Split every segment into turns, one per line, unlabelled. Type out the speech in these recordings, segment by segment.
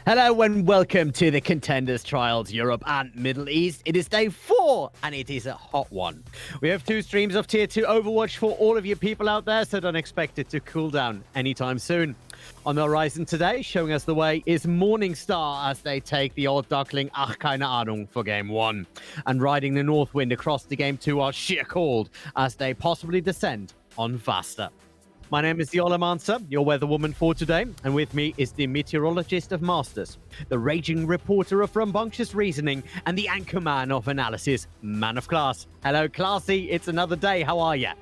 Hello and welcome to the Contenders Trials Europe and Middle East. It is day 4 and it is a hot one. We have 2 streams of Tier 2 Overwatch for all of you people out there, so don't expect it to cool down anytime soon. On the horizon today, showing us the way, is Morningstar as they take the old duckling keine Ahnung for Game 1. And riding the north wind across the Game 2 are sheer cold as they possibly descend on VASTA. My name is the Olamancer, your weather woman for today, and with me is the meteorologist of masters, the raging reporter of rambunctious reasoning, and the anchorman of analysis, man of class. Hello, Classy. It's another day. How are ya?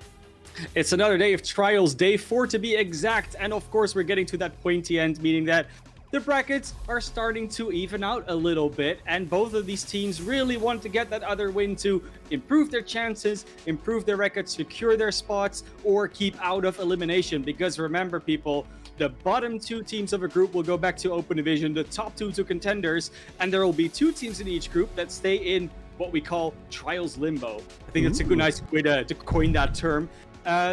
It's another day of trials, day 4 to be exact, and of course we're getting to that pointy end, meaning that the brackets are starting to even out a little bit, and both of these teams really want to get that other win to improve their chances, improve their records, secure their spots, or keep out of elimination. Because remember, people, the bottom 2 teams of a group will go back to Open Division, the top 2 to Contenders, and there will be 2 teams in each group that stay in what we call Trials Limbo. I think that's a good, nice way to coin that term.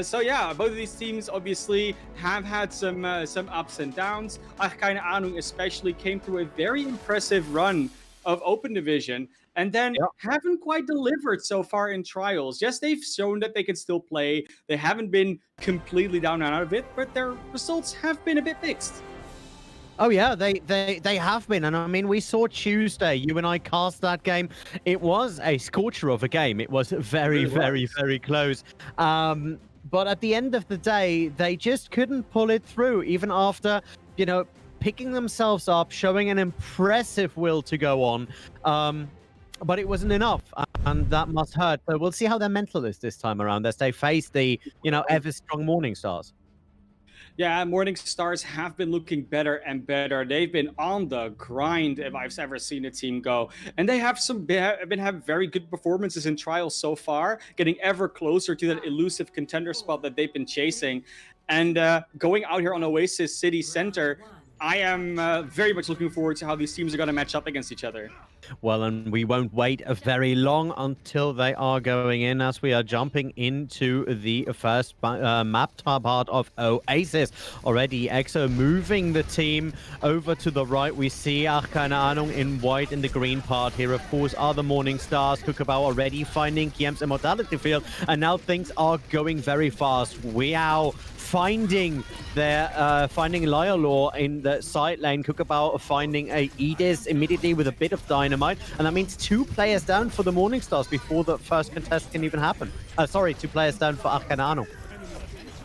So yeah, both of these teams obviously have had some ups and downs. Keine Ahnung especially came through a very impressive run of Open Division and then haven't quite delivered so far in Trials. Yes, they've shown that they can still play. They haven't been completely down and out of it, but their results have been a bit mixed.
Oh yeah, they have been, and I mean, we saw Tuesday. You and I cast that game. It was a scorcher of a game. It was very close. But at the end of the day, they just couldn't pull it through, even after, you know, picking themselves up, showing an impressive will to go on. But it wasn't enough, and that must hurt. So we'll see how their mental is this time around as they face the, you know, ever strong Morningstars.
Yeah, Morningstars have been looking better and better. They've been on the grind if I've ever seen a team go. And they have have very good performances in trials so far, getting ever closer to that elusive contender spot that they've been chasing. And going out here on Oasis City Center, I am very much looking forward to how these teams are going to match up against each other.
Well, and we won't wait very long until they are going in, as we are jumping into the first map part of Oasis. Already EXO moving the team over to the right. We see keine Ahnung in white in the green part here, of course, are the Morningstars. Kukabao already finding Kiem's immortality field, and now things are going very fast. Weow finding Lyolor in the side lane. Kukabao finding a Edis immediately with a bit of dynamite, and that means 2 players down for the Morningstars before the first contest can even happen. Sorry, 2 players down for keine Ahnung.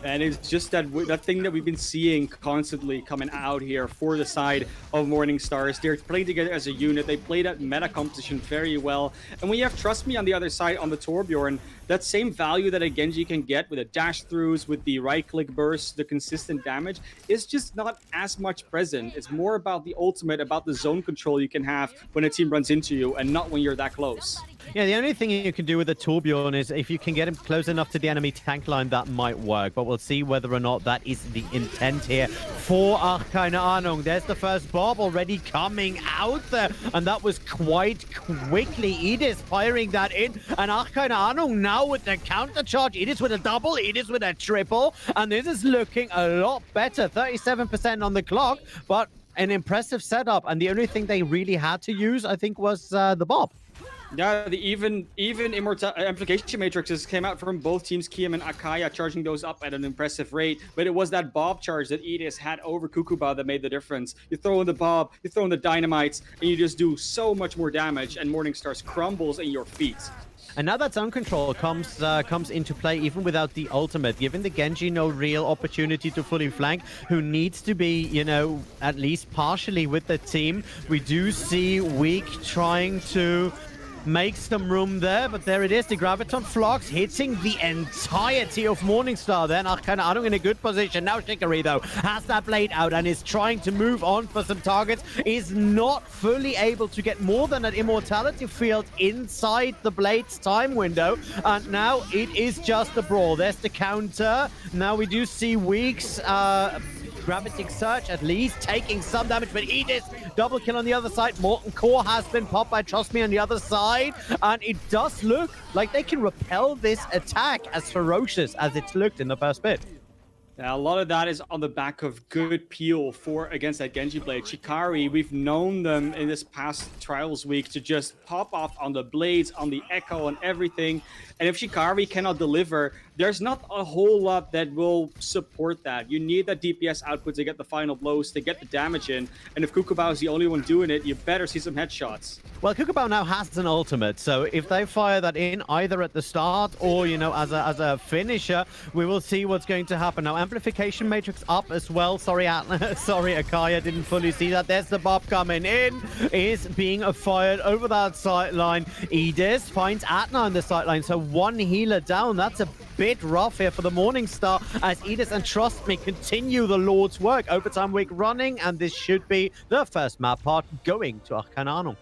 And it's just that thing that we've been seeing constantly coming out here for the side of Morningstars. They're playing together as a unit. They play that meta competition very well. And when you have Trust Me on the other side on the Torbjorn, that same value that a Genji can get with the dash throughs, with the right-click burst, the consistent damage, is just not as much present. It's more about the ultimate, about the zone control you can have when a team runs into you, and not when you're that close.
Yeah, the only thing you can do with the Torbjorn is if you can get him close enough to the enemy tank line, that might work. But we'll see whether or not that is the intent here for keine Ahnung. There's the first Bob already coming out there, and that was quite quickly. Edis firing that in, and keine Ahnung now with the counter charge. Edis with a double, Edis with a triple, and this is looking a lot better. 37% on the clock, but an impressive setup. And the only thing they really had to use, I think, was the Bob.
Yeah, the even amplification matrices came out from both teams, Kiem and Akaya, charging those up at an impressive rate. But it was that Bob charge that Edis had over Kukuba that made the difference. You throw in the Bob, you throw in the dynamites, and you just do so much more damage, and Morningstars crumbles in your feet.
And now that zone control comes into play even without the ultimate, giving the Genji no real opportunity to fully flank, who needs to be, you know, at least partially with the team. We do see Weak trying to make some room there, but there it is. The Graviton Flux hitting the entirety of Morningstar. Then keine Ahnung in a good position. Now Shikari, though, has that blade out and is trying to move on for some targets. Is not fully able to get more than an immortality field inside the blade's time window. And now it is just a brawl. There's the counter. Now we do see Weeks Gravity Search at least taking some damage, but Edis double kill on the other side. Molten Core has been popped by Trust Me on the other side, and it does look like they can repel this attack as ferocious as it's looked in the first bit.
A lot of that is on the back of good peel for against that Genji blade. Shikari, we've known them in this past Trials week to just pop off on the blades, on the echo, and everything. And if Shikari cannot deliver, there's not a whole lot that will support that. You need that DPS output to get the final blows, to get the damage in. And if Kukubao is the only one doing it, you better see some headshots.
Well, Kukubao now has an ultimate, so if they fire that in either at the start or, you know, as a finisher, we will see what's going to happen. Now, amplification matrix up as well. Sorry, sorry, Akaya, didn't fully see that. There's the Bob coming in. Is being fired over that sideline. Edis finds Atna on the sideline, so one healer down. That's a bit rough here for the Morningstar as Edis, and trust me, continue the Lord's work. Overtime week running, and this should be the first map part going to keine ahnung.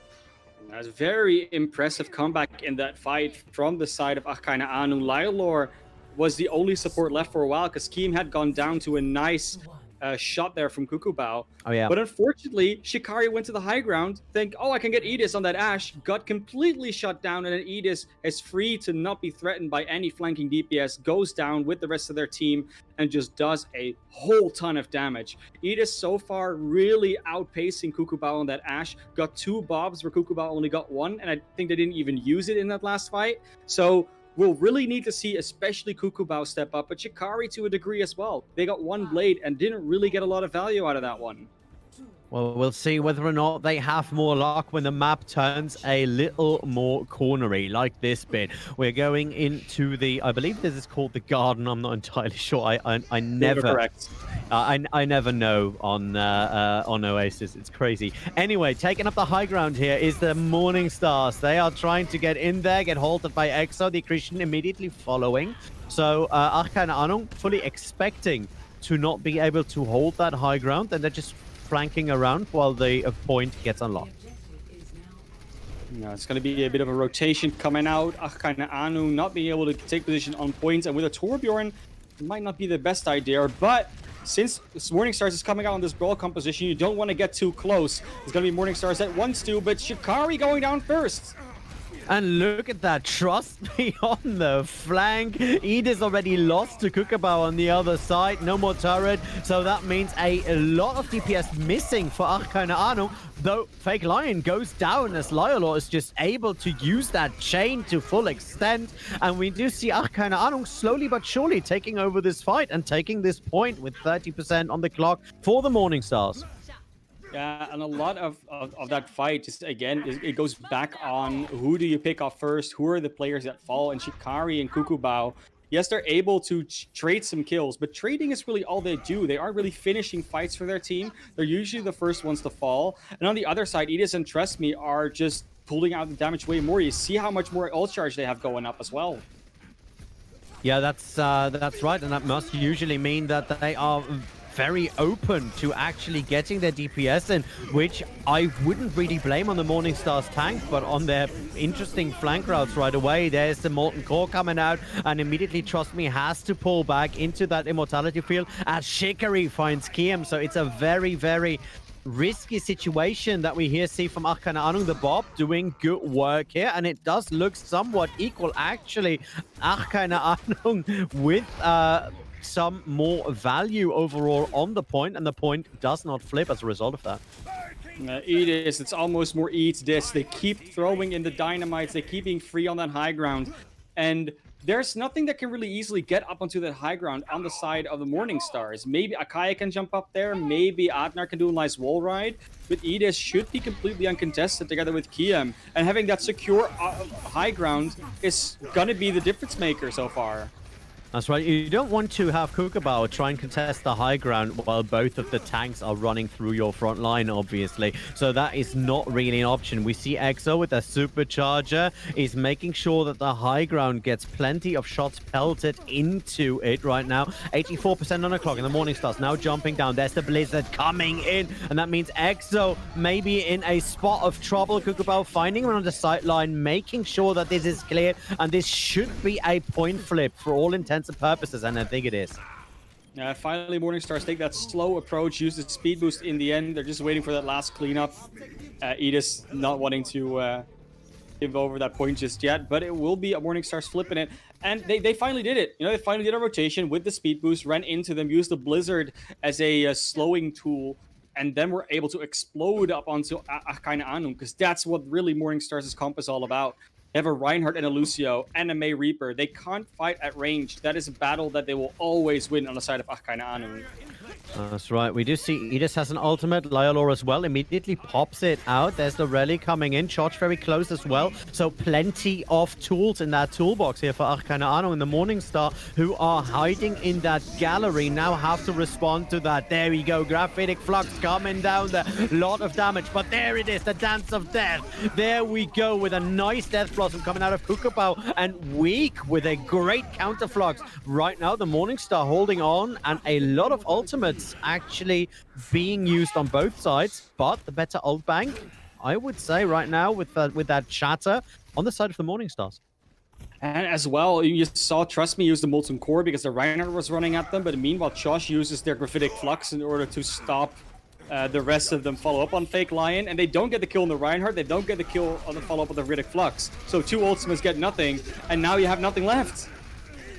That's a very impressive comeback in that fight from the side of keine ahnung. Lylor was the only support left for a while because Keem had gone down to a nice shot there from Kukubao.
Oh, yeah.
But unfortunately, Shikari went to the high ground, think, oh, I can get Edis on that Ashe, got completely shut down, and then Edis is free to not be threatened by any flanking DPS, goes down with the rest of their team, and just does a whole ton of damage. Edis so far really outpacing Kukubao on that Ashe, got 2 bobs where Kukubao only got 1, and I think they didn't even use it in that last fight. So we'll really need to see especially Kukubao step up, but Shikari to a degree as well. They got 1 blade and didn't really get a lot of value out of that one.
Well, we'll see whether or not they have more luck when the map turns a little more cornery, like this bit. We're going into the, I believe this is called the Garden. I'm not entirely sure. I never,
correct.
I never know on Oasis. It's crazy. Anyway, taking up the high ground here is the Morningstars. They are trying to get in there, get halted by EXO. The Christian immediately following. So keine ahnung, fully expecting to not be able to hold that high ground, and they're just flanking around while the point gets unlocked.
Yeah, it's going to be a bit of a rotation coming out. keine ahnung not being able to take position on points, and with a Torbjorn, it might not be the best idea, but since Morningstars is coming out on this brawl composition, you don't want to get too close. There's going to be Morningstars that wants to, but Shikari going down first.
And look at that, trust me, on the flank. Edis already lost to Kukubao on the other side. No more turret, so that means a lot of DPS missing for keine ahnung. Though Fake Lion goes down as Lylor is just able to use that chain to full extent. And we do see keine ahnung slowly but surely taking over this fight and taking this point with 30% on the clock for the Morningstars.
Yeah, and a lot of that fight, just again, it goes back on who do you pick off first, who are the players that fall, and Shikari and Kukubao, yes, they're able to trade some kills, but trading is really all they do. They aren't really finishing fights for their team. They're usually the first ones to fall. And on the other side, Edis and Trust Me are just pulling out the damage way more. You see how much more ult charge they have going up as well.
Yeah, that's right, and that must usually mean that they are very open to actually getting their DPS in, which I wouldn't really blame on the Morningstars tank, but on their interesting flank routes right away. There's the Molten Core coming out, and immediately, Trust Me, has to pull back into that Immortality field as Shikari finds Kiem. So it's a very, very risky situation that we here see from keine ahnung. The Bob doing good work here, and it does look somewhat equal, actually. keine ahnung with some more value overall on the point, and the point does not flip as a result of that.
Edis, it's almost more eats this. They keep throwing in the dynamites. They keep being free on that high ground, and there's nothing that can really easily get up onto that high ground on the side of the Morningstars. Maybe Akaya can jump up there. Maybe Adnar can do a nice wall ride. But Edis should be completely uncontested together with Kiem. And having that secure high ground is going to be the difference maker so far.
That's right. You don't want to have Kukubao try and contest the high ground while both of the tanks are running through your front line, obviously. So that is not really an option. We see EXO with a supercharger is making sure that the high ground gets plenty of shots pelted into it right now. 84% on the clock, and the Morningstars now jumping down. There's the Blizzard coming in, and that means EXO maybe in a spot of trouble. Kukubao finding him on the sideline, making sure that this is clear, and this should be a point flip for all intents and purposes, and I think it is.
Finally, Morningstars take that slow approach, use the speed boost in the end. They're just waiting for that last cleanup. Edis not wanting to give over that point just yet, but it will be a Morningstar's flipping it. And they finally did it. You know, they finally did a rotation with the speed boost, ran into them, used the Blizzard as a slowing tool, and then we're able to explode up onto keine ahnung, because that's what really Morningstar's comp is all about. They have a Reinhardt and a Lucio and a May Reaper. They can't fight at range. That is a battle that they will always win on the side of keine ahnung.
That's right. We do see Edis has an ultimate. Lyolor as well immediately pops it out. There's the rally coming in. Charge very close as well. So plenty of tools in that toolbox here for keine ahnung and the Morningstar, who are hiding in that gallery, now have to respond to that. There we go. Graphitic Flux coming down there. Lot of damage. But there it is. The Dance of Death. There we go with a nice Death Blossom coming out of Kukabao, and Weak with a great counter Flux. Right now, the Morningstar holding on, and a lot of ultimates actually being used on both sides, but the better ult bank, I would say right now with that chatter on the side of the Morningstars.
And as well, you saw Trust Me use the Molten Core because the Reinhardt was running at them, but meanwhile Josh uses their Graphitic Flux in order to stop the rest of them follow up on Fake Lion, and they don't get the kill on the Reinhardt, they don't get the kill on the follow up on the Graphitic Flux. So two ultimates get nothing, and now you have nothing left.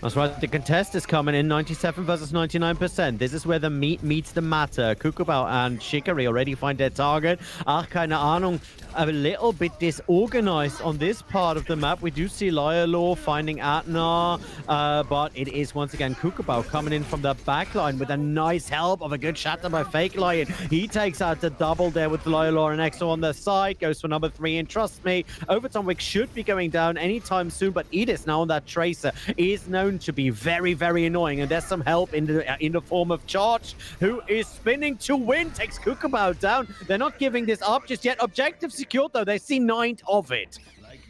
That's right, the contest is coming in 97 versus 99%. This is where the meat meets the matter. Kukabao and Shikari already find their target. Keine Ahnung, a little bit disorganized on this part of the map. We do see Lyolor finding Atna, but it is once again Kukabao coming in from the backline with a nice help of a good shatter by Fake Lion. He takes out the double there with Lyolor and Exo on the side, goes for number 3, and trust me, Overtime Wick should be going down anytime soon, but Edis now on that Tracer is known to be very, very annoying, and there's some help in the form of Charge, who is spinning to win, takes Kukabao down. They're not giving this up just yet. Objective secured though. They see 9th of it.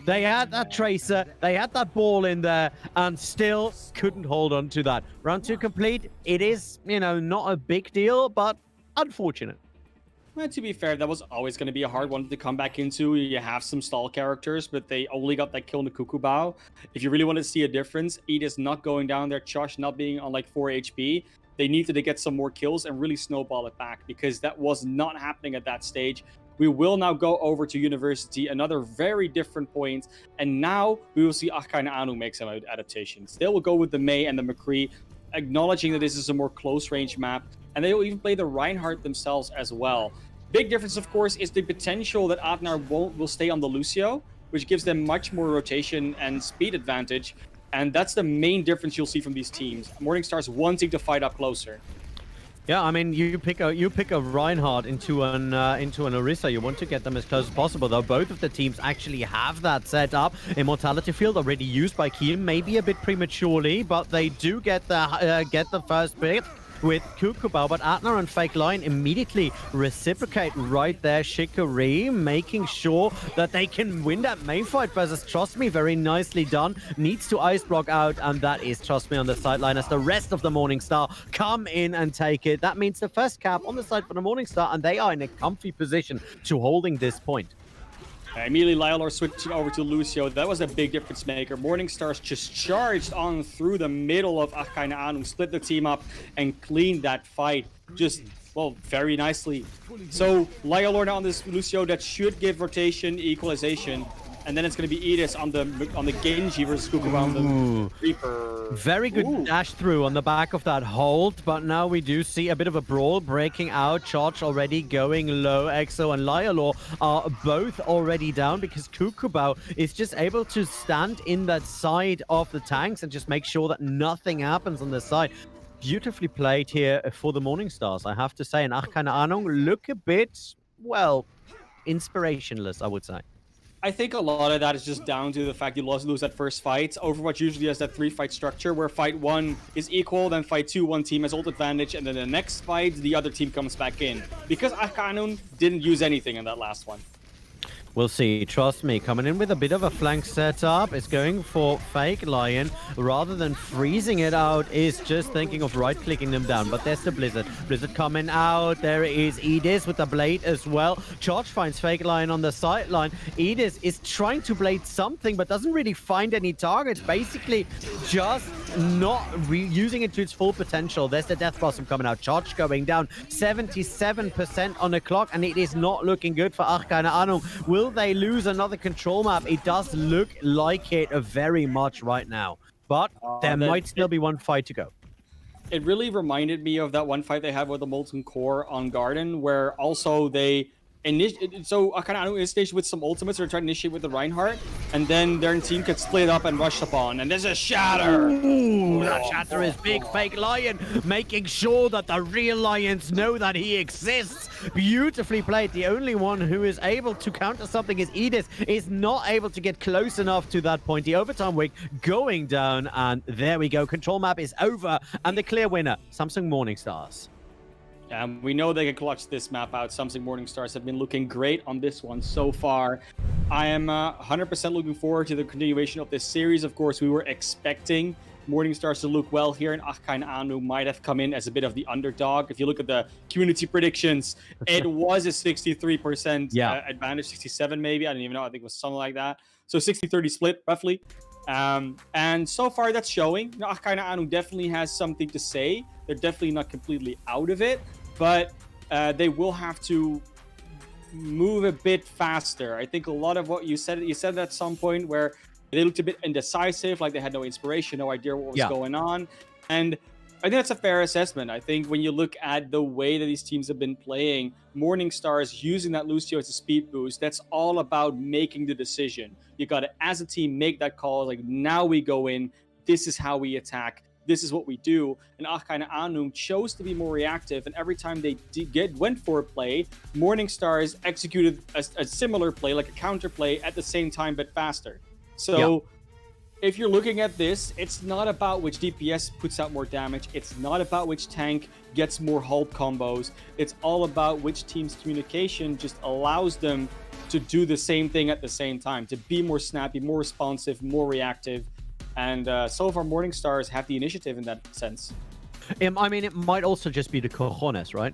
They had that Tracer, they had that ball in there, and still couldn't hold on to that. Round 2 complete. It is, you know, not a big deal, but unfortunate.
Well, to be fair, that was always going to be a hard one to come back into. You have some stall characters, but they only got that kill in the Kukubao. If you really want to see a difference, Edis not going down there, Josh not being on like 4 HP, they needed to get some more kills and really snowball it back, because that was not happening at that stage. We will now go over to University, another very different point, and now we will see keine ahnung make some adaptations. They will go with the May and the McCree, acknowledging that this is a more close range map, and they will even play the Reinhardt themselves as well. Big difference, of course, is the potential that Adnar will stay on the Lucio, which gives them much more rotation and speed advantage, and that's the main difference you'll see from these teams. Morningstar's wanting to fight up closer.
Yeah, I mean, you pick a Reinhardt into an Orisa. You want to get them as close as possible, though. Both of the teams actually have that set up. Immortality Field already used by Kiel, maybe a bit prematurely, but they do get the first pick with Kukubao, but Atna and Fake Lion immediately reciprocate right there. Shikari making sure that they can win that main fight versus Trust Me. Very nicely done. Needs to ice block out, and that is Trust Me on the sideline as the rest of the Morningstar come in and take it. That means the first cap on the side for the Morningstar, and they are in a comfy position to holding this point.
Immediately, Lyolor switching over to Lucio. That was a big difference maker. Morningstars just charged on through the middle of keine ahnung, split the team up, and cleaned that fight just, well, very nicely. So, Lyolor now on this Lucio, that should give rotation, equalization. And then it's going to be Edis on the Genji versus Kukubao on the Reaper.
Very good dash through on the back of that hold, but now we do see a bit of a brawl breaking out. Charge already going low. Exo and Lyolor are both already down because Kukubao is just able to stand in that side of the tanks and just make sure that nothing happens on the side. Beautifully played here for the Morningstars, I have to say. And keine ahnung look a bit, well, inspirationless, I would say.
I think a lot of that is just down to the fact you lose that first fight. Overwatch usually has that 3-fight structure where fight 1 is equal, then fight 2, one team has ult advantage, and then the next fight, the other team comes back in. Because keine ahnung didn't use anything in that last one.
We'll see. Trust Me coming in with a bit of a flank setup. It's going for Fake Lion. Rather than freezing it out, is just thinking of right-clicking them down. But there's the Blizzard. Blizzard coming out. There is Edis with the blade as well. Charge finds Fake Lion on the sideline. Edis is trying to blade something, but doesn't really find any targets. Basically, just not using it to its full potential. There's the Death Blossom coming out. Charge going down 77% on the clock, and it is not looking good for keine Ahnung. Will they lose another control map? It does look like it very much right now, but there might still be one fight to go.
It really reminded me of that one fight they had with the Molten Core on Garden, where also they so kind of initiated with some ultimates, or tried to initiate with the Reinhardt, and then their team could split up and rush upon. And there's a Shatter.
Ooh, that Shatter is big fake Lion, making sure that the real Lions know that he exists. Beautifully played. The only one who is able to counter something is Edith, is not able to get close enough to that point. The overtime wig going down, and there we go. Control map is over, and the clear winner, Samsung Morningstars.
We know they can clutch this map out. Samsung Morningstars have been looking great on this one so far. I am 100% looking forward to the continuation of this series. Of course, we were expecting Morningstars to look well here, and keine Ahnung might have come in as a bit of the underdog. If you look at the community predictions, it was a 63% advantage, 67 maybe. I don't even know. I think it was something like that. So 60-30 split, roughly. And so far, that's showing. Keine Ahnung definitely has something to say. They're definitely not completely out of it, but they will have to move a bit faster. I think a lot of what you said at some point where they looked a bit indecisive, like they had no inspiration, no idea what was going on. And I think that's a fair assessment. I think when you look at the way that these teams have been playing, Morningstars using that Lucio as a speed boost, that's all about making the decision. You got to, as a team, make that call. Like, now we go in. This is how we attack. This is what we do. And keine Ahnung chose to be more reactive. And every time they went for a play, Morningstars executed a similar play, like a counter play, at the same time, but faster. So if you're looking at this, it's not about which DPS puts out more damage. It's not about which tank gets more hold combos. It's all about which team's communication just allows them to do the same thing at the same time, to be more snappy, more responsive, more reactive. And so far, Morningstars have the initiative in that sense.
I mean, it might also just be the cojones, right?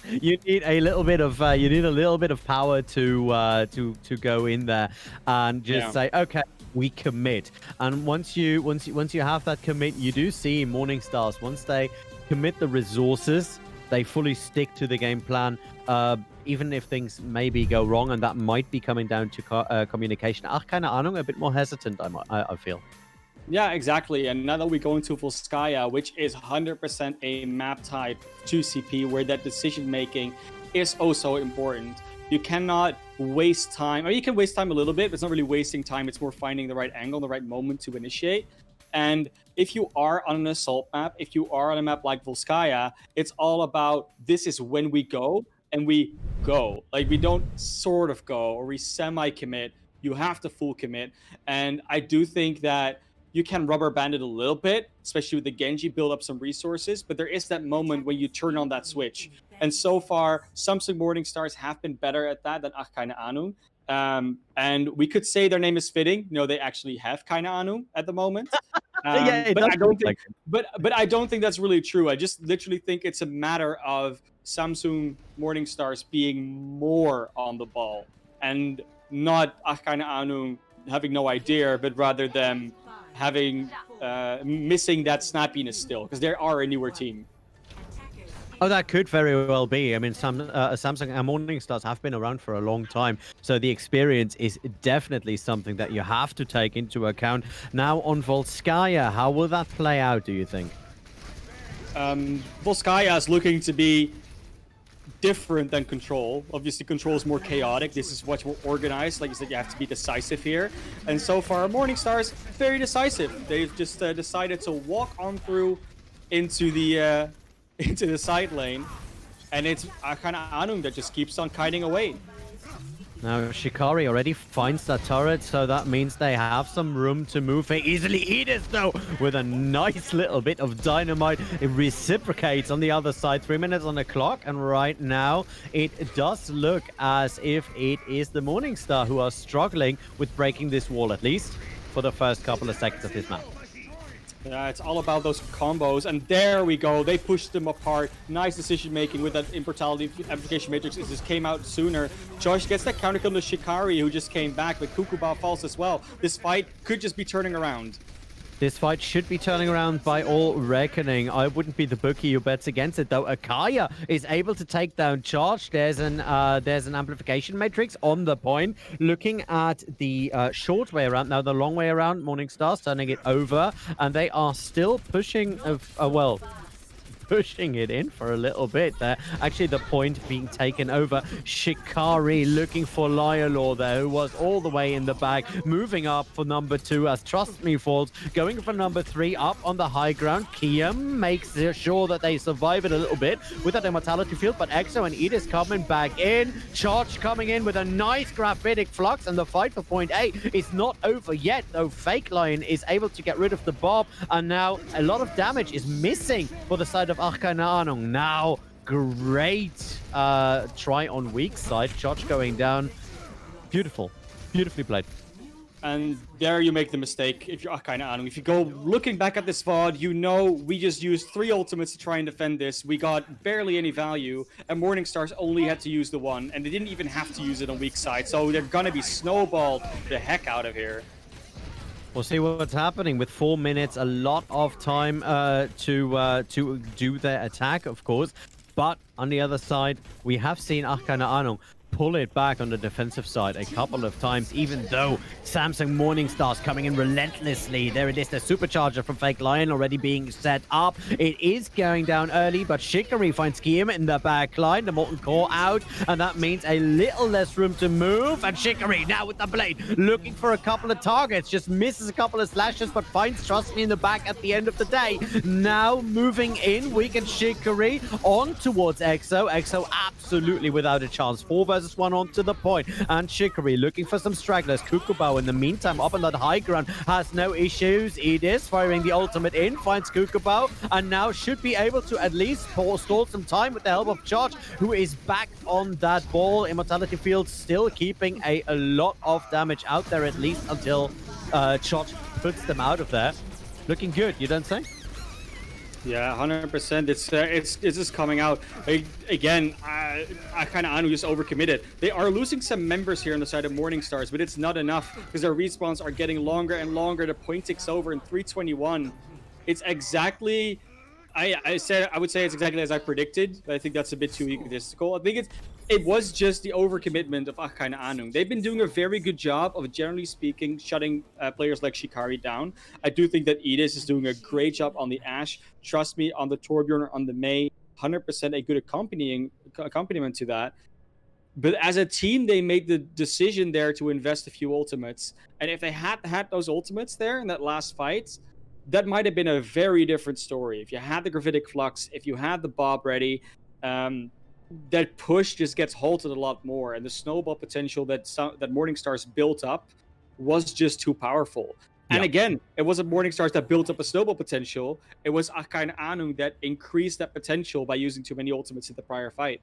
You need a little bit of power to go in there and just say, okay, we commit. And once you have that commit, you do see Morningstars, once they commit the resources, they fully stick to the game plan. Even if things maybe go wrong, and that might be coming down to communication. Keine Ahnung, a bit more hesitant, I feel.
Yeah, exactly. And now that we go into Volskaya, which is 100% a map type 2CP, where that decision making is also important. You cannot waste time. Or you can waste time a little bit, but it's not really wasting time. It's more finding the right angle, the right moment to initiate. And if you are on an assault map, if you are on a map like Volskaya, it's all about, this is when we go, and we go. Like, we don't sort of go, or we semi-commit. You have to full commit. And I do think that you can rubber band it a little bit, especially with the Genji, build up some resources, but there is that moment when you turn on that switch. And so far, Samsung Morningstars have been better at that than keine Ahnung. And we could say their name is fitting. No, they actually have keine Ahnung at the moment. But I don't think that's really true. I just literally think it's a matter of Samsung Morningstars being more on the ball and not keine Ahnung having no idea, but rather them having missing that snappiness still, because they are a newer team.
Oh, that could very well be. I mean, Samsung and Morningstars have been around for a long time, so the experience is definitely something that you have to take into account. Now on Volskaya, how will that play out, do you think?
Volskaya is looking to be different than Control. Obviously, Control is more chaotic. This is much more organized. Like you said, you have to be decisive here. And so far, Morningstars, very decisive. They've just decided to walk on through into the side lane. And it's keine Ahnung that just keeps on kiting away.
Now, Shikari already finds that turret, so that means they have some room to move. They easily eat it, though, with a nice little bit of dynamite. It reciprocates on the other side. 3 minutes on the clock, and right now, it does look as if it is the Morningstar who are struggling with breaking this wall, at least for the first couple of seconds of this map.
Yeah, it's all about those combos, and there we go. They pushed them apart. Nice decision-making with that Immortality Amplification Matrix. It just came out sooner. Josh gets that counter kill to Shikari, who just came back, but Kukuba falls as well. This fight could just be turning around.
This fight should be turning around by all reckoning. I wouldn't be the bookie who bets against it, though. Akaya is able to take down Charge. There's an amplification matrix on the point. Looking at the short way around, now the long way around, Morningstar's turning it over, and they are still pushing, well, pushing it in for a little bit there. Actually, the point being taken over. Shikari looking for Lyalor there, who was all the way in the back, moving up for number 2 as Trust Me falls, going for number 3 up on the high ground. Kiam makes sure that they survive it a little bit with that immortality field, but Exo and Edis coming back in. Charge coming in with a nice graphitic flux, and the fight for point A is not over yet, though Fake Lion is able to get rid of the Bob, and now a lot of damage is missing for the side of keine Ahnung. Now, great try on weak side. Charge going down. Beautiful. Beautifully played.
And there you make the mistake if you're keine Ahnung. If you go looking back at this VOD, you know we just used 3 ultimates to try and defend this. We got barely any value, and Morningstars only had to use the 1, and they didn't even have to use it on weak side. So they're gonna be snowballed the heck out of here.
We'll see what's happening with 4 minutes. A lot of time to do their attack, of course. But on the other side, we have seen keine Ahnung pull it back on the defensive side a couple of times, even though Samsung Morningstar's coming in relentlessly. There it is, the supercharger from Fake Lion already being set up. It is going down early, but Shikari finds Kiam in the back line. The Molten Core out, and that means a little less room to move. And Shikari now with the blade, looking for a couple of targets, just misses a couple of slashes, but finds Trust Me in the back at the end of the day. Now moving in, weakened Shikari on towards Exo. Exo absolutely without a chance. 4 versus 1 onto the point, and Shikari looking for some stragglers. Kukubao in the meantime up on that high ground has no issues. Edis firing the ultimate in, finds Kukubao, and now should be able to at least stall some time with the help of Charge, who is back on that ball. Immortality field still keeping a lot of damage out there, at least until Charge puts them out of there. Looking good, you don't say?
Yeah, 100%. It's just coming out again. I kind of Anu just overcommitted. They are losing some members here on the side of Morningstars, but it's not enough because their respawns are getting longer and longer. The point ticks over in 3:21. It's exactly. I would say it's exactly as I predicted, but I think that's a bit too egotistical. I think it was just the overcommitment of keine Ahnung. They've been doing a very good job of, generally speaking, shutting players like Shikari down. I do think that Edis is doing a great job on the Ashe. Trust me, on the Torbjorn, on the Mei, 100% a good accompaniment to that. But as a team, they made the decision there to invest a few ultimates. And if they had those ultimates there in that last fight, that might have been a very different story. If you had the Gravitic Flux, if you had the Bob ready, that push just gets halted a lot more. And the snowball potential that Morningstars built up was just too powerful. And again, it wasn't Morningstars that built up a snowball potential. It was keine Ahnung that increased that potential by using too many ultimates in the prior fight.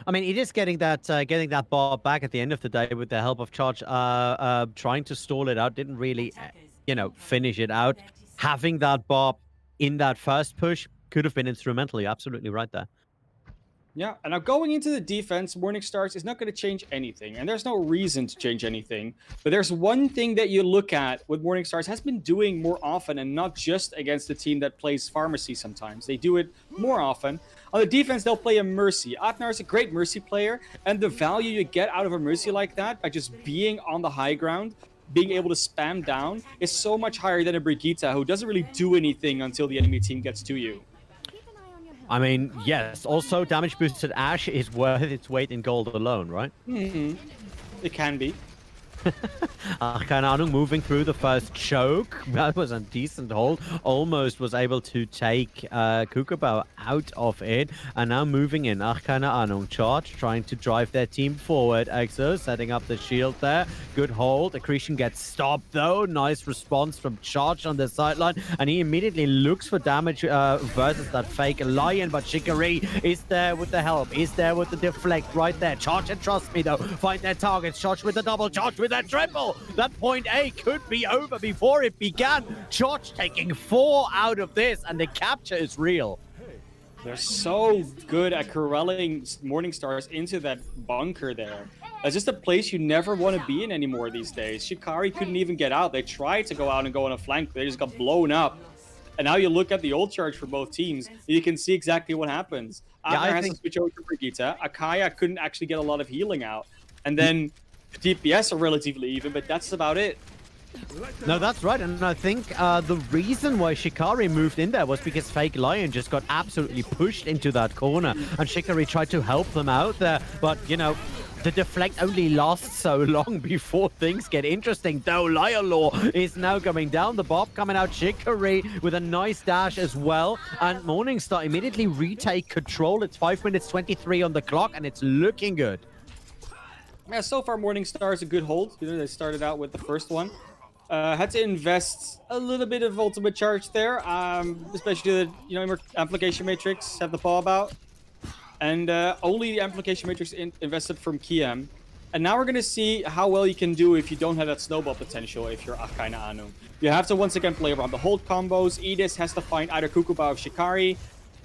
I mean, it is getting that bar back at the end of the day with the help of Charge, trying to stall it out. Didn't really, finish it out. Having that bar in that first push could have been instrumental. You're absolutely right there.
Yeah, and now going into the defense, Morningstars is not going to change anything, and there's no reason to change anything. But there's one thing that you look at what Morningstars has been doing more often, and not just against the team that plays Pharmacy sometimes. They do it more often. On the defense, they'll play a Mercy. Atnar is a great Mercy player, and the value you get out of a Mercy like that by just being on the high ground, being able to spam down, is so much higher than a Brigitte who doesn't really do anything until the enemy team gets to you.
I mean, yes. Also, damage boosted Ashe is worth its weight in gold alone, right?
Mm-hmm. It can be.
keine Ahnung, moving through the first choke. That was a decent hold. Almost was able to take Kukubao out of it. And now moving in. keine Ahnung. Charge trying to drive their team forward. Exo setting up the shield there. Good hold. Accretion gets stopped though. Nice response from Charge on the sideline. And he immediately looks for damage versus that Fake Lion. But Shikari is there with the help. Is there with the deflect right there. Charge and Trust Me though. Find their targets. Charge with the double. Charge with that triple. That point A could be over before it began. Charge taking 4 out of this, and the capture is real.
They're so good at corralling Morningstars into that bunker there. It's just a place you never want to be in anymore these days. Shikari couldn't even get out. They tried to go out and go on a flank. They just got blown up. And now you look at the ult charge for both teams, you can see exactly what happens.
Yeah,
Abner has to switch over to Brigitte. Akaya couldn't actually get a lot of healing out. And then the DPS are relatively even, but that's about it.
No, that's right, and I think the reason why Shikari moved in there was because Fake Lion just got absolutely pushed into that corner, and Shikari tried to help them out there, but, you know, the deflect only lasts so long before things get interesting, though Lion Law is now coming down. The Bob coming out, Shikari with a nice dash as well, and Morningstar immediately retake control. It's 5 minutes 23 on the clock, and it's looking good.
Yeah, so far Morningstar is a good hold. You know, they started out with the first one. Had to invest a little bit of ultimate charge there, especially the amplification matrix have the Bob out, and only the amplification matrix invested from Kiem. And now we're gonna see how well you can do if you don't have that snowball potential. If you're keine ahnung, you have to once again play around the hold combos. Edis has to find either Kukuba or Shikari,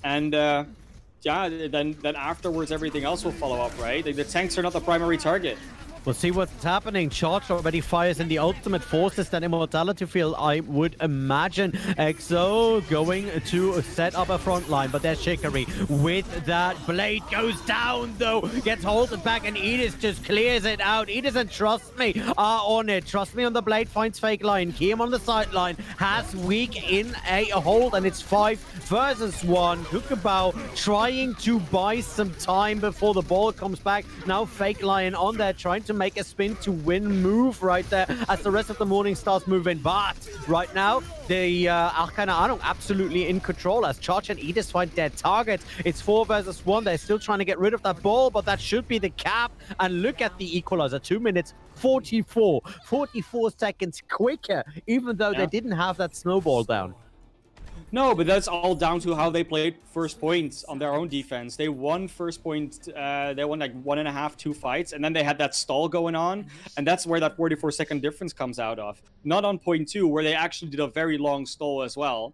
and yeah, then afterwards everything else will follow up, right? The tanks are not the primary target.
We'll see what's happening. Charge already fires in the ultimate, forces that immortality field, I would imagine. EXO going to set up a front line, but there's Shikari with that blade. Goes down, though. Gets halted back, and Edis just clears it out. Edis and Trust Me are on it. Trust Me on the blade, finds Fake Lion. Kiem on the sideline, has Weak in a hold, and it's 5 versus 1. Kukabao trying to buy some time before the ball comes back. Now Fake Lion on there, trying to make a spin to win move right there as the rest of the Morningstars move in. But right now, the keine ahnung absolutely in control as Charge and Edis find their targets. It's 4 versus 1. They're still trying to get rid of that ball, but that should be the cap. And look at the equalizer, 2 minutes 44 seconds quicker, even though they didn't have that snowball down.
No, but that's all down to how they played first points on their own defense. They won first point, they won like 1.5, 2 fights, and then they had that stall going on, and that's where that 44-second difference comes out of. Not on point 2, where they actually did a very long stall as well.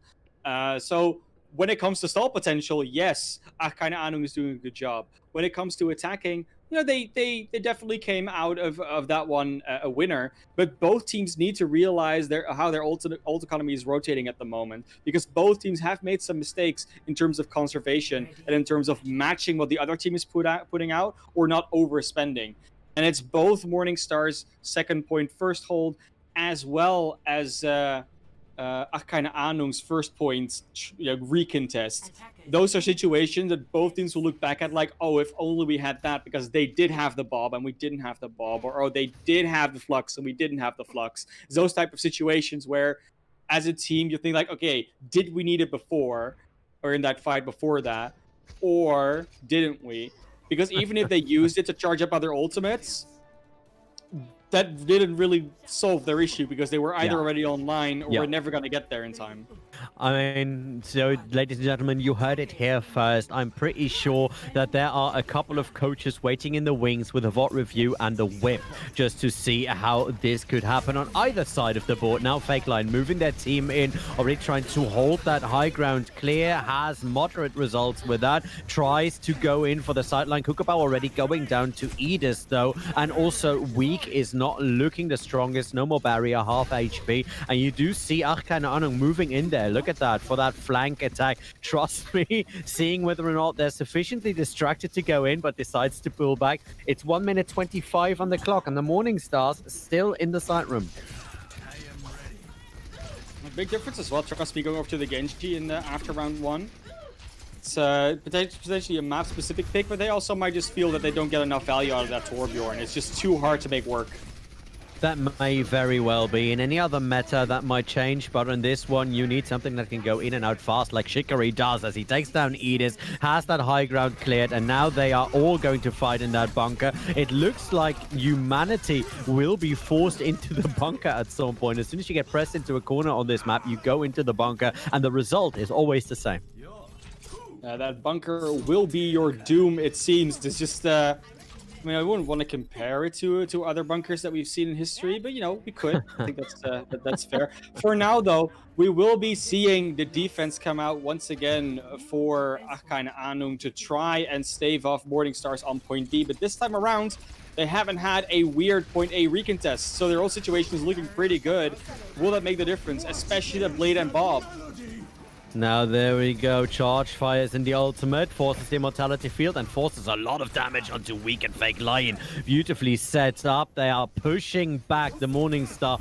So when it comes to stall potential, yes, keine ahnung is doing a good job. When it comes to attacking, you know, they definitely came out of that one a winner. But both teams need to realize how their ult economy is rotating at the moment, because both teams have made some mistakes in terms of conservation and in terms of matching what the other team is putting out or not overspending. And it's both Morningstar's second point first hold as well as keine ahnung's first point recontest. Those are situations that both teams will look back at like, oh, if only we had that, because they did have the Bob and we didn't have the Bob, or oh, they did have the Flux and we didn't have the Flux. It's those type of situations where, as a team, you think like, okay, did we need it before, or in that fight before that, or didn't we? Because even if they used it to charge up other ultimates, that didn't really solve their issue, because they were either already online or were never going to get there in time.
I mean, so ladies and gentlemen, you heard it here first. I'm pretty sure that there are a couple of coaches waiting in the wings with a VOD review and a whip just to see how this could happen on either side of the board. Now Fake Line moving their team in, already trying to hold that high ground clear, has moderate results with that, tries to go in for the sideline. Kukabao already going down to Edis though, and also Weak is not looking the strongest. No more barrier, half HP, and you do see keine ahnung moving in there. Look at that for that flank attack. Trust me, seeing whether or not they're sufficiently distracted to go in, but decides to pull back. It's 1 minute 25 on the clock, and the Morningstars still in the site room.
A big difference as well. Trust me, going over to the Genji in the after round 1. It's potentially a map-specific pick, but they also might just feel that they don't get enough value out of that Torbjorn. It's just too hard to make work.
That may very well be. In any other meta, that might change, but in this one, you need something that can go in and out fast, like Shikari does, as he takes down Edis, has that high ground cleared, and now they are all going to fight in that bunker. It looks like humanity will be forced into the bunker at some point. As soon as you get pressed into a corner on this map, you go into the bunker, and the result is always the same.
That bunker will be your doom, it seems. It's just I mean, I wouldn't want to compare it to other bunkers that we've seen in history, but you know, we could. I think that's fair. For now, though, we will be seeing the defense come out once again for keine Ahnung to try and stave off Morning Stars on point B. But this time around, they haven't had a weird point A recontest, so their whole situation is looking pretty good. Will that make the difference, especially the Blade and Bob?
Now there we go. Charge fires in the ultimate, forces the immortality field, and forces a lot of damage onto weak and fake Lion. Beautifully set up. They are pushing back the Morningstar,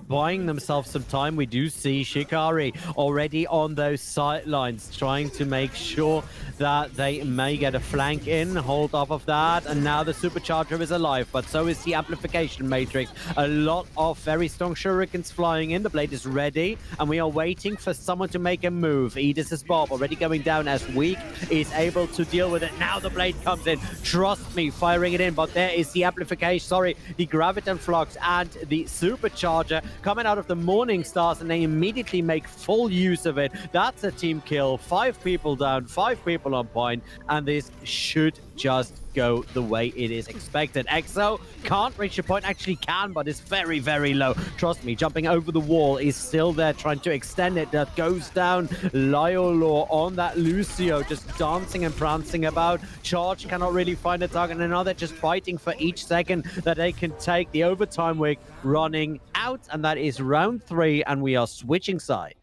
buying themselves some time. We do see Shikari already on those sidelines, trying to make sure that they may get a flank in, hold off of that, and now the Supercharger is alive, but so is the Amplification Matrix. A lot of very strong shurikens flying in. The Blade is ready, and we are waiting for someone to make a move. Edis' Bob already going down as weak is able to deal with it. Now the Blade comes in. Trust me, firing it in, but there is the amplification, the Graviton Flux and the Supercharger coming out of the Morning Stars, and they immediately make full use of it. That's a team kill. 5 people down, 5 people on point, and this should just go the way it is expected. EXO can't reach the point, actually can, but it's very, very low. Trust me, jumping over the wall is still there, trying to extend it. That goes down. Lyolor on that Lucio, just dancing and prancing about. Charge cannot really find a target, and now they're just fighting for each second that they can take. The overtime week running out, and that is round 3, and we are switching sides.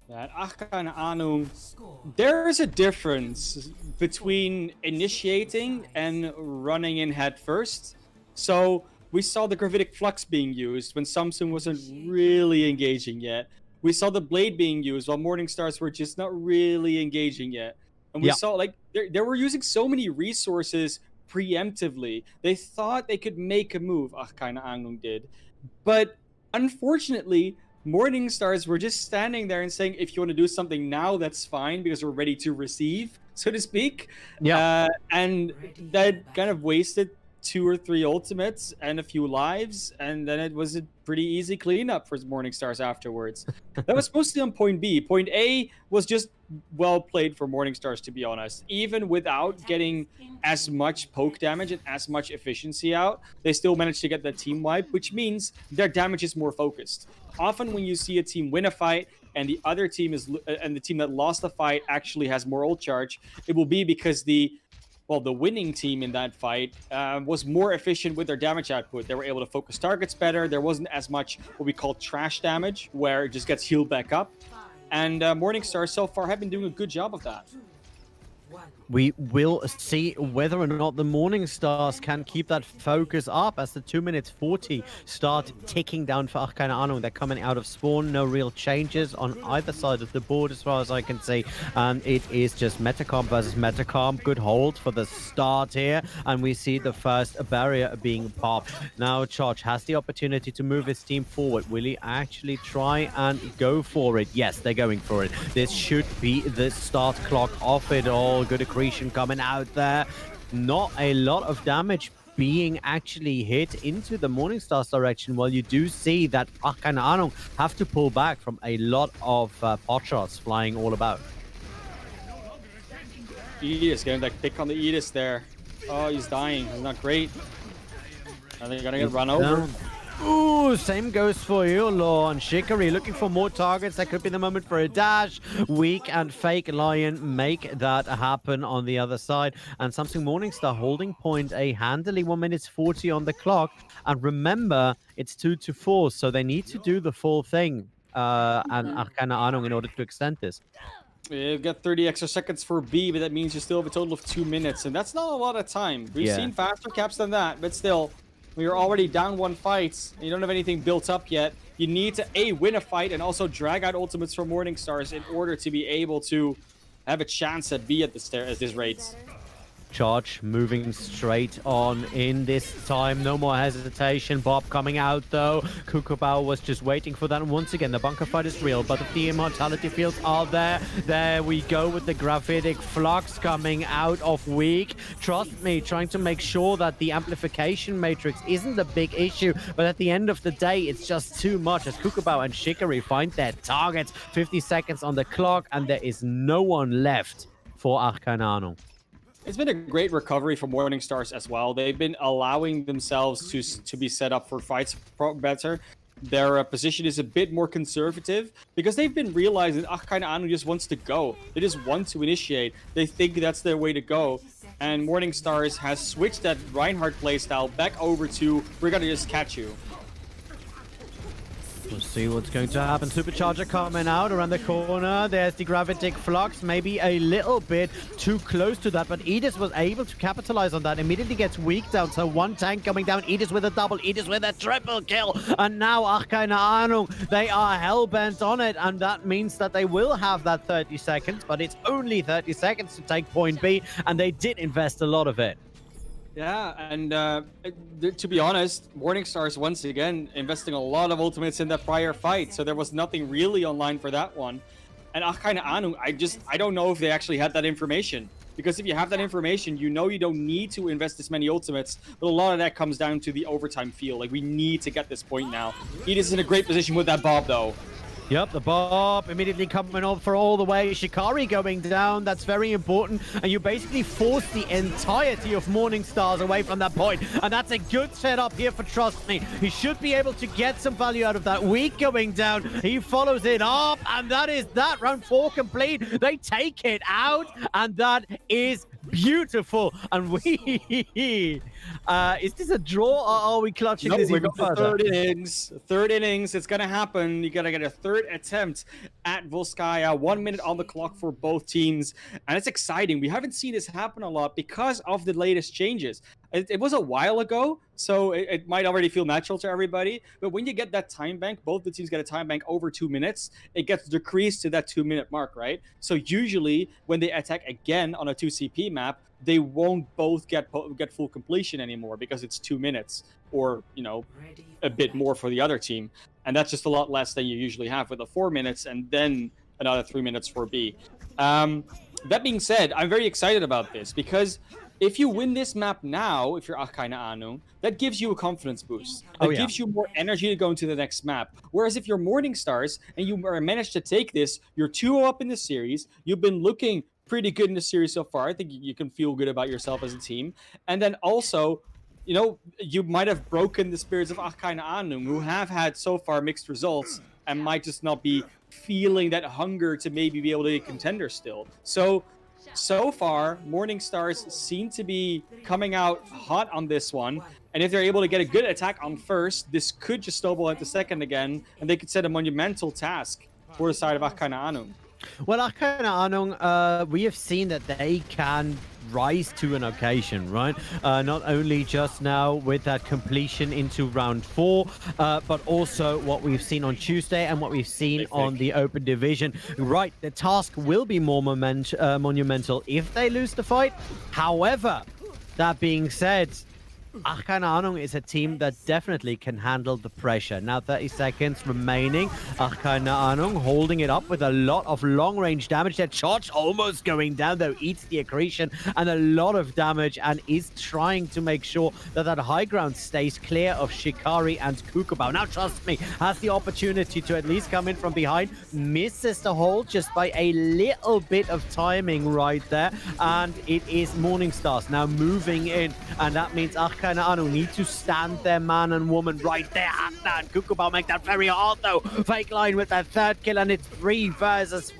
That keine Ahnung. There is a difference between initiating and running in head first. So we saw the Gravitic Flux being used when Samsung wasn't really engaging yet. We saw the Blade being used while Morning Stars were just not really engaging yet. And we saw like they were using so many resources preemptively. They thought they could make a move. Keine Ahnung did. But unfortunately, Morning Stars were just standing there and saying, if you want to do something now, that's fine, because we're ready to receive, so to speak. And that kind of wasted 2 or 3 ultimates and a few lives, and then it was a pretty easy cleanup for Morning Stars afterwards. That was mostly on point B. Point A was just well played for Morning Stars, to be honest. Even without getting as much poke damage and as much efficiency out, they still managed to get that team wipe, which means their damage is more focused. Often when you see a team win a fight and the other team and the team that lost the fight actually has more ult charge, it will be because the winning team in that fight was more efficient with their damage output. They were able to focus targets better. There wasn't as much what we call trash damage, where it just gets healed back up. And Morningstar so far have been doing a good job of that.
We will see whether or not the Morning Stars can keep that focus up as the 2 minutes 40 start ticking down for keine Ahnung. They're coming out of spawn. No real changes on either side of the board as far as I can see. And it is just Metacomp versus Metacomp. Good hold for the start here. And we see the first barrier being popped. Now Charge has the opportunity to move his team forward. Will he actually try and go for it? Yes, they're going for it. This should be the start clock of it all. Good accretion coming out there. Not a lot of damage being actually hit into the Morning Stars direction, while you do see that keine Ahnung have to pull back from a lot of pot shots flying all about.
Edis getting that pick on the Edis there. Oh, he's dying. He's not great. I think they're gonna get run over.
Ooh, same goes for Yolo and Shikari. Looking for more targets. That could be the moment for a dash. Weak and fake Lion make that happen on the other side. And Samsung Morningstar holding point A handily. 1 minute 40 on the clock. And remember, it's 2-4, so they need to do the full thing. And keine Ahnung in order to extend this.
You've got 30 extra seconds for B, but that means you still have a total of 2 minutes. And that's not a lot of time. We've seen faster caps than that, but still. When you're already down 1 fight, and you don't have anything built up yet, you need to A, win a fight, and also drag out ultimates from Morning Stars in order to be able to have a chance at B at this rate.
Charge moving straight on in this time. No more hesitation. Bob coming out though. Kukabao was just waiting for that. And once again, the bunker fight is real, but the immortality fields are there. There we go with the Gravitic Flux coming out of weak. Trust me, trying to make sure that the amplification matrix isn't a big issue, but at the end of the day, it's just too much as Kukabao and Shikari find their targets. 50 seconds on the clock, and there is no one left for keine Ahnung.
It's been a great recovery for Morning Stars as well. They've been allowing themselves to be set up for fights better. Their position is a bit more conservative because they've been realizing keine ahnung just wants to go. They just want to initiate. They think that's their way to go. And Morning Stars has switched that Reinhardt playstyle back over to we're gonna just catch you.
We'll see what's going to happen. Supercharger coming out around the corner. There's the Gravitic Flux, maybe a little bit too close to that, but Edis was able to capitalize on that. Immediately gets weak down, so one tank coming down. Edis with a double, Edis with a triple kill. And now, keine Ahnung, they are hell-bent on it, and that means that they will have that 30 seconds, but it's only 30 seconds to take point B, and they did invest a lot of it.
Yeah, and to be honest, Morning Stars once again investing a lot of ultimates in that prior fight, so there was nothing really online for that one. And keine Ahnung, I don't know if they actually had that information. Because if you have that information, you know you don't need to invest this many ultimates, but a lot of that comes down to the overtime feel. Like, we need to get this point now. Edis is in a great position with that Bob, though.
Yep, the Bob immediately coming up for all the way. Shikari going down. That's very important. And you basically force the entirety of Morning Stars away from that point. And that's a good setup here for Trust Me. He should be able to get some value out of that. Weak going down. He follows it up. And that is that. Round 4 complete. They take it out. And that is beautiful. And we... is this a draw or are we clutching this even further?
Third innings. Third innings. It's going to happen. You got to get a third attempt at Volskaya. 1 minute on the clock for both teams. And it's exciting. We haven't seen this happen a lot because of the latest changes. It was a while ago, so it might already feel natural to everybody. But when you get that time bank, both the teams get a time bank over 2 minutes, it gets decreased to that 2 minute mark, right? So usually when they attack again on a 2CP map, they won't both get full completion anymore because it's 2 minutes or, you know, a bit more for the other team. And that's just a lot less than you usually have with the 4 minutes and then another 3 minutes for B. That being said, I'm very excited about this because if you win this map now, if you're keine Ahnung, that gives you a confidence boost. That gives you more energy to go into the next map. Whereas if you're Morning Stars and you managed to take this, you're 2-0 up in the series, you've been looking pretty good in the series so far. I think you can feel good about yourself as a team. And then also, you know, you might have broken the spirits of keine Ahnung, who have had so far mixed results and might just not be feeling that hunger to maybe be able to get contenders still. So far, Morning Stars seem to be coming out hot on this one. And if they're able to get a good attack on first, this could just snowball into second again, and they could set a monumental task for the side of keine Ahnung.
Well, keine Ahnung, we have seen that they can rise to an occasion, right? Not only just now with that completion into round 4, but also what we've seen on Tuesday and what we've seen on the Open Division. Right, the task will be more monumental if they lose the fight. However, that being said, keine Ahnung is a team that definitely can handle the pressure. Now 30 seconds remaining. Keine Ahnung holding it up with a lot of long-range damage. Their charge almost going down, though, eats the accretion and a lot of damage and is trying to make sure that that high ground stays clear of Shikari and Kukubao. Now, Trust Me has the opportunity to at least come in from behind. Misses the hold just by a little bit of timing right there. And it is Morning Stars now moving in. And that means keine Ahnung need to stand their man and woman right there. And Kukubao make that very hard, though. Fake line with that third kill, and it's 3 versus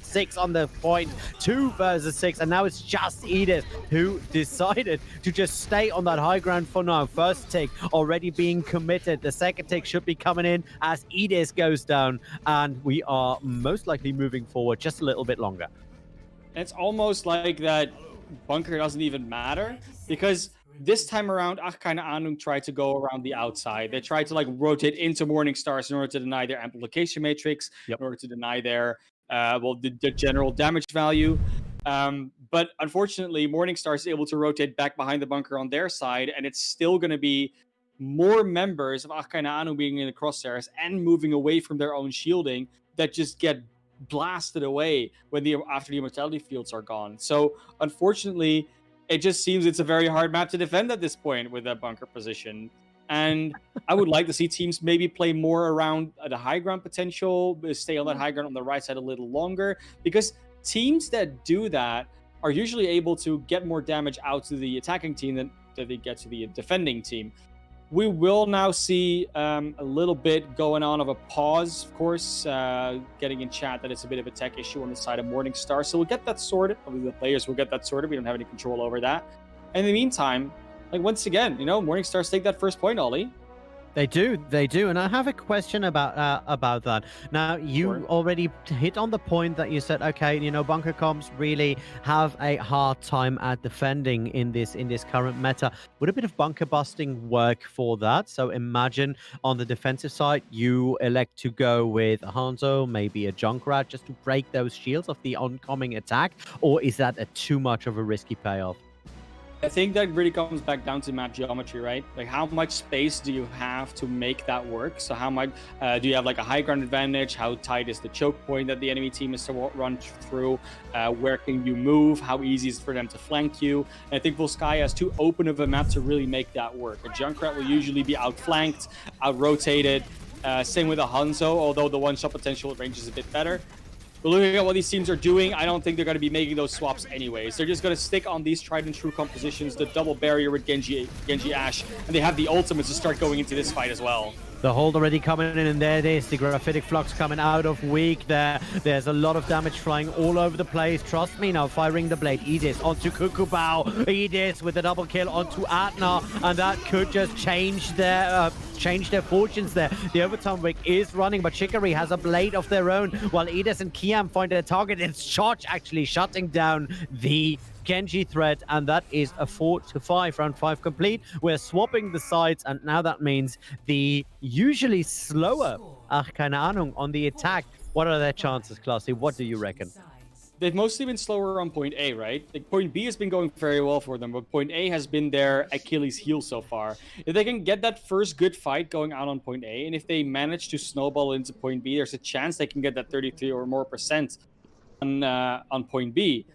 6 on the point. 2 versus 6, and now it's just Edis who decided to just stay on that high ground for now. First tick already being committed. The second tick should be coming in as Edis goes down, and we are most likely moving forward just a little bit longer.
It's almost like that bunker doesn't even matter because this time around, keine Ahnung tried to go around the outside. They tried to like rotate into Morning Stars in order to deny their amplification matrix, in order to deny their the general damage value. But unfortunately, Morning Stars is able to rotate back behind the bunker on their side, and it's still going to be more members of keine Ahnung being in the crosshairs and moving away from their own shielding that just get blasted away when after the immortality fields are gone. So unfortunately, it just seems it's a very hard map to defend at this point with that bunker position. And I would like to see teams maybe play more around the high ground potential, stay on that high ground on the right side a little longer, because teams that do that are usually able to get more damage out to the attacking team than they get to the defending team. We will now see a little bit going on of a pause, of course, getting in chat that it's a bit of a tech issue on the side of Morningstar. So we'll get that sorted. Probably the players will get that sorted. We don't have any control over that. And in the meantime, like once again, you know, Morningstars take that first point, Ollie.
They do, and I have a question about that. Now, you already hit on the point that you said, okay, you know, bunker comps really have a hard time at defending in this current meta. Would a bit of bunker busting work for that? So imagine on the defensive side, you elect to go with a Hanzo, maybe a Junkrat, just to break those shields of the oncoming attack, or is that too much of a risky payoff?
I think that really comes back down to map geometry, right? Like how much space do you have to make that work? So how much do you have like a high ground advantage? How tight is the choke point that the enemy team is to run through? Where can you move? How easy is it for them to flank you? And I think Volskaya has too open of a map to really make that work. A Junkrat will usually be outflanked, out-rotated. Same with a Hanzo, although the one-shot potential range is a bit better. But looking at what these teams are doing, I don't think they're going to be making those swaps anyways. They're just going to stick on these tried and true compositions, the double barrier with Genji Ashe, and they have the ultimates to start going into this fight as well.
The hold already coming in, and there it is. The graphitic flux coming out of weak there. There's a lot of damage flying all over the place. Trust me now, firing the blade. Edis onto Kukubao. Edis with a double kill onto Atna, and that could just change their fortunes there. The overtime wick is running, but Chicory has a blade of their own, while Edis and Kiam find a target. It's Charge actually shutting down the Genji threat, and that is a 4-5, round 5 complete. We're swapping the sides, and now that means the usually slower keine Ahnung on the attack. What are their chances, Classy? What do you reckon?
They've mostly been slower on point A, right? Like point B has been going very well for them, but point A has been their Achilles heel so far. If they can get that first good fight going out on point A, and if they manage to snowball into point B, there's a chance they can get that 33 or more % on point B.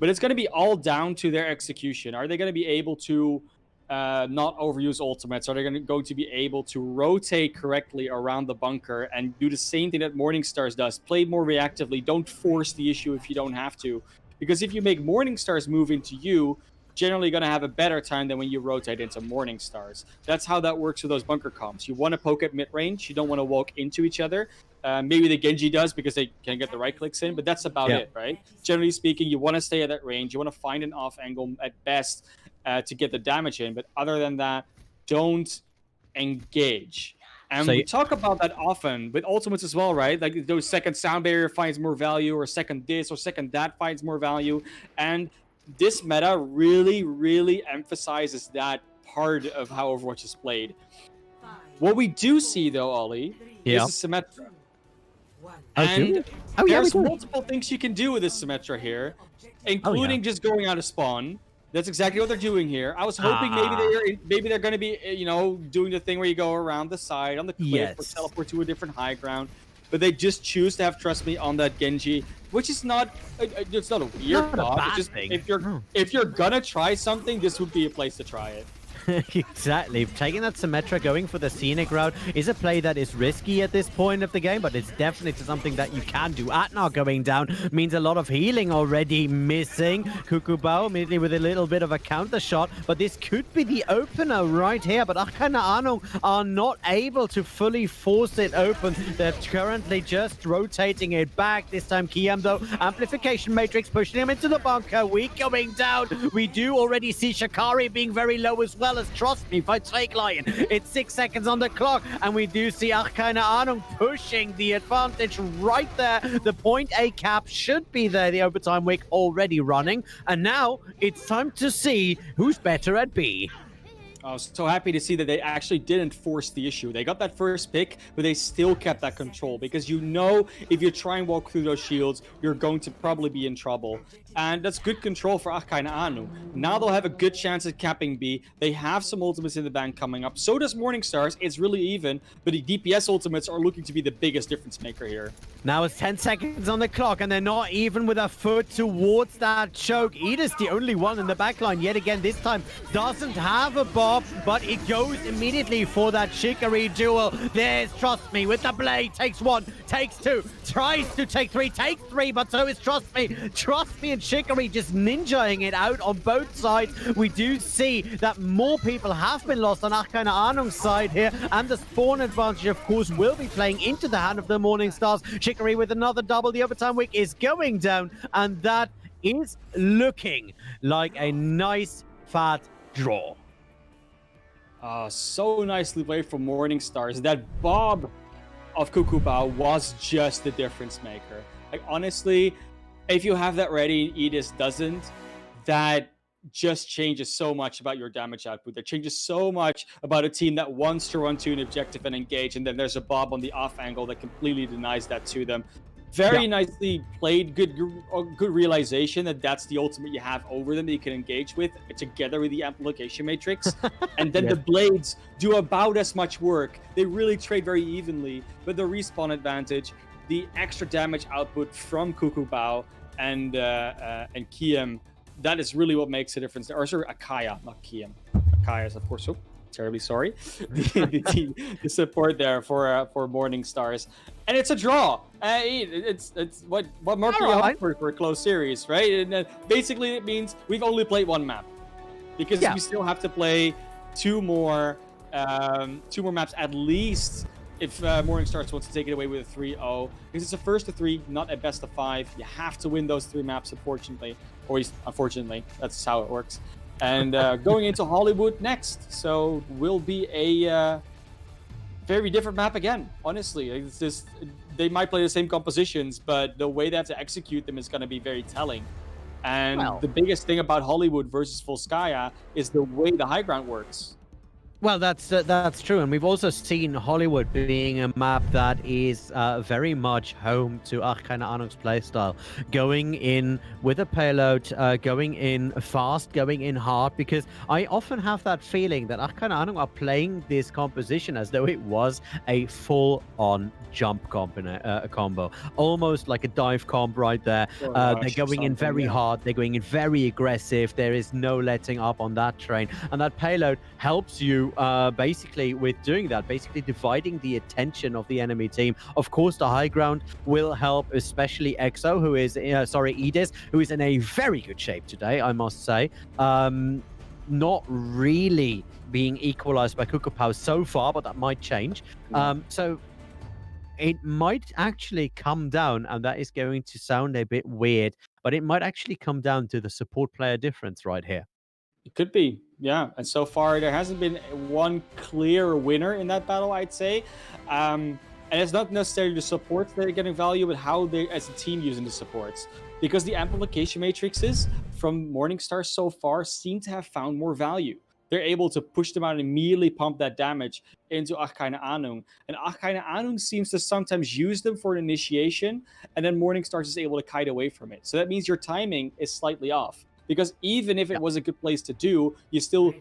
But it's going to be all down to their execution. Are they going to be able to not overuse ultimates? Are they going to be able to rotate correctly around the bunker and do the same thing that Morningstars does? Play more reactively. Don't force the issue if you don't have to. Because if you make Morningstars move into you, generally going to have a better time than when you rotate into Morningstars. That's how that works with those bunker comps. You want to poke at mid-range. You don't want to walk into each other. Maybe the Genji does because they can get the right clicks in, but that's about it, right? Generally speaking, you want to stay at that range. You want to find an off angle at best to get the damage in. But other than that, don't engage. And we talk about that often with ultimates as well, right? Like those second sound barrier finds more value, or second this or second that finds more value. And this meta really, really emphasizes that part of how Overwatch is played. What we do see, though, Ollie, is a Symmetra. And there's multiple things you can do with this Symmetra here, including just going out of spawn. That's exactly what they're doing here. I was hoping maybe they're going to be, you know, doing the thing where you go around the side on the cliff or teleport to a different high ground. But they just choose to have Trust Me on that Genji, which is not, it's not a weird thought. It's just, if you're gonna try something, this would be a place to try it.
Exactly. Taking that Symmetra, going for the scenic route is a play that is risky at this point of the game, but it's definitely something that you can do. Atnar going down means a lot of healing already missing. Kukubao immediately with a little bit of a counter shot, but this could be the opener right here, but keine Ahnung are not able to fully force it open. They're currently just rotating it back. This time Kiam though, amplification matrix pushing him into the bunker. We coming down. We do already see Shikari being very low as well. As Trust Me by Fake Lion. It's 6 seconds on the clock, and we do see keine Ahnung pushing the advantage right there. The point A cap should be there. The overtime wick already running, and now it's time to see who's better at B.
I was so happy to see that they actually didn't force the issue. They got that first pick, but they still kept that control, because you know if you try and walk through those shields, you're going to probably be in trouble. And that's good control for keine Ahnung. Now they'll have a good chance at capping B. They have some ultimates in the bank coming up. So does Morningstars. It's really even, but the DPS ultimates are looking to be the biggest difference maker here.
Now it's 10 seconds on the clock, and they're not even with a foot towards that choke. Edith's the only one in the backline yet again. This time doesn't have a bob, but it goes immediately for that Chicory duel. There's Trust Me with the blade. Takes one, takes two, tries to take three, takes three, but so is Trust Me. Trust Me and Chicory just ninjaing it out on both sides. We do see that more people have been lost on keine, ahnung's side here, and the spawn advantage, of course, will be playing into the hand of the Morning Stars. Chicory with another double. The overtime wick is going down, and that is looking like a nice fat draw.
So nicely played from Morning Stars. That bob of Cuckoo Bao was just the difference maker. Like, honestly, if you have that ready and Edis doesn't, that just changes so much about your damage output. That changes so much about a team that wants to run to an objective and engage, and then there's a bob on the off angle that completely denies that to them. Very nicely played. Good realization that that's the ultimate you have over them that you can engage with together with the amplification matrix. And then the blades do about as much work. They really trade very evenly, but the respawn advantage, the extra damage output from Cuckoo Bao and Kiem, that is really what makes a difference. Or sorry, Akaya, not Kiem. Akaya is, of course, terribly sorry. the support there for Morning Stars. And it's a draw. It's what more can you hope for a close series, right? And basically it means we've only played one map. Because we still have to play two more maps at least if Morning Stars wants to take it away with a 3-0. Because it's a first to 3, not a best of 5. You have to win those 3 maps, unfortunately. Or at least, unfortunately, that's how it works. And going into Hollywood next. So will be a very different map again, honestly. It's just, they might play the same compositions, but the way they have to execute them is going to be very telling. And the biggest thing about Hollywood versus Volskaya is the way the high ground works.
Well, that's true, and we've also seen Hollywood being a map that is very much home to keine, ahnung's playstyle. Going in with a payload, going in fast, going in hard, because I often have that feeling that keine, ahnung are playing this composition as though it was a full-on jump combo, almost like a dive comp right there. They're going in very hard, they're going in very aggressive. There is no letting up on that train, and that payload helps you basically with doing that, basically dividing the attention of the enemy team. Of course, the high ground will help, especially EXO, who is Edis, who is in a very good shape today, I must say. Not really being equalized by Cuckoo Bao so far, but that might change. So it might actually come down, and that is going to sound a bit weird, but it might actually come down to the support player difference right here.
It could be, yeah. And so far, there hasn't been one clear winner in that battle, I'd say. And it's not necessarily the supports that are getting value, but how they, as a team, using the supports. Because the amplification matrices from Morning Stars so far seem to have found more value. They're able to push them out and immediately pump that damage into keine, ahnung. And keine, ahnung seems to sometimes use them for an initiation, and then Morning Stars is able to kite away from it. So that means your timing is slightly off. Because even if it was a good place to do, you still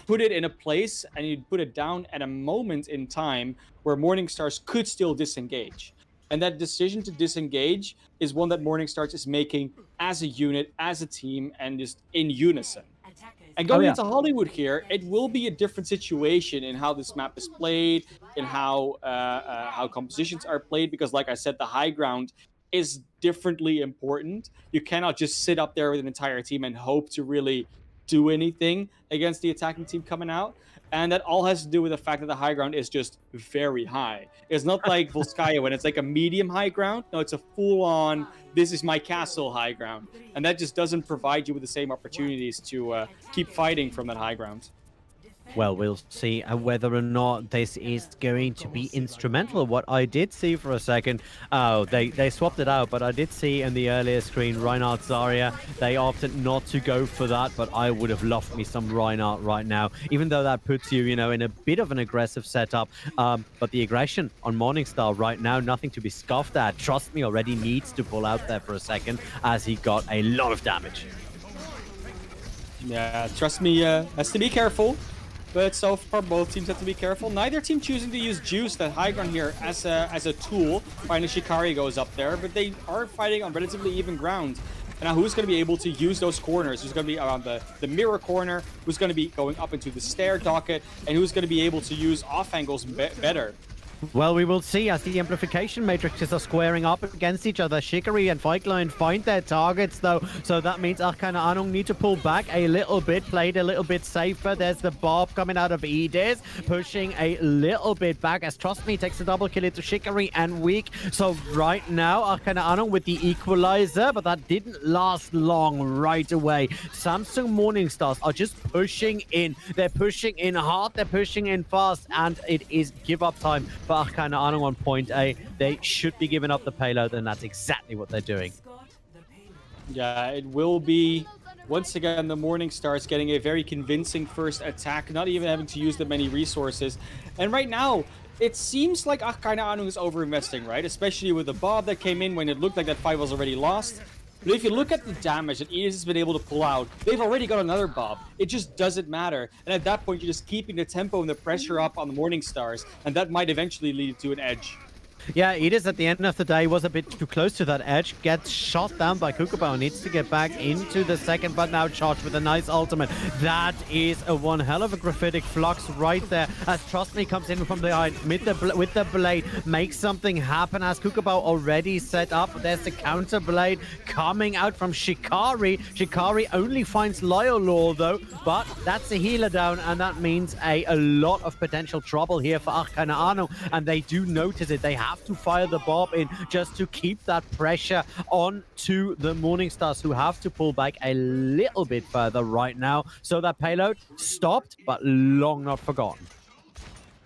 put it in a place and you put it down at a moment in time where Morning Stars could still disengage. And that decision to disengage is one that Morning Stars is making as a unit, as a team, and just in unison. And going into Hollywood here, it will be a different situation in how this map is played, in how compositions are played, because like I said, the high ground is differently important. You cannot just sit up there with an entire team and hope to really do anything against the attacking team coming out. And that all has to do with the fact that the high ground is just very high. It's not like Volskaya when it's like a medium high ground. No, it's a full-on, this is my castle high ground. And that just doesn't provide you with the same opportunities to keep fighting from that high ground.
Well, we'll see whether or not this is going to be instrumental. What I did see for a second, they swapped it out, but I did see in the earlier screen Reinhardt Zarya. They opted not to go for that, but I would have loved me some Reinhardt right now, even though that puts you, in a bit of an aggressive setup. But the aggression on Morningstar right now, nothing to be scoffed at. Trust Me already needs to pull out there for a second as he got a lot of damage.
Yeah, Trust Me has to be careful. but so far both teams have to be careful. Neither team choosing to use Juice, the high ground here, as a tool. Finally, Shikari goes up there, but they are fighting on relatively even ground. And now who's going to be able to use those corners? Who's going to be around the mirror corner? Who's going to be going up into the stair docket? And who's going to be able to use off angles better?
Well, we will see as the amplification matrices are squaring up against each other. Shikari and Feiglein find their targets, though, so that means keine ahnung need to pull back a little bit, played a little bit safer. There's the Bob coming out of Edis, pushing a little bit back as Trust Me takes a double kill into Shikari and Weak. So right now, keine ahnung with the equalizer, but that didn't last long right away. Samsung Morningstars are just pushing in. They're pushing in hard, they're pushing in fast, and it is give up time. But keine ahnung on point A, they should be giving up the payload, and that's exactly what they're doing.
Yeah, it will be, once again, the Morningstars getting a very convincing first attack, not even having to use that many resources. And right now, it seems like keine ahnung is over-investing, right? Especially with the Bob that came in when it looked like that fight was already lost. But if you look at the damage that Edis has been able to pull out, they've already got another Bob. It just doesn't matter. And at that point, you're just keeping the tempo and the pressure up on the Morningstars, and that might eventually lead to an edge.
Yeah, Edis at the end of the day was a bit too close to that edge. Gets shot down by Kukabao. Needs to get back into the second, but now charged with a nice ultimate. That is a one hell of a graphitic flux right there. As Trust Me comes in from behind with the blade. Makes something happen as Kukabao already set up. There's the counter blade coming out from Shikari. Shikari only finds Lyolor though, but that's a healer down, and that means a lot of potential trouble here for keine ahnung. And they do notice it. They have to fire the Bob in just to keep that pressure on to the Morningstars, who have to pull back a little bit further right now. So that payload stopped, but long not forgotten.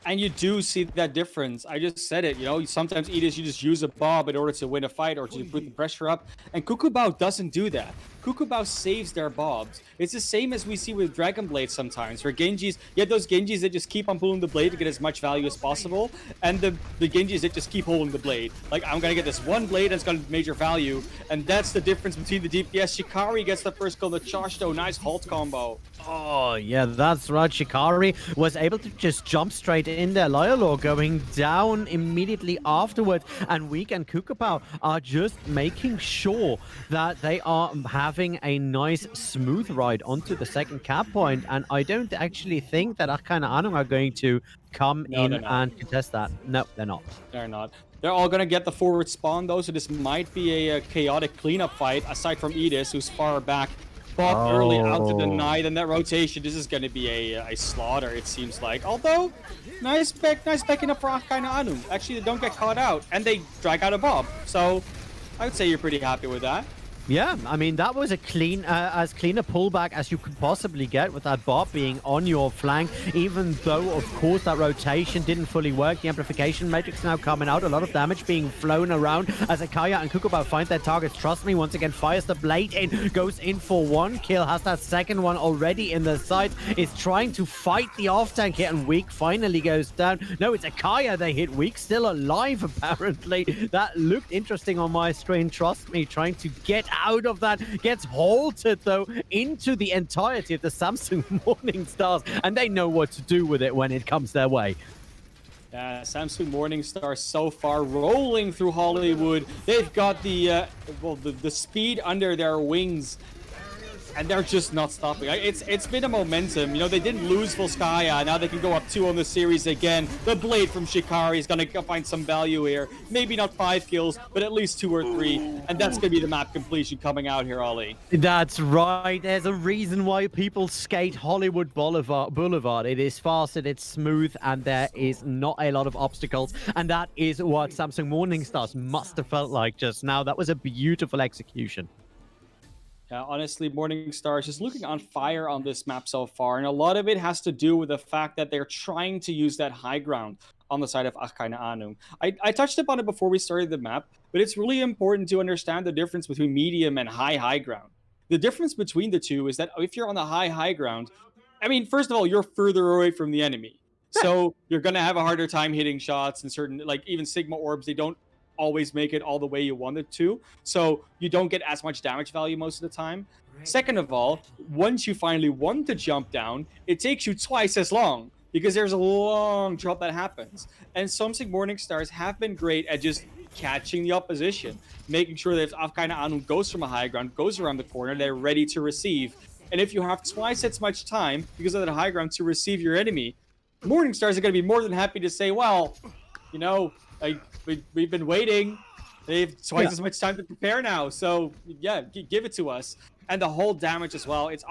And you do see that difference. I just said it, you know, sometimes Edis, you just use a Bob in order to win a fight or to put the pressure up. And Kukubao doesn't do that. Kukubao saves their Bobs. It's the same as we see with Dragon Blade sometimes, where Genjis, you have those Genjis that just keep on pulling the blade to get as much value as possible, and the Genjis that just keep holding the blade. Like, I'm gonna get this one blade that's got major value, and that's the difference between the DPS. Shikari gets the first kill, the Chashto, nice halt combo.
Oh, yeah, that's right. Shikari was able to just jump straight in there. Lyolor going down immediately afterwards, and Weak and Kukupao are just making sure that they are having a nice smooth ride onto the second cap point, and I don't actually think that keine ahnung are going to come in and contest that. No, they're not.
They're not. They're all going to get the forward spawn though, so this might be a chaotic cleanup fight, aside from Edis, who's far back. Bob early out to deny, then that rotation, this is going to be a slaughter, it seems like. Although, nice backing up for keine ahnung. Actually, they don't get caught out, and they drag out a Bob. So, I would say you're pretty happy with that.
Yeah, I mean, that was a as clean a pullback as you could possibly get with that Bob being on your flank, even though, of course, that rotation didn't fully work. The amplification matrix now coming out, a lot of damage being flown around as Akaya and Kukubao find their targets. Trust Me, once again, fires the blade in, goes in for one kill, has that second one already in the sight, is trying to fight the off-tank here, and Weak finally goes down. No, it's Akaya they hit. Weak still alive, apparently. That looked interesting on my screen. Trust Me, trying to get out of that, gets halted though into the entirety of the Samsung Morningstars, and they know what to do with it when it comes their way.
Yeah, Samsung Morningstar so far rolling through Hollywood. They've got the speed under their wings, and they're just not stopping. It's been a momentum. You know, they didn't lose Volskaya. Now they can go up 2 on the series again. The blade from Shikari is going to find some value here. Maybe not 5 kills, but at least 2 or 3. And that's going to be the map completion coming out here, Ollie.
That's right. There's a reason why people skate Hollywood Boulevard. It is fast, it is smooth, and there is not a lot of obstacles. And that is what Samsung Morningstars must have felt like just now. That was a beautiful execution.
Yeah, honestly, Morningstar is just looking on fire on this map so far, and a lot of it has to do with the fact that they're trying to use that high ground on the side of keine ahnung. I touched upon it before we started the map, but it's really important to understand the difference between medium and high ground. The difference between the two is that if you're on the high ground, I mean, first of all, you're further away from the enemy, so you're going to have a harder time hitting shots, and certain, like even Sigma orbs, they don't always make it all the way you want it to, so you don't get as much damage value most of the time. Second of all, once you finally want to jump down, it takes you twice as long because there's a long drop that happens. And Samsung Morningstars have been great at just catching the opposition, making sure that if keine, ahnung goes from a high ground, goes around the corner, they're ready to receive. And if you have twice as much time because of that high ground to receive your enemy, Morningstars are going to be more than happy to say, well, you know, like we've been waiting. They have twice as much time to prepare now. So yeah, give it to us. And the whole damage as well. It's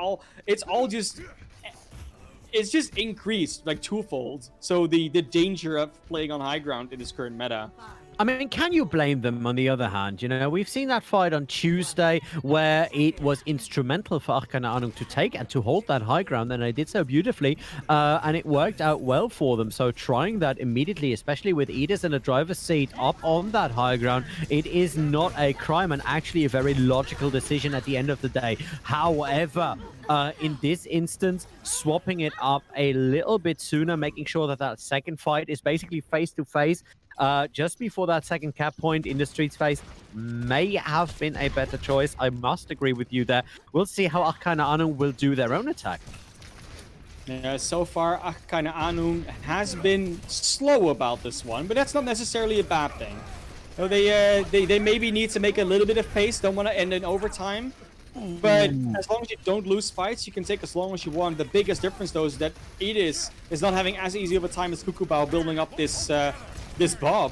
just increased like twofold. So the danger of playing on high ground in this current meta.
I mean, can you blame them on the other hand? You know, we've seen that fight on Tuesday where it was instrumental for keine, ahnung to take and to hold that high ground, and they did so beautifully, and it worked out well for them. So trying that immediately, especially with Edis in the driver's seat up on that high ground, it is not a crime and actually a very logical decision at the end of the day. However, in this instance, swapping it up a little bit sooner, making sure that that second fight is basically face-to-face, just before that second cap point in the streets phase may have been a better choice. I must agree with you there. We'll see how keine, ahnung will do their own attack.
Yeah, so far, keine, ahnung has been slow about this one, but that's not necessarily a bad thing. You know, they maybe need to make a little bit of pace, don't want to end in overtime. But as long as you don't lose fights, you can take as long as you want. The biggest difference, though, is that Edis is not having as easy of a time as Kukubao building up this Bob.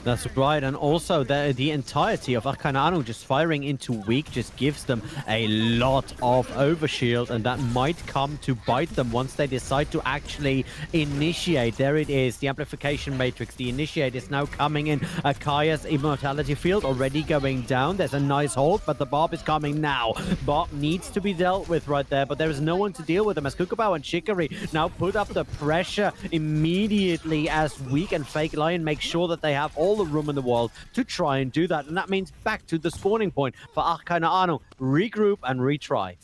That's right, and also the entirety of keine, ahnung just firing into weak just gives them a lot of overshield, and that might come to bite them once they decide to actually initiate. There it is, the amplification matrix, the initiate is now coming in. Kaya's immortality field already going down. There's a nice hold, but the Bob is coming now. Bob needs to be dealt with right there, but there is no one to deal with him as Kukubao and Shikari now put up the pressure immediately as Weak and Fake Lion make sure that they have all the room in the world to try and do that, and that means back to the spawning point for keine, ahnung, regroup and retry.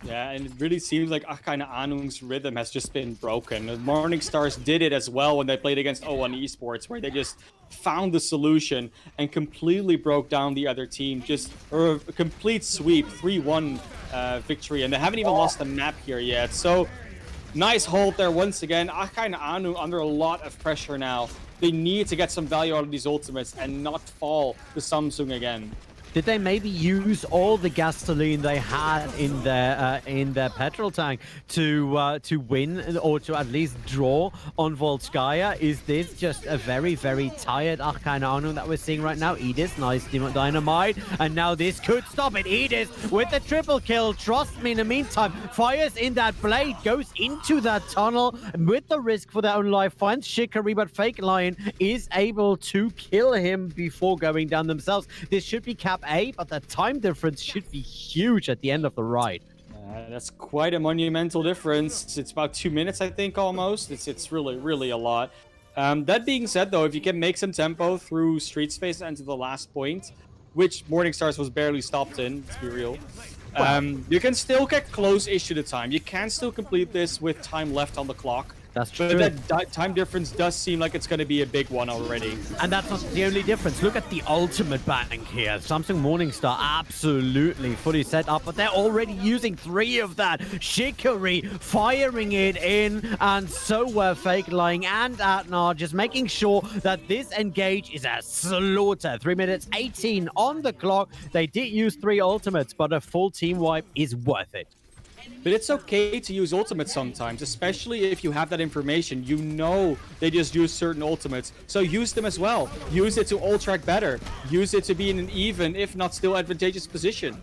Yeah, and it really seems like keine, ahnung's rhythm has just been broken. Morningstars did it as well when they played against O1 Esports, where they just found the solution and completely broke down the other team. Just a complete sweep, 3-1 victory, and they haven't even lost the map here yet. So nice hold there once again. keine, ahnung under a lot of pressure now. They need to get some value out of these ultimates and not fall to Samsung again.
Did they maybe use all the gasoline they had in their petrol tank to win or to at least draw on Volskaya? Is this just a very, very tired keine, ahnung that we're seeing right now? Edis, nice dynamite, and now this could stop it. Edis with the triple kill. Trust me, in the meantime, fires in that blade, goes into that tunnel with the risk for their own life, finds Shikari, but Fake Lion is able to kill him before going down themselves. This should be cap A, but the time difference should be huge at the end of the ride.
That's quite a monumental difference. It's about 2 minutes, I think, almost. It's really, really a lot. That being said, though, if you can make some tempo through street space and to the last point, which Morningstars was barely stopped in, to be real, you can still get close-ish to the time. You can still complete this with time left on the clock.
That's true.
But that time difference does seem like it's going to be a big one already.
And that's not the only difference. Look at the ultimate bank here. Samsung Morningstar absolutely fully set up, but they're already using 3 of that. Shikari firing it in, and so were Fake Lying and Atnar, just making sure that this engage is a slaughter. 3 minutes 18 on the clock. They did use 3 ultimates, but a full team wipe is worth it.
But it's okay to use ultimates sometimes, especially if you have that information. You know they just use certain ultimates, so use them as well. Use it to ult track better. Use it to be in an even, if not still advantageous position.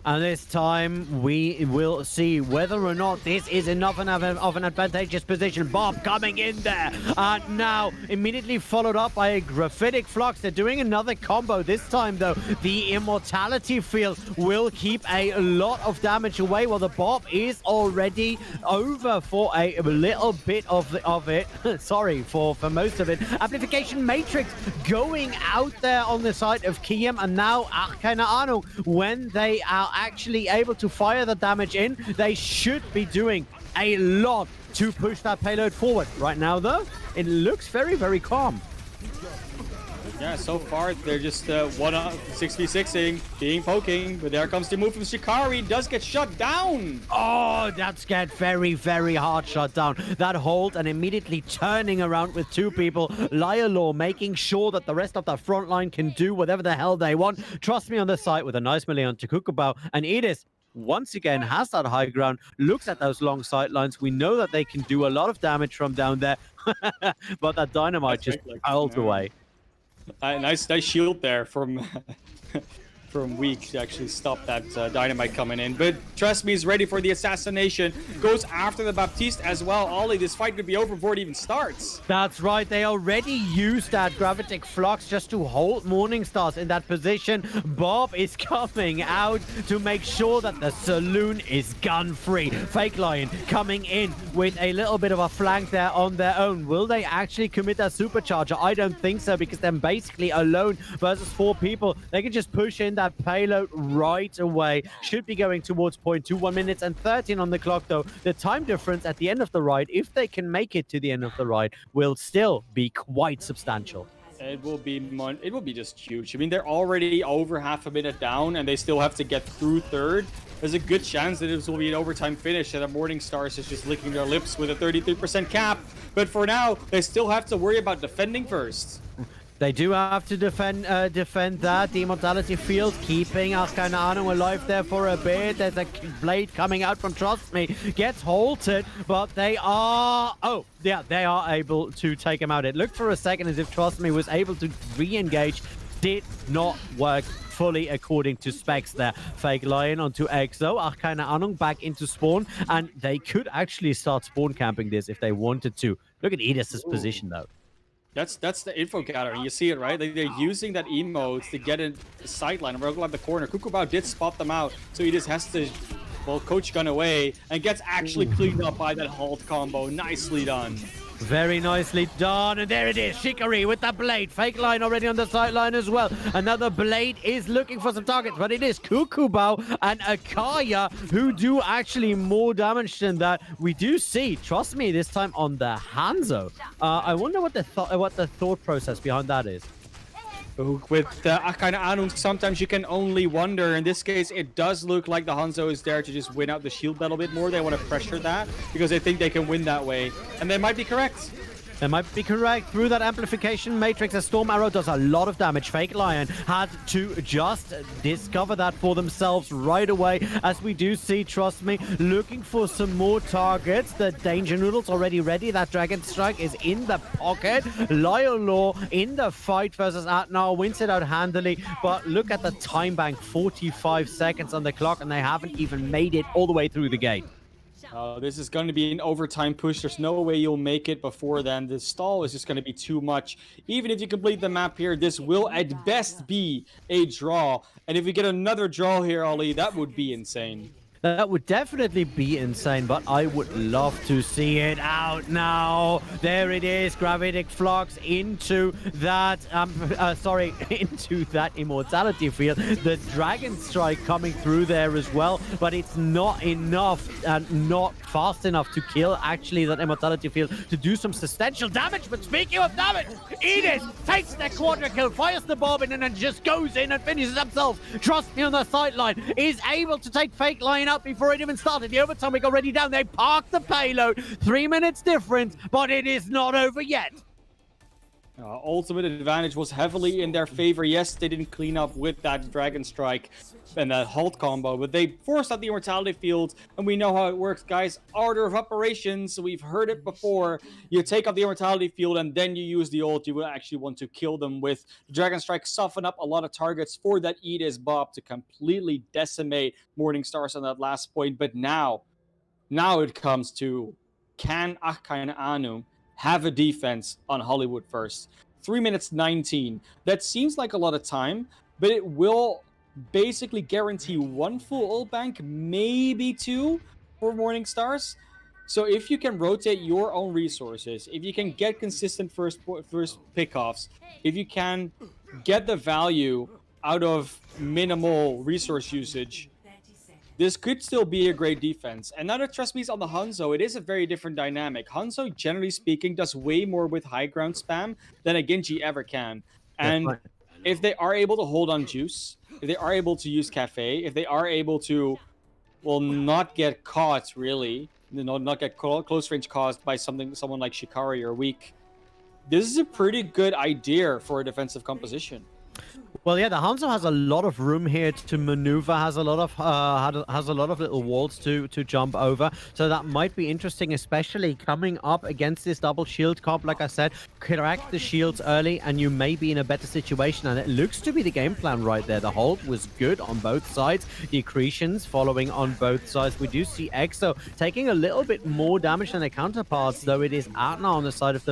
And this time, we will see whether or not this is enough of an advantageous position. Bob coming in there. And now, immediately followed up by a Graphitic Flux. They're doing another combo. This time, though, the Immortality Field will keep a lot of damage away, while the Bob is already over for a little bit of it. Sorry, for most of it. Amplification Matrix going out there on the side of Kiem. And now, keine, ahnung, when they are actually able to fire the damage in, they should be doing a lot to push that payload forward. Right now, though, it looks very, very calm.
Yeah, so far they're just 6v6ing, being poking, but there comes the move from Shikari, does get shut down.
Oh, that's get very, very hard shut down. That hold and immediately turning around with two people. Liolaw making sure that the rest of the front line can do whatever the hell they want. Trust me on the site with a nice melee onto Kukubao. And Edis, once again, has that high ground, looks at those long sight lines. We know that they can do a lot of damage from down there. But that dynamite just hurled away.
Nice shield there from from Weak to actually stop that dynamite coming in. But trust me, he's ready for the assassination. Goes after the Baptiste as well. Ollie, this fight could be over before it even starts.
That's right. They already used that Gravitic Flux just to hold Morningstars in that position. Bob is coming out to make sure that the saloon is gun-free. Fake Lion coming in with a little bit of a flank there on their own. Will they actually commit that supercharger? I don't think so, because they're basically alone versus 4 people. They can just push in that payload right away. Should be going towards point 2. 1 minute and 13 on the clock, though. The time difference at the end of the ride, if they can make it to the end of the ride, will still be quite substantial.
It will be just huge. I mean, they're already over half a minute down, and they still have to get through third. There's a good chance that this will be an overtime finish, and the Morningstars is just licking their lips with a 33% cap. But for now, they still have to worry about defending first.
They do have to defend that. The Immortality Field keeping keine ahnung alive there for a bit. There's a blade coming out from Trust Me. Gets halted, but they are... Oh, yeah, they are able to take him out. It looked for a second as if Trust Me was able to re-engage. Did not work fully according to specs there. Fake Lion onto Exo. keine ahnung back into spawn. And they could actually start spawn camping this if they wanted to. Look at Edis' position, though.
That's the info gathering. You see it, right? They're using that emote to get in the sideline and roll out the corner. Kukubao did spot them out, so he just has to, well, coach gun away and gets actually cleaned up by that halt combo. Nicely done.
Very nicely done, and there it is, Shikari with the blade. Fake Line already on the sideline as well. Another blade is looking for some targets, but it is Kukubao and Akaya who do actually more damage than that. We do see, trust me, this time on the Hanzo. I wonder what the thought process behind that is.
With keine ahnung, sometimes you can only wonder. In this case, it does look like the Hanzo is there to just win out the shield battle a bit more. They want to pressure that because they think they can win that way. And they might be correct.
They might be correct. Through that amplification matrix, a Storm Arrow does a lot of damage. Fake Lion had to just discover that for themselves right away, as we do see, trust me, looking for some more targets. The Danger Noodle's already ready. That Dragon Strike is in the pocket. Liolaw in the fight versus Atnar wins it out handily, but look at the time bank, 45 seconds on the clock, and they haven't even made it all the way through the gate.
This is going to be an overtime push. There's no way you'll make it before then. The stall is just going to be too much. Even if you complete the map here, this will at best be a draw. And if we get another draw here, Ollie, that would be insane.
That would definitely be insane, but I would love to see it out now. There it is, Gravitic Flux into that, into that Immortality Field. The Dragon Strike coming through there as well, but it's not enough and not fast enough to kill actually that Immortality Field to do some substantial damage. But speaking of damage, Edis takes the quadra kill, fires the bobbin, and then just goes in and finishes himself. Trust me on the sideline, is able to take Fake Lion out before it even started. The overtime week already down. They parked the payload. 3 minutes difference, but it is not over yet.
Ultimate advantage was heavily in their favor. Yes, they didn't clean up with that Dragon Strike and that halt combo, but they forced out the Immortality Field, and we know how it works, guys. Order of operations, we've heard it before. You take out the Immortality Field, and then you use the ult. You will actually want to kill them with the Dragon Strike, soften up a lot of targets for that Edis Bob to completely decimate Morningstars on that last point. But now it comes to, can keine ahnung have a defense on Hollywood first? 3 minutes 19. That seems like a lot of time, but it will basically guarantee 1 full ult bank, maybe 2 for Morningstars. So if you can rotate your own resources, if you can get consistent first pickoffs, if you can get the value out of minimal resource usage, this could still be a great defense. And now that trust me is on the Hanzo, it is a very different dynamic. Hanzo, generally speaking, does way more with high ground spam than a Genji ever can. And
right.
if they are able to hold on Juice, if they are able to use Cafe, if they are able to, well, not get caught really, not get close range caused by someone like Shikari or Weak, this is a pretty good idea for a defensive composition.
Well, yeah, the Hanzo has a lot of room here to maneuver, has a lot of little walls to jump over. So that might be interesting, especially coming up against this double shield comp. Like I said, correct the shields early, and you may be in a better situation. And it looks to be the game plan right there. The hold was good on both sides. The accretions following on both sides. We do see EXO taking a little bit more damage than their counterparts, though it is Atna on the side of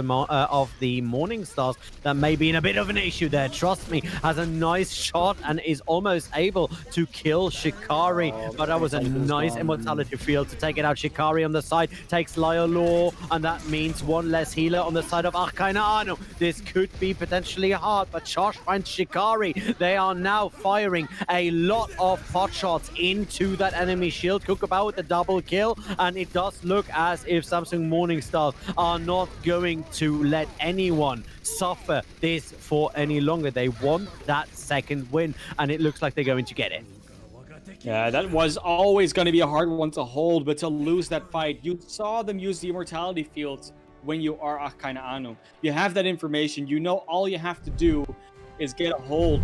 the Morning Stars that may be in a bit of an issue there. Trust me, has a nice shot and is almost able to kill Shikari. But that was a nice immortality field to take it out. Shikari on the side takes Law, and that means one less healer on the side of keine, ahnung. This could be potentially hard, but Josh finds Shikari. They are now firing a lot of pot shots into that enemy shield. Kookabout with the double kill, and it does look as if Samsung Morning Stars are not going to let anyone suffer this for any longer. They want that second win, and it looks like they're going to get it.
Yeah, that was always going to be a hard one to hold, but to lose that fight, you saw them use the immortality fields when you are keine, ahnung. You have that information. You know all you have to do is get a hold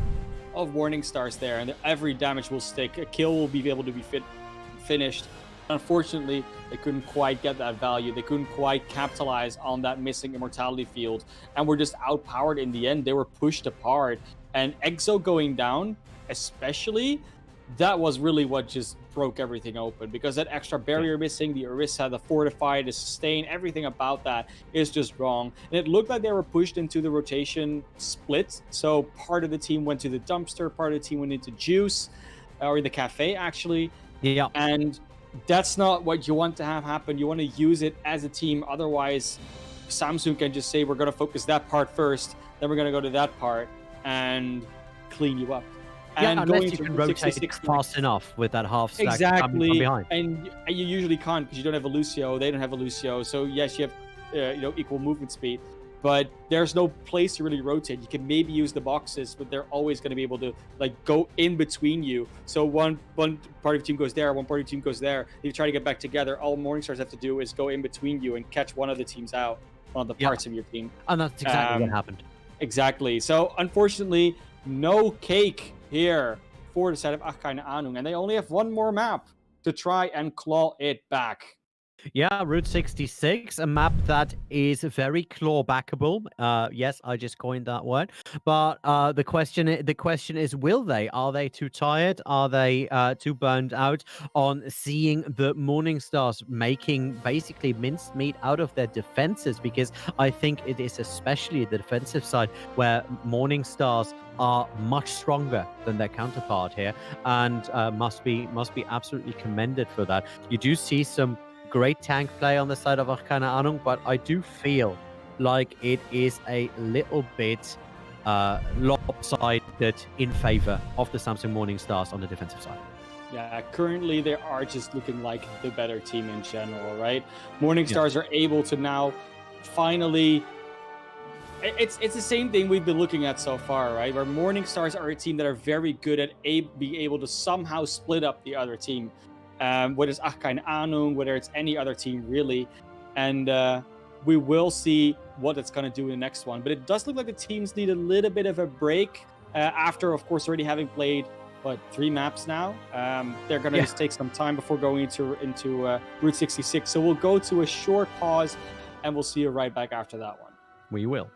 of Morning Stars there, and every damage will stick. A kill will be able to be finished. Unfortunately, they couldn't quite get that value. They couldn't quite capitalize on that missing immortality field, and were just outpowered in the end. They were pushed apart, and EXO going down, especially, that was really what just broke everything open, because that extra barrier missing, the Orisa, the Fortify, the Sustain, everything about that is just wrong. And it looked like they were pushed into the rotation split. So part of the team went to the dumpster, part of the team went into Juice, or the Cafe, actually.
Yeah.
And that's not what you want to have happen. You want to use it as a team. Otherwise, Samsung can just say, we're going to focus that part first, then we're going to go to that part and clean you up.
Yeah,
and
unless you can rotate fast enough with that half stack coming from behind.
And you usually can't, because you don't have a Lucio, they don't have a Lucio. So yes, you have equal movement speed, but there's no place to really rotate. You can maybe use the boxes, but they're always going to be able to like go in between you. So one part of the team goes there, one part of the team goes there. If you try to get back together, all Morning Stars have to do is go in between you and catch one of the teams out, one of the parts of your team.
And that's exactly what happened.
Exactly. So unfortunately, no cake here for the side of keine, ahnung, and they only have one more map to try and claw it back.
Yeah, Route 66, a map that is very clawbackable. Yes, I just coined that word. But the question is, will they? Are they too tired? Are they too burned out on seeing the Morning Stars making basically minced meat out of their defenses? Because I think it is especially the defensive side where Morning Stars are much stronger than their counterpart here, and must be absolutely commended for that. You do see some great tank play on the side of keine, ahnung, but I do feel like it is a little bit lopsided in favor of the Samsung Morning Stars on the defensive side.
Yeah, currently they are just looking like the better team in general, right? Morning Stars are able to now finally... It's the same thing we've been looking at so far, right? Where Morning Stars are a team that are very good at being able to somehow split up the other team. Whether it's keine, ahnung, whether it's any other team, really. And we will see what it's going to do in the next one. But it does look like the teams need a little bit of a break after, of course, already having played, 3 maps now. They're going to just take some time before going into Route 66. So we'll go to a short pause, and we'll see you right back after that one.
We will.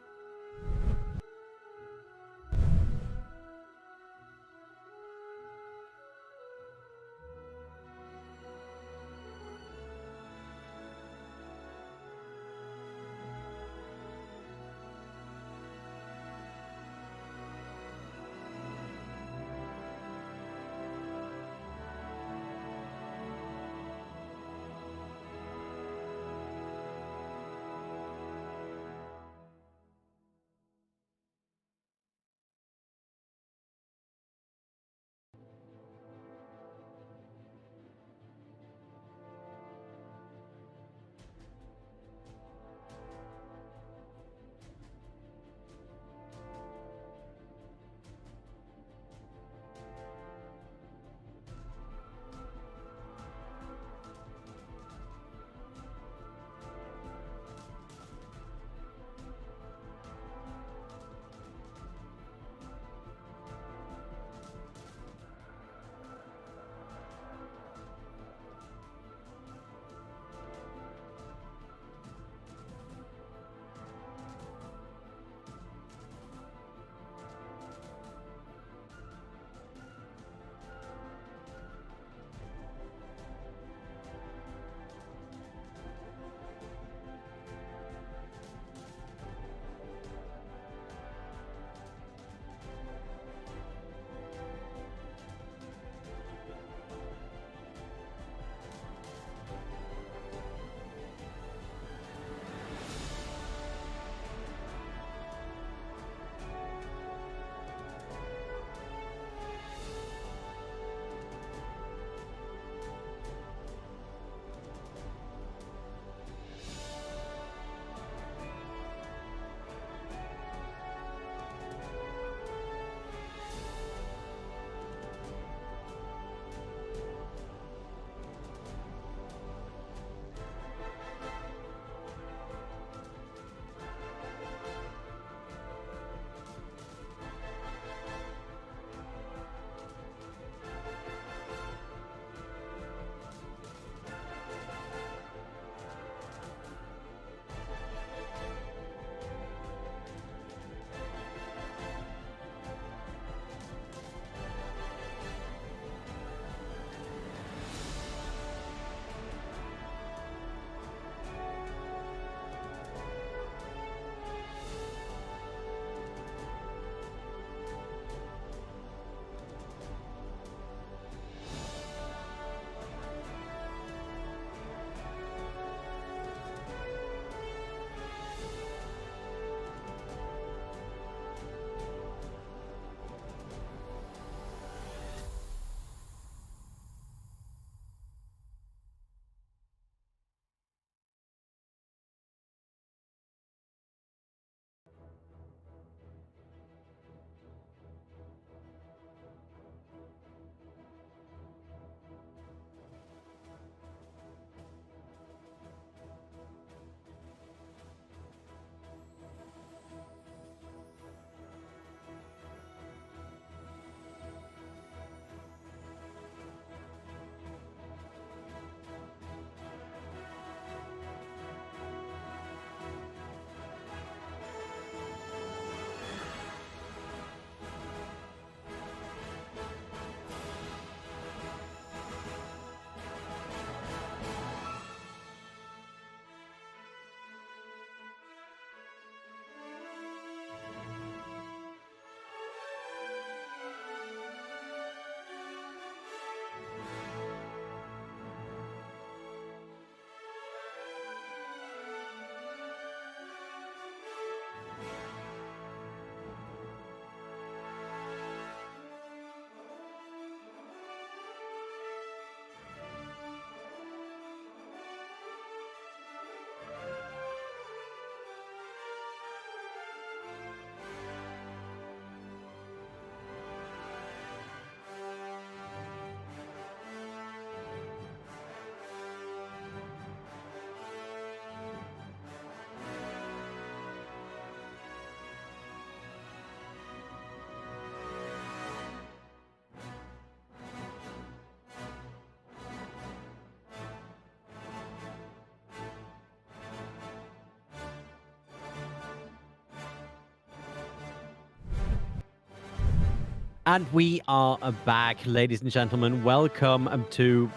And we are back, ladies and gentlemen. Welcome to,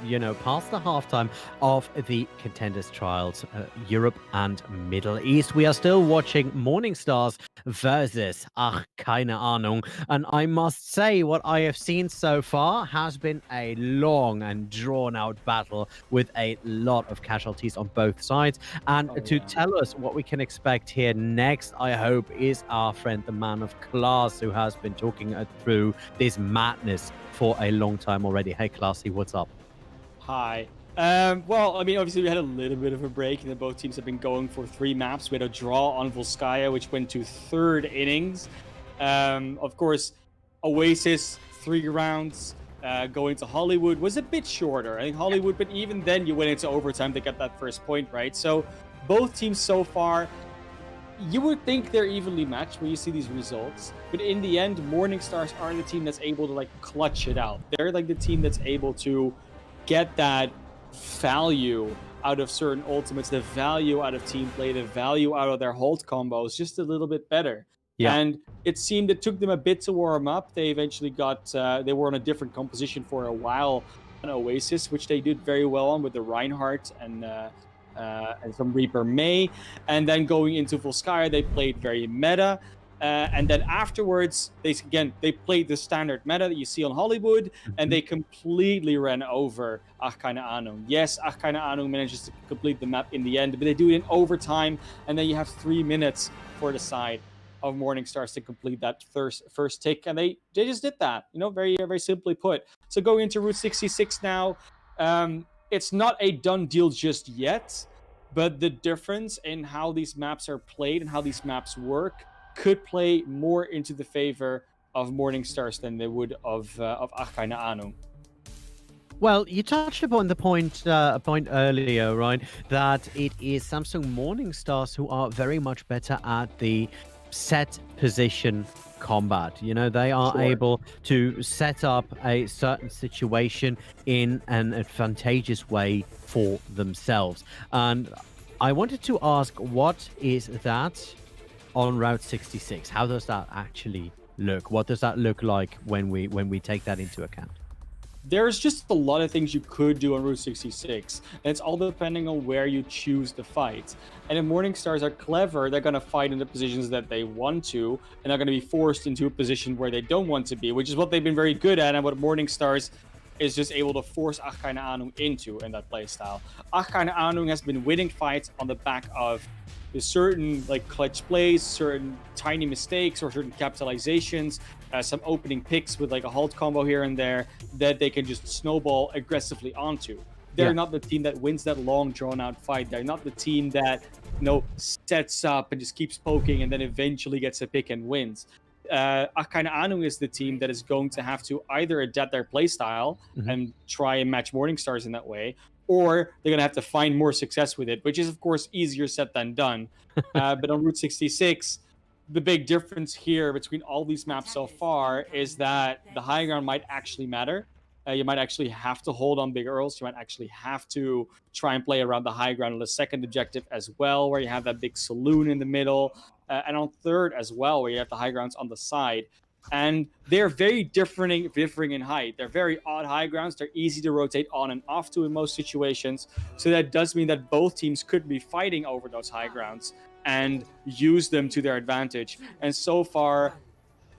past the halftime of the Contenders Trials, Europe and Middle East. We are still watching Morning Stars versus keine Ahnung. And I must say, what I have seen so far has been a long and drawn-out battle with a lot of casualties on both sides. And to tell us what we can expect here next, I hope, is our friend, the man of class, who has been talking through this madness for a long time already. Hey, Classy, what's up?
Hi. Well, I mean, obviously we had a little bit of a break, and then both teams have been going for 3 maps. We had a draw on Volskaya, which went to 3rd innings. Of course, Oasis, 3 rounds. Going to Hollywood was a bit shorter. I think Hollywood, but even then you went into overtime to get that first point, right? So both teams so far, you would think they're evenly matched when you see these results, but in the end, Morning Stars are the team that's able to clutch it out. They're the team that's able to get that value out of certain ultimates, the value out of team play, the value out of their hold combos just a little bit better. Yeah. And it seemed it took them a bit to warm up. They eventually got, they were on a different composition for a while on Oasis, which they did very well on with the Reinhardt and some Reaper May. And then going into Volskaya, they played very meta. And then afterwards, they played the standard meta that you see on Hollywood, and they completely ran over keine ahnung. Yes, keine ahnung manages to complete the map in the end, but they do it in overtime, and then you have 3 minutes for the side of Morning Stars to complete that first tick, and they just did that, very, very simply put. So going into Route 66 now, it's not a done deal just yet, but the difference in how these maps are played and how these maps work could play more into the favor of Morning Stars than they would of keine ahnung.
Well, you touched upon the point earlier, right? That it is Samsung Morning Stars who are very much better at the set position combat. They are able to set up a certain situation in an advantageous way for themselves. And I wanted to ask, what is that on Route 66? How does that actually look? What does that look like when we take that into account?
There's just a lot of things you could do on Route 66, and it's all depending on where you choose to fight. And if Morning Stars are clever, they're going to fight in the positions that they want to, and they're going to be forced into a position where they don't want to be, which is what they've been very good at, and what Morning Stars is just able to force keine ahnung into in that playstyle. keine ahnung has been winning fights on the back of certain clutch plays, certain tiny mistakes, or certain capitalizations, some opening picks with a hold combo here and there that they can just snowball aggressively onto. They're not the team that wins that long drawn out fight. They're not the team that sets up and just keeps poking and then eventually gets a pick and wins. keine ahnung is the team that is going to have to either adapt their playstyle and try and match Morning Stars in that way, or they're going to have to find more success with it, which is, of course, easier said than done. But on Route 66, the big difference here between all these maps so far is that the high ground might actually matter. You might actually have to hold on big Earls. You might actually have to try and play around the high ground on the second objective as well, where you have that big saloon in the middle, and on third as well, where you have the high grounds on the side. And they're very differing in height. They're very odd high grounds. They're easy to rotate on and off to in most situations. So that does mean that both teams could be fighting over those high grounds and use them to their advantage. And so far,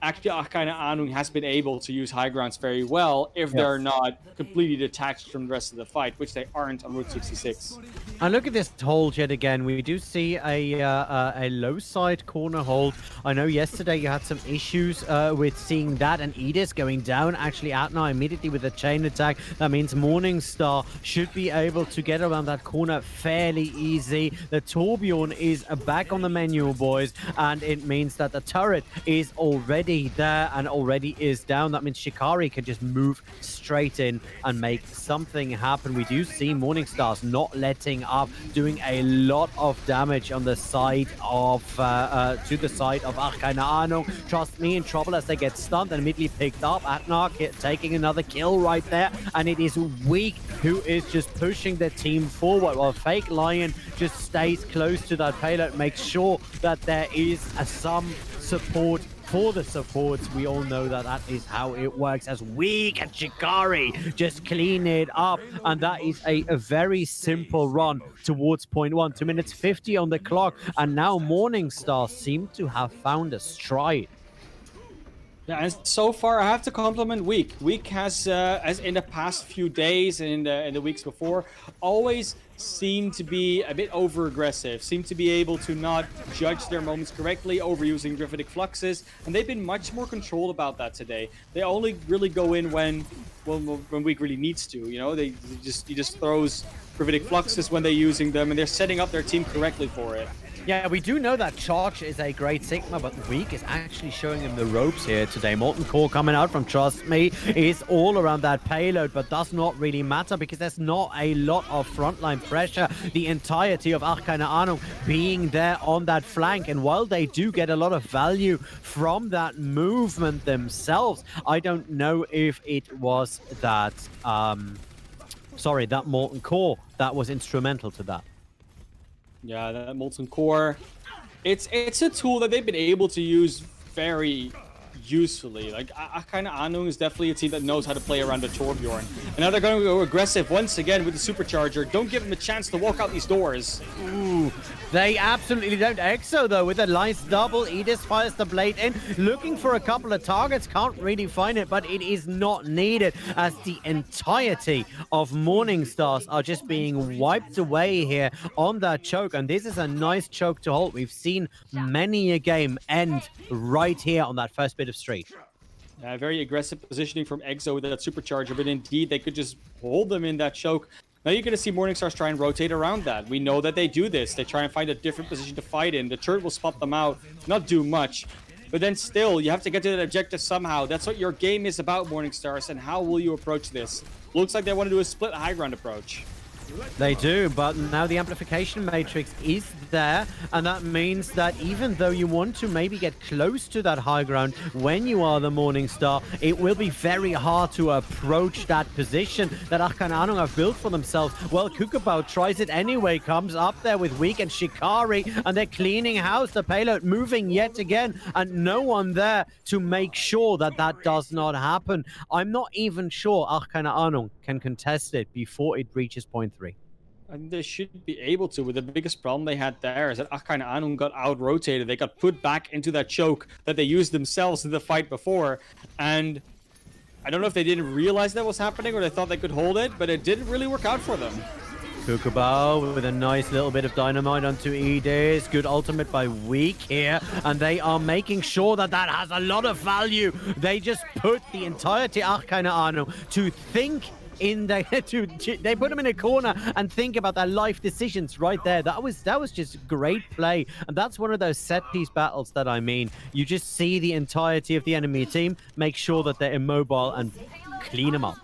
actually, keine ahnung has been able to use high grounds very well if they're not completely detached from the rest of the fight, which they aren't on Route 66.
And look at this hold yet again. We do see a low side corner hold. I know yesterday you had some issues with seeing that, and Edis going down actually out now immediately with a chain attack. That means Morning Star should be able to get around that corner fairly easy. The Torbjorn is back on the menu, boys, and it means that the turret is already there and already is down. That means Shikari can just move straight in and make something happen. We do see Morning Stars not letting up, doing a lot of damage on the side of to the side of keine ahnung. Trust me, in trouble as they get stunned and immediately picked up. Atnark taking another kill right there, and it is Weak who is just pushing the team forward while Fake Lion just stays close to that payload, makes sure that there is some support for the supports. We all know that that is how it works, as Weak and Shikari just clean it up. And that is a very simple run towards point one. 2 minutes 50 on the clock. And now Morningstar seem to have found a stride.
Yeah, and so far I have to compliment Weak. Weak has, as in the past few days and in the weeks before, always seemed to be a bit over-aggressive, seemed to be able to not judge their moments correctly, overusing Driftic Fluxes, and they've been much more controlled about that today. They only really go in when Weak really needs to, you know? He just throws Driftic Fluxes when they're using them, and they're setting up their team correctly for it.
Yeah, we do know that Charge is a great Sigma, but Weak is actually showing him the ropes here today. Molten Core coming out from Trust Me is all around that payload, but does not really matter because there's not a lot of frontline pressure. The entirety of keine, ahnung being there on that flank, and while they do get a lot of value from that movement themselves, I don't know if it was that, that Molten Core that was instrumental to that.
Yeah, that Molten Core, it's a tool that they've been able to use very usefully. Like, keine Ahnung is definitely a team that knows how to play around the Torbjorn. And now they're going to go aggressive once again with the Supercharger. Don't give them a chance to walk out these doors.
Ooh, they absolutely don't. Exo, though, with a nice double. Edis fires the blade in, looking for a couple of targets. Can't really find it, but it is not needed, as the entirety of Morningstars are just being wiped away here on that choke. And this is a nice choke to hold. We've seen many a game end right here on that first bit of straight.
Very aggressive positioning from Exo with that Supercharger, but indeed they could just hold them in that choke. Now you're going to see Morningstars try and rotate around that. We know that they do this. They try and find a different position to fight in. The turret will spot them out, not do much. But then still, you have to get to that objective somehow. That's what your game is about, Morningstars, and how will you approach this? Looks like they want to do a split high ground approach.
They do, but now the amplification matrix is there, and that means that even though you want to maybe get close to that high ground when you are the Morningstar, it will be very hard to approach that position that keine Ahnung have built for themselves. Well, Kukabao tries it anyway, comes up there with Weak and Shikari, and they're cleaning house, the payload moving yet again, and no one there to make sure that that does not happen. I'm not even sure keine Ahnung can contest it before it reaches point 3.
And they should be able to. With the biggest problem they had there is that keine Ahnung got out-rotated. They got put back into that choke that they used themselves in the fight before. And I don't know if they didn't realize that was happening or they thought they could hold it, but it didn't really work out for them.
Kukabao with a nice little bit of dynamite onto Edis. Good ultimate by Weak here. And they are making sure that that has a lot of value. They just put the entirety keine Ahnung to think in the they put them in a corner and think about their life decisions right there. That was just great play, and that's one of those set piece battles that I mean. You just see the entirety of the enemy team, make sure that they're immobile and clean them up.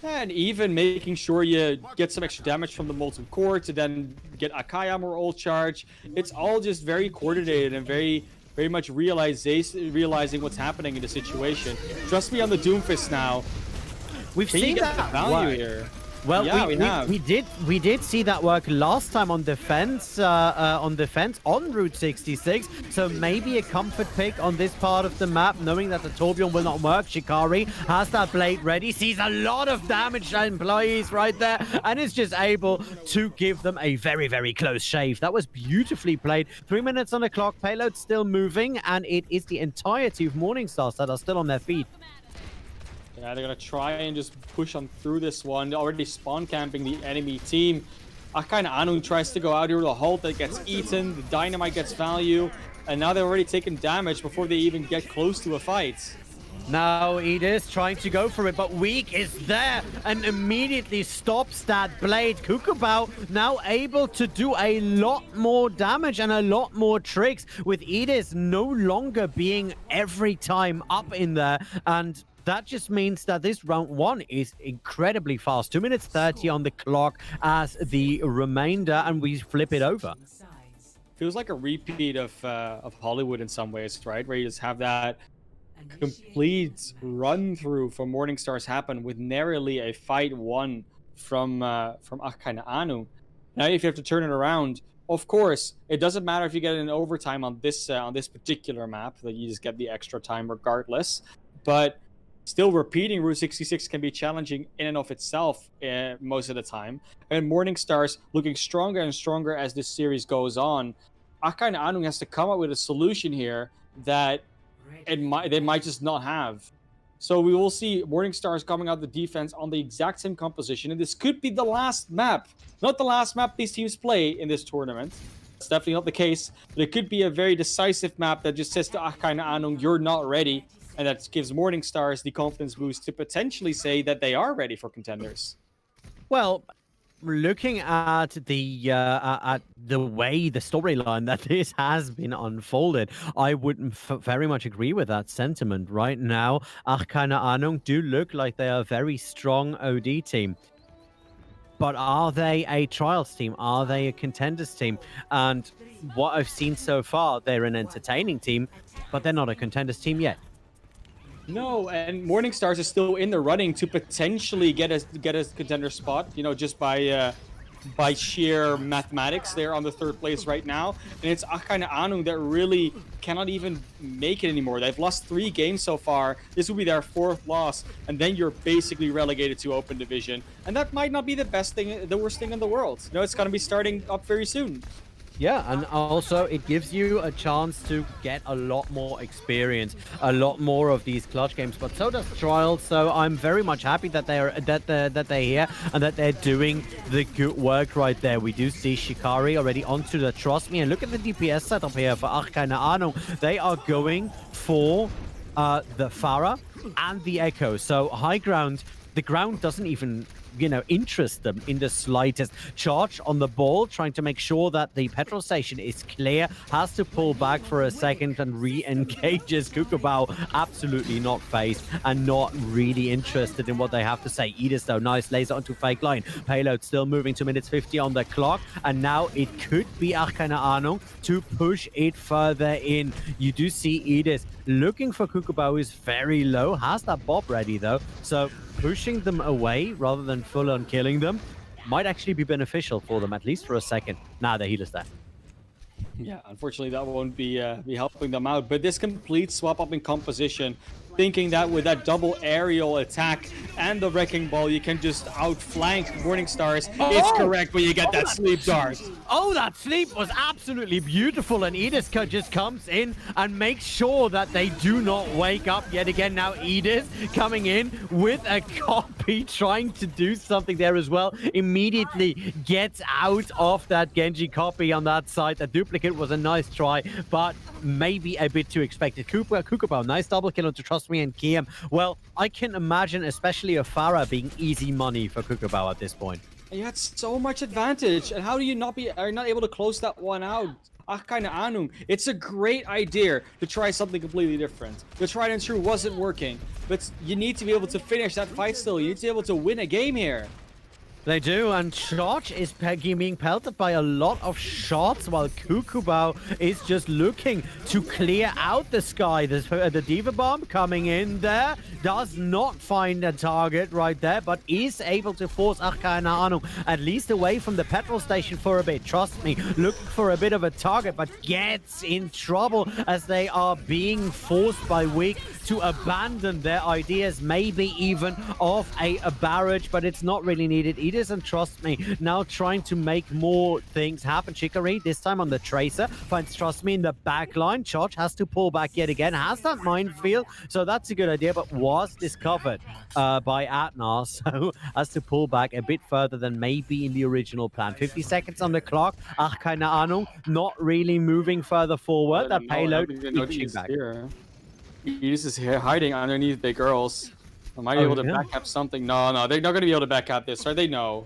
And even making sure you get some extra damage from the Molten Core to then get Akaya more ult charge. It's all just very coordinated and very much realizing what's happening in the situation. Trust me on the Doomfist now.
We've seen that
value here.
Well,
yeah,
we did see that work last time on defense on Route 66. So maybe a comfort pick on this part of the map, knowing that the Torbjorn will not work. Shikari has that blade ready, sees a lot of damage to employees right there, and is just able to give them a very close shave. That was beautifully played. 3 minutes on the clock, payload still moving, and it is the entirety of Morningstars that are still on their feet.
Yeah, they're going to try and just push on through this one. They're already spawn camping the enemy team. keine Ahnung tries to go out here with a Halt that gets eaten. The Dynamite gets value. And now they're already taking damage before they even get close to a fight.
Now Edis trying to go for it, but Weak is there and immediately stops that blade. Kukabao now able to do a lot more damage and a lot more tricks, with Edis no longer being every time up in there. And that just means that this round one is incredibly fast. 2 minutes 30 on the clock as the remainder, and we flip it over.
Feels like a repeat of Hollywood in some ways, right? Where you just have that complete run through from Morningstars happen with narrowly a fight won from keine Ahnung. Now if you have to turn it around, Of course, it doesn't matter if you get an overtime on this particular map, that you just get the extra time regardless. But still, repeating Route 66 can be challenging in and of itself most of the time. And Morning Stars looking stronger and stronger as this series goes on. keine, ahnung has to come up with a solution here that they might just not have. So we will see Morning Stars coming out the defense on the exact same composition, and this could be the last map. Not the last map these teams play in this tournament. That's definitely not the case, but it could be a very decisive map that just says to keine, ahnung, you're not ready, and that gives Morning Stars the confidence boost to potentially say that they are ready for Contenders.
Well, looking at the way the storyline that this has been unfolded, I would very much agree with that sentiment. Right now, keine, ahnung do look like they are a very strong OD team. But are they a trials team? Are they a contenders team? And what I've seen so far, they're an entertaining team, but they're not a contenders team yet.
No, and Morning Stars is still in the running to potentially get a contender spot, you know, just by sheer mathematics. They're on the 3rd place right now, and it's keine, ahnung that really cannot even make it anymore. They've lost 3 games so far. This will be their 4th loss, and then you're basically relegated to open division, and that might not be the worst thing in the world. You know, it's going to be starting up very soon.
Yeah, and also it gives you a chance to get a lot more experience, a lot more of these clutch games. But so does Trials. So I'm very much happy that they're here and that they're doing the good work right there. We do see Shikari already onto the Trust Me, and look at the DPS setup here for keine, ahnung. They are going for the Pharah and the Echo. So high ground. The ground doesn't even, you know, interest them in the slightest. Charge on the ball, trying to make sure that the petrol station is clear, has to pull back for a second and re-engages. Kukubao absolutely not phased and not really interested in what they have to say. Edis though, nice laser onto fake line. Payload still moving 2 minutes 50 on the clock, and now it could be keine, ahnung to push it further in. You do see Edis looking for Kukubao, is very low, has that Bob ready though, so pushing them away rather than full on killing them might actually be beneficial for them, at least for a second. Nah, the healer's there.
Yeah, unfortunately that won't be helping them out. But this complete swap up in composition, thinking that with that double aerial attack and the wrecking ball you can just outflank Morning Stars. It's correct, but you get that sleep dart.
Oh, that sleep was absolutely beautiful, and Edis just comes in and makes sure that they do not wake up yet again. Now Edis coming in with a copy, trying to do something there as well. Immediately gets out of that Genji copy on that side. The duplicate was a nice try, but maybe a bit too expected. Kukubao, nice double kill onto Trust Me and Kiem. Well, I can imagine especially a Pharah being easy money for Kukubao at this point.
You had so much advantage, and how do you not able to close that one out? keine, ahnung. It's a great idea to try something completely different. The tried and true wasn't working, but you need to be able to finish that fight still. You need to be able to win a game here.
They do, and Charge is being pelted by a lot of shots, while Kukubao is just looking to clear out the sky. The Diva Bomb coming in there, does not find a target right there, but is able to force keine, ahnung at least away from the petrol station for a bit. Trust Me, looking for a bit of a target, but gets in trouble as they are being forced by Weak to abandon their ideas, maybe even of a barrage, but it's not really needed. Edis and Trust Me now trying to make more things happen. Shikari, this time on the Tracer, finds Trust Me in the back line. Charge has to pull back yet again, has that minefield, so that's a good idea, but was discovered by Atnar, so has to pull back a bit further than maybe in the original plan. 50 seconds on the clock. Keine, ahnung not really moving further forward. That payload reaching back.
Edis is here hiding underneath the girls. Am I able to back up something? No, they're not going to be able to back up this, right? They know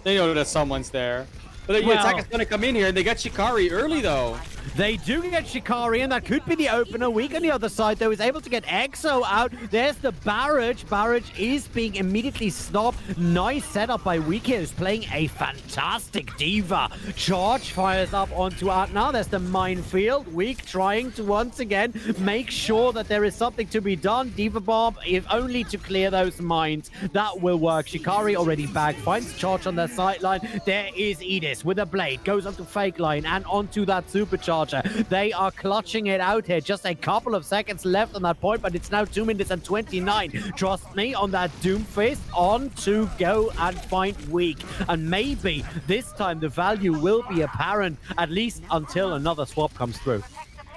that someone's there. But the attack is going to come in here, and they got Shikari early, though.
They do get Shikari, and that could be the opener. Weak on the other side, though, is able to get EXO out. There's the barrage. Barrage is being immediately stopped. Nice setup by Weak here, who's playing a fantastic diva. Charge fires up onto Atna. There's the minefield. Weak trying to once again make sure that there is something to be done. Diva Bomb, if only to clear those mines. That will work. Shikari already back, finds Charge on their sideline. There is Edis with a blade, goes onto Fake Line and onto that supercharger. They are clutching it out here. Just a couple of seconds left on that point, but it's now 2 minutes and 29. Trust me on that Doomfist, on to go and find Weak. And maybe this time the value will be apparent, at least until another swap comes through.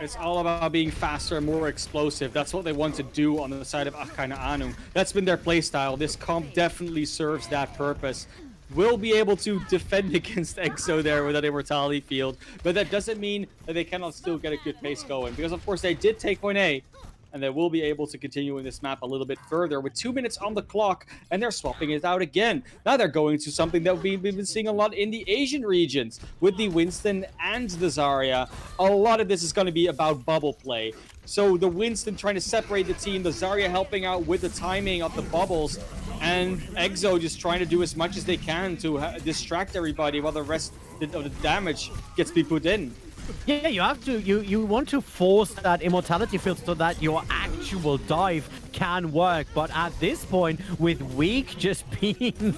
It's all about being faster and more explosive. That's what they want to do on the side of keine, ahnung. That's been their playstyle. This comp definitely serves that purpose. Will be able to defend against EXO there with that immortality field, but that doesn't mean that they cannot still get a good pace going, because of course they did take point A, and they will be able to continue in this map a little bit further with 2 minutes on the clock, and they're swapping it out again. Now they're going to something that we've been seeing a lot in the Asian regions with the Winston and the Zarya. A lot of this is going to be about bubble play. So the Winston trying to separate the team, the Zarya helping out with the timing of the bubbles, and EXO just trying to do as much as they can to distract everybody while the rest of the damage gets to be put in.
Yeah, you have to. You want to force that immortality field so that your actual dive can work. But at this point, with Weak just being,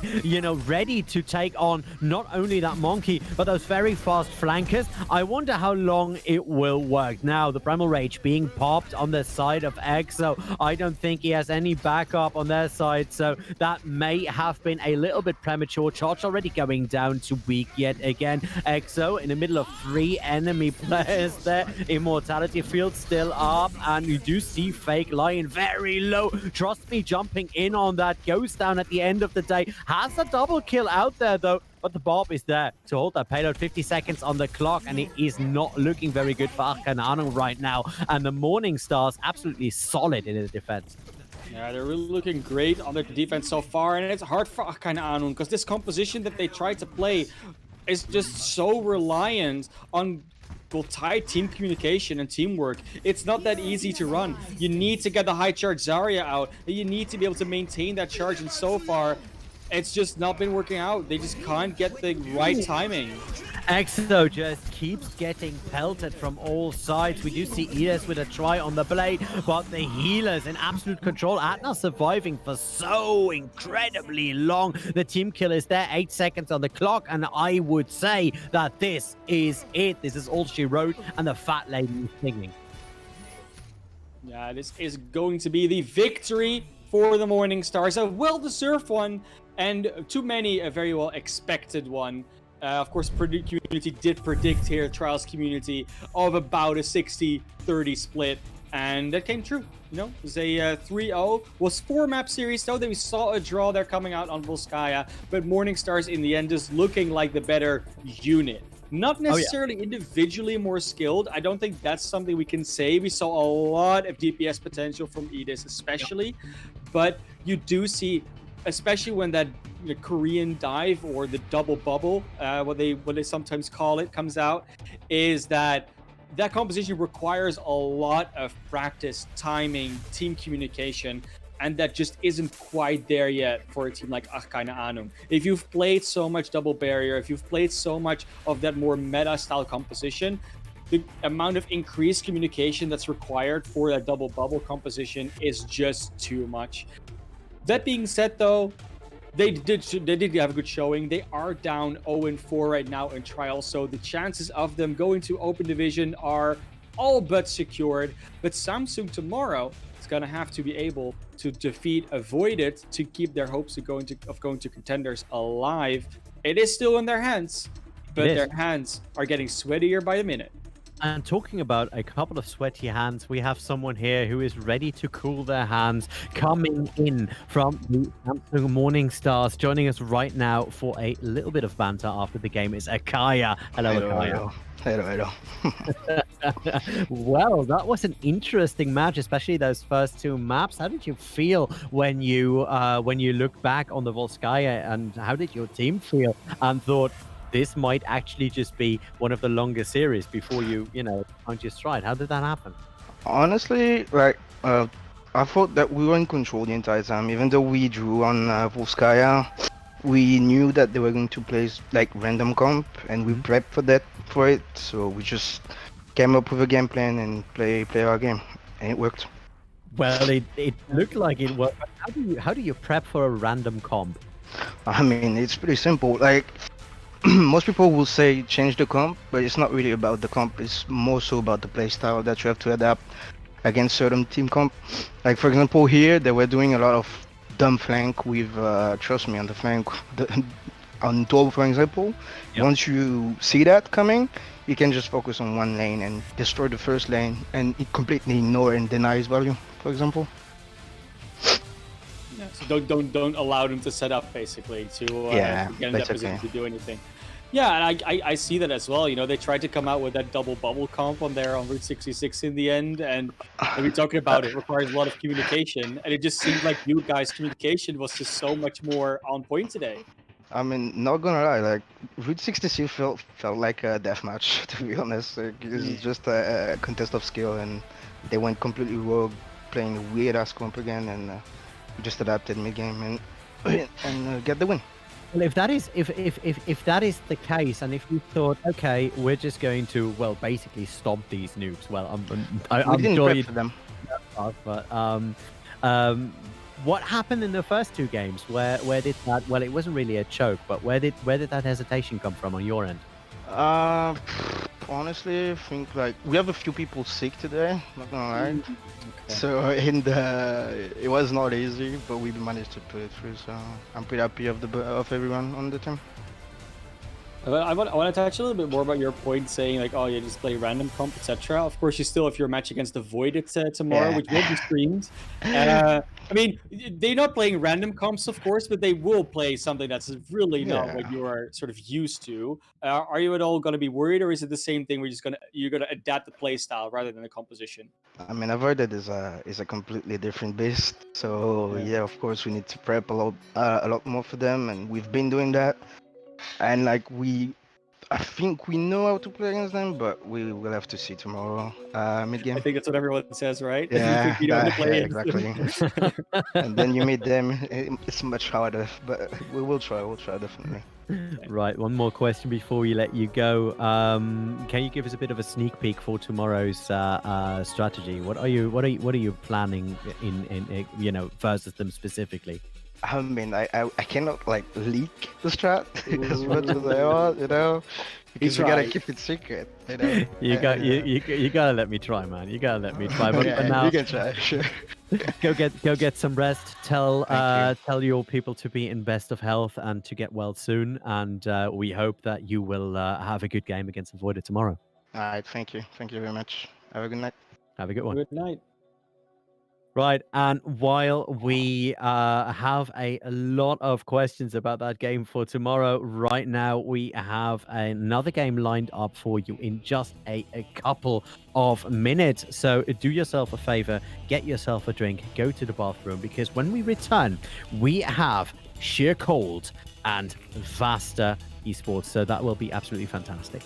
ready to take on not only that monkey, but those very fast flankers, I wonder how long it will work. Now, the Primal Rage being popped on the side of EXO. I don't think he has any backup on their side, so that may have been a little bit premature. Charge already going down to Weak yet again. EXO in the middle of 3 enemy players there. Immortality field still up, and you do see Fake Lion very low. Trust me, jumping in on that. Goes down at the end of the day. Has a double kill out there, though. But the Bob is there to hold that payload. 50 seconds on the clock, and it is not looking very good for keine, ahnung right now. And the Morning Stars absolutely solid in the defense.
Yeah, they're really looking great on their defense so far, and it's hard for keine, ahnung because this composition that they try to play is just so reliant on tight team communication and teamwork. It's not that easy to run. You need to get the high charge Zarya out, and you need to be able to maintain that charge, and so far it's just not been working out. They just can't get the right timing.
EXO just keeps getting pelted from all sides. We do see Edis with a try on the blade, but the healers in absolute control. Atna surviving for so incredibly long. The team kill is there, 8 seconds on the clock, and I would say that this is it. This is all she wrote, and the fat lady is singing.
Yeah, this is going to be the victory for the Morning Stars. A well-deserved one, and too many a very well expected one. Of course, community did predict here, Trials community, of about a 60-30 split, and that came true. It was a 3-0. Was 4-map series, though. Then we saw a draw there coming out on Volskaya, but Morning Stars in the end is looking like the better unit. Not necessarily individually more skilled. I don't think that's something we can say. We saw a lot of DPS potential from Edis, especially, but you do see, especially when that Korean dive or the double bubble, what they sometimes call it, comes out, is that composition requires a lot of practice, timing, team communication, and that just isn't quite there yet for a team like keine, ahnung. If you've played so much double barrier, if you've played so much of that more meta style composition, the amount of increased communication that's required for that double bubble composition is just too much. That being said, though, they did have a good showing. They are down 0-4 right now in Trials, so the chances of them going to Open Division are all but secured. But Samsung tomorrow is going to have to be able to defeat Avoided to keep their hopes of going to Contenders alive. It is still in their hands, but their hands are getting sweatier by the minute.
And talking about a couple of sweaty hands, we have someone here who is ready to cool their hands, coming in from the Samsung Morning Stars. Joining us right now for a little bit of banter after the game is Akaya. Hello, Akaya.
Hello.
Well, that was an interesting match, especially those first 2 maps. How did you feel when you look back on the Volskaya, and how did your team feel and thought, this might actually just be one of the longer series before you know, find your stride. How did that happen?
Honestly, like, I thought that we were in control the entire time. Even though we drew on Volskaya, we knew that they were going to play like random comp, and we prepped for it. So we just came up with a game plan and play our game, and it worked.
Well, it looked like it was. How do you prep for a random comp?
I mean, it's pretty simple. Like, most people will say change the comp, but it's not really about the comp. It's more so about the playstyle that you have to adapt against certain team comp. Like, for example, here they were doing a lot of dumb flank with trust me, on the flank on top, for example.
Yep.
Once you see that coming, you can just focus on one lane and destroy the first lane, and it completely ignore and deny his value, for example.
Yeah, so don't allow them to set up basically to get in that position to do anything. Yeah, and I see that as well. You know, they tried to come out with that double bubble comp on there on Route 66 in the end, and we talking about it requires a lot of communication, and it just seemed like you guys' communication was just so much more on point today.
I mean, not gonna lie, like Route 66 felt like a deathmatch, to be honest. Like, it's just a contest of skill, and they went completely rogue, playing a weird ass comp again, and just adapted mid game and get the win.
Well, if that is if that is the case, and if you thought, okay, we're just going to basically stomp these nukes. Well, I'm
didn't
sure
prep
you
for them.
But what happened in the first two games? Where did that? Well, it wasn't really a choke, but where did that hesitation come from on your end?
Honestly, I think like we have a few people sick today. Not gonna lie. So it was not easy, but we managed to put it through. So I'm pretty happy of everyone on the team.
I want to touch a little bit more about your point saying like, oh, you just play random comp, etc. Of course, you still have your match against the Void tomorrow, which will be streamed. I mean, they're not playing random comps, of course, but they will play something that's really not what you are sort of used to. Are you at all going to be worried, or is it the same thing? You're gonna adapt the play style rather than the composition?
I mean, Avoided is a completely different beast. So yeah, of course we need to prep a lot more for them, and we've been doing that. And like I think we know how to play against them, but we will have to see tomorrow mid game.
I think that's what everyone says, right?
Yeah,
you know how to play
exactly. And then you meet them, it's much harder, but we will try. We'll try definitely.
Right, one more question before we let you go. Can you give us a bit of a sneak peek for tomorrow's strategy? What are you planning in you know, versus them specifically?
I mean, I cannot like leak the strat as much as I want, you know, because we gotta keep it secret, you know.
You gotta let me try, man. You gotta let me try. But
Yeah,
now,
you can try, sure.
go get some rest. Tell your people to be in best of health and to get well soon. And we hope that you will have a good game against Avoided tomorrow.
All right, thank you very much. Have a good night.
Have a good one.
Good night.
Right, and while we have a lot of questions about that game for tomorrow, right now we have another game lined up for you in just a couple of minutes. So do yourself a favor, get yourself a drink, go to the bathroom, because when we return, we have Sheer Cold and VASTA esports. So that will be absolutely fantastic.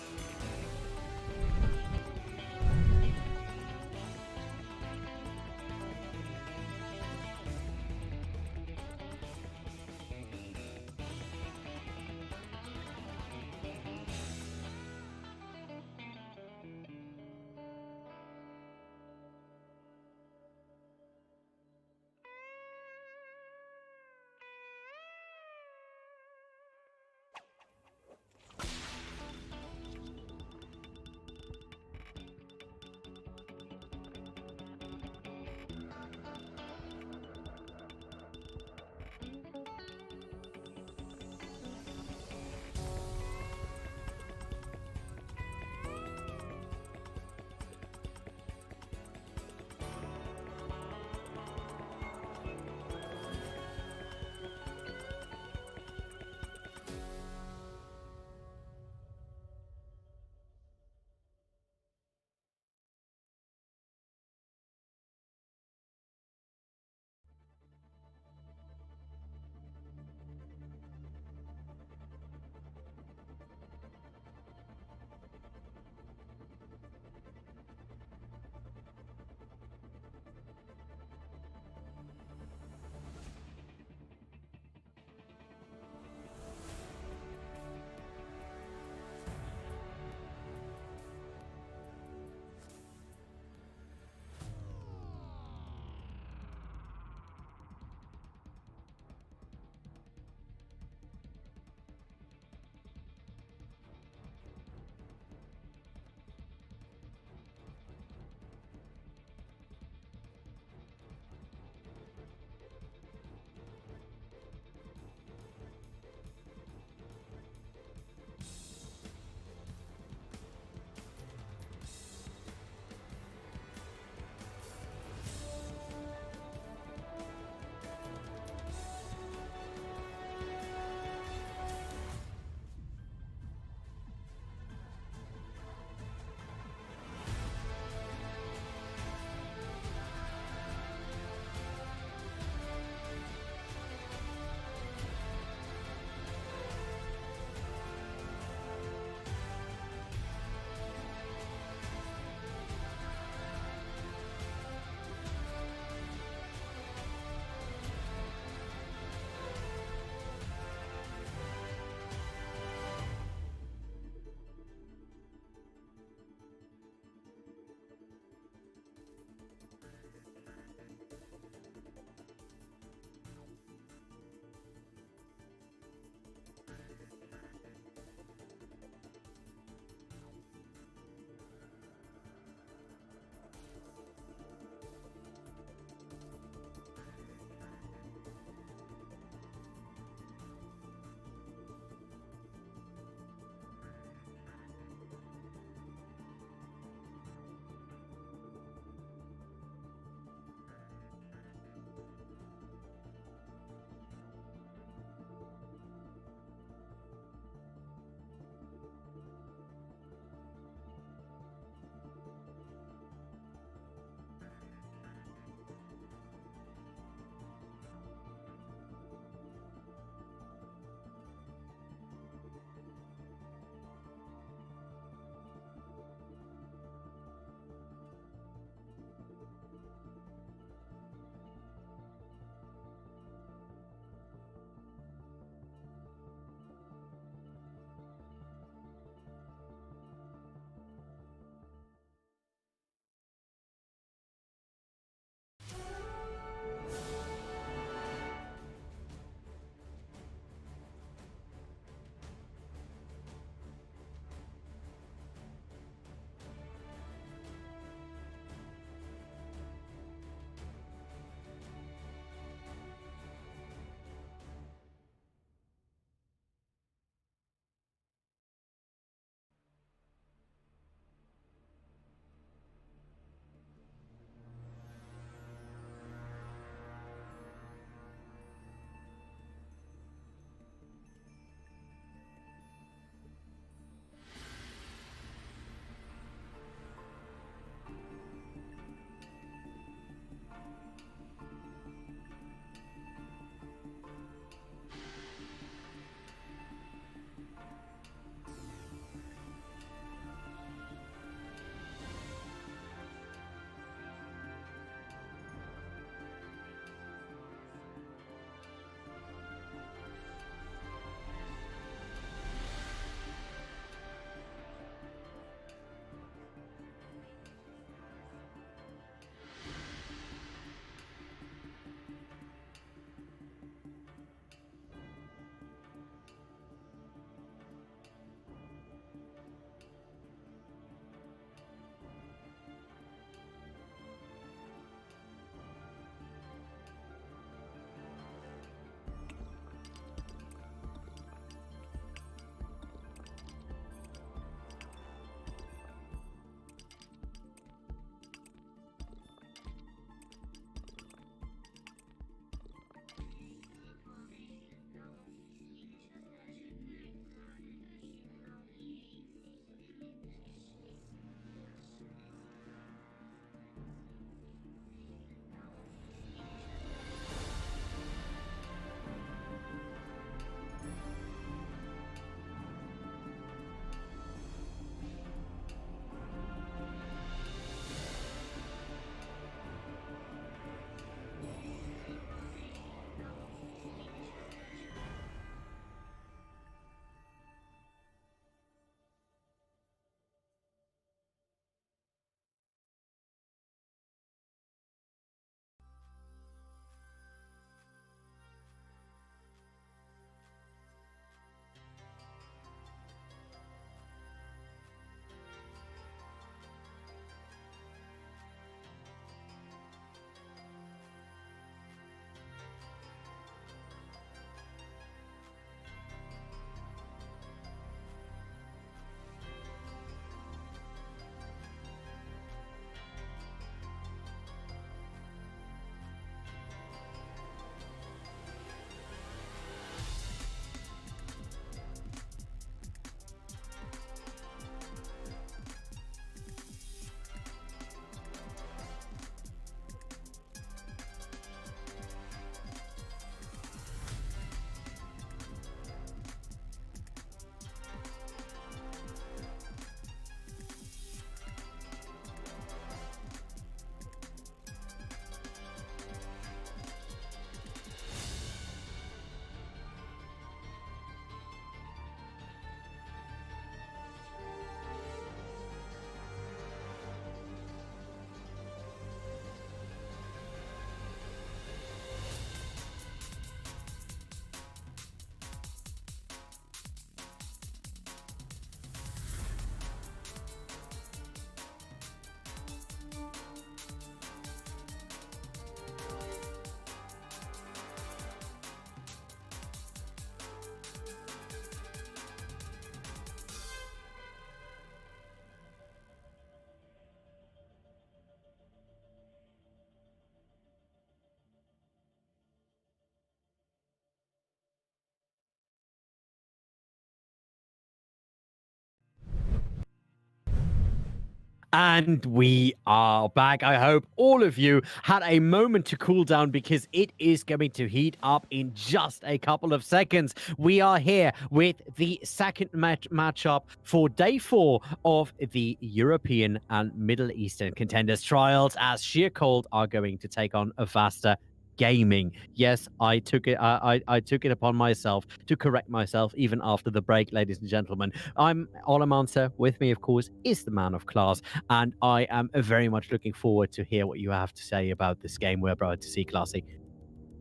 And we are back. I hope all of you had a moment to cool down because it is going to heat up in just a couple of seconds. We are here with the second matchup for day 4 of the European and Middle Eastern Contenders Trials, as Sheer Cold are going to take on VASTA Gaming. Yes, I took it. I took it upon myself to correct myself even after the break, ladies and gentlemen. I'm Olamansa. With me, of course, is the man of class, and I am very much looking forward to hear what you have to say about this game we're about to see, Classy.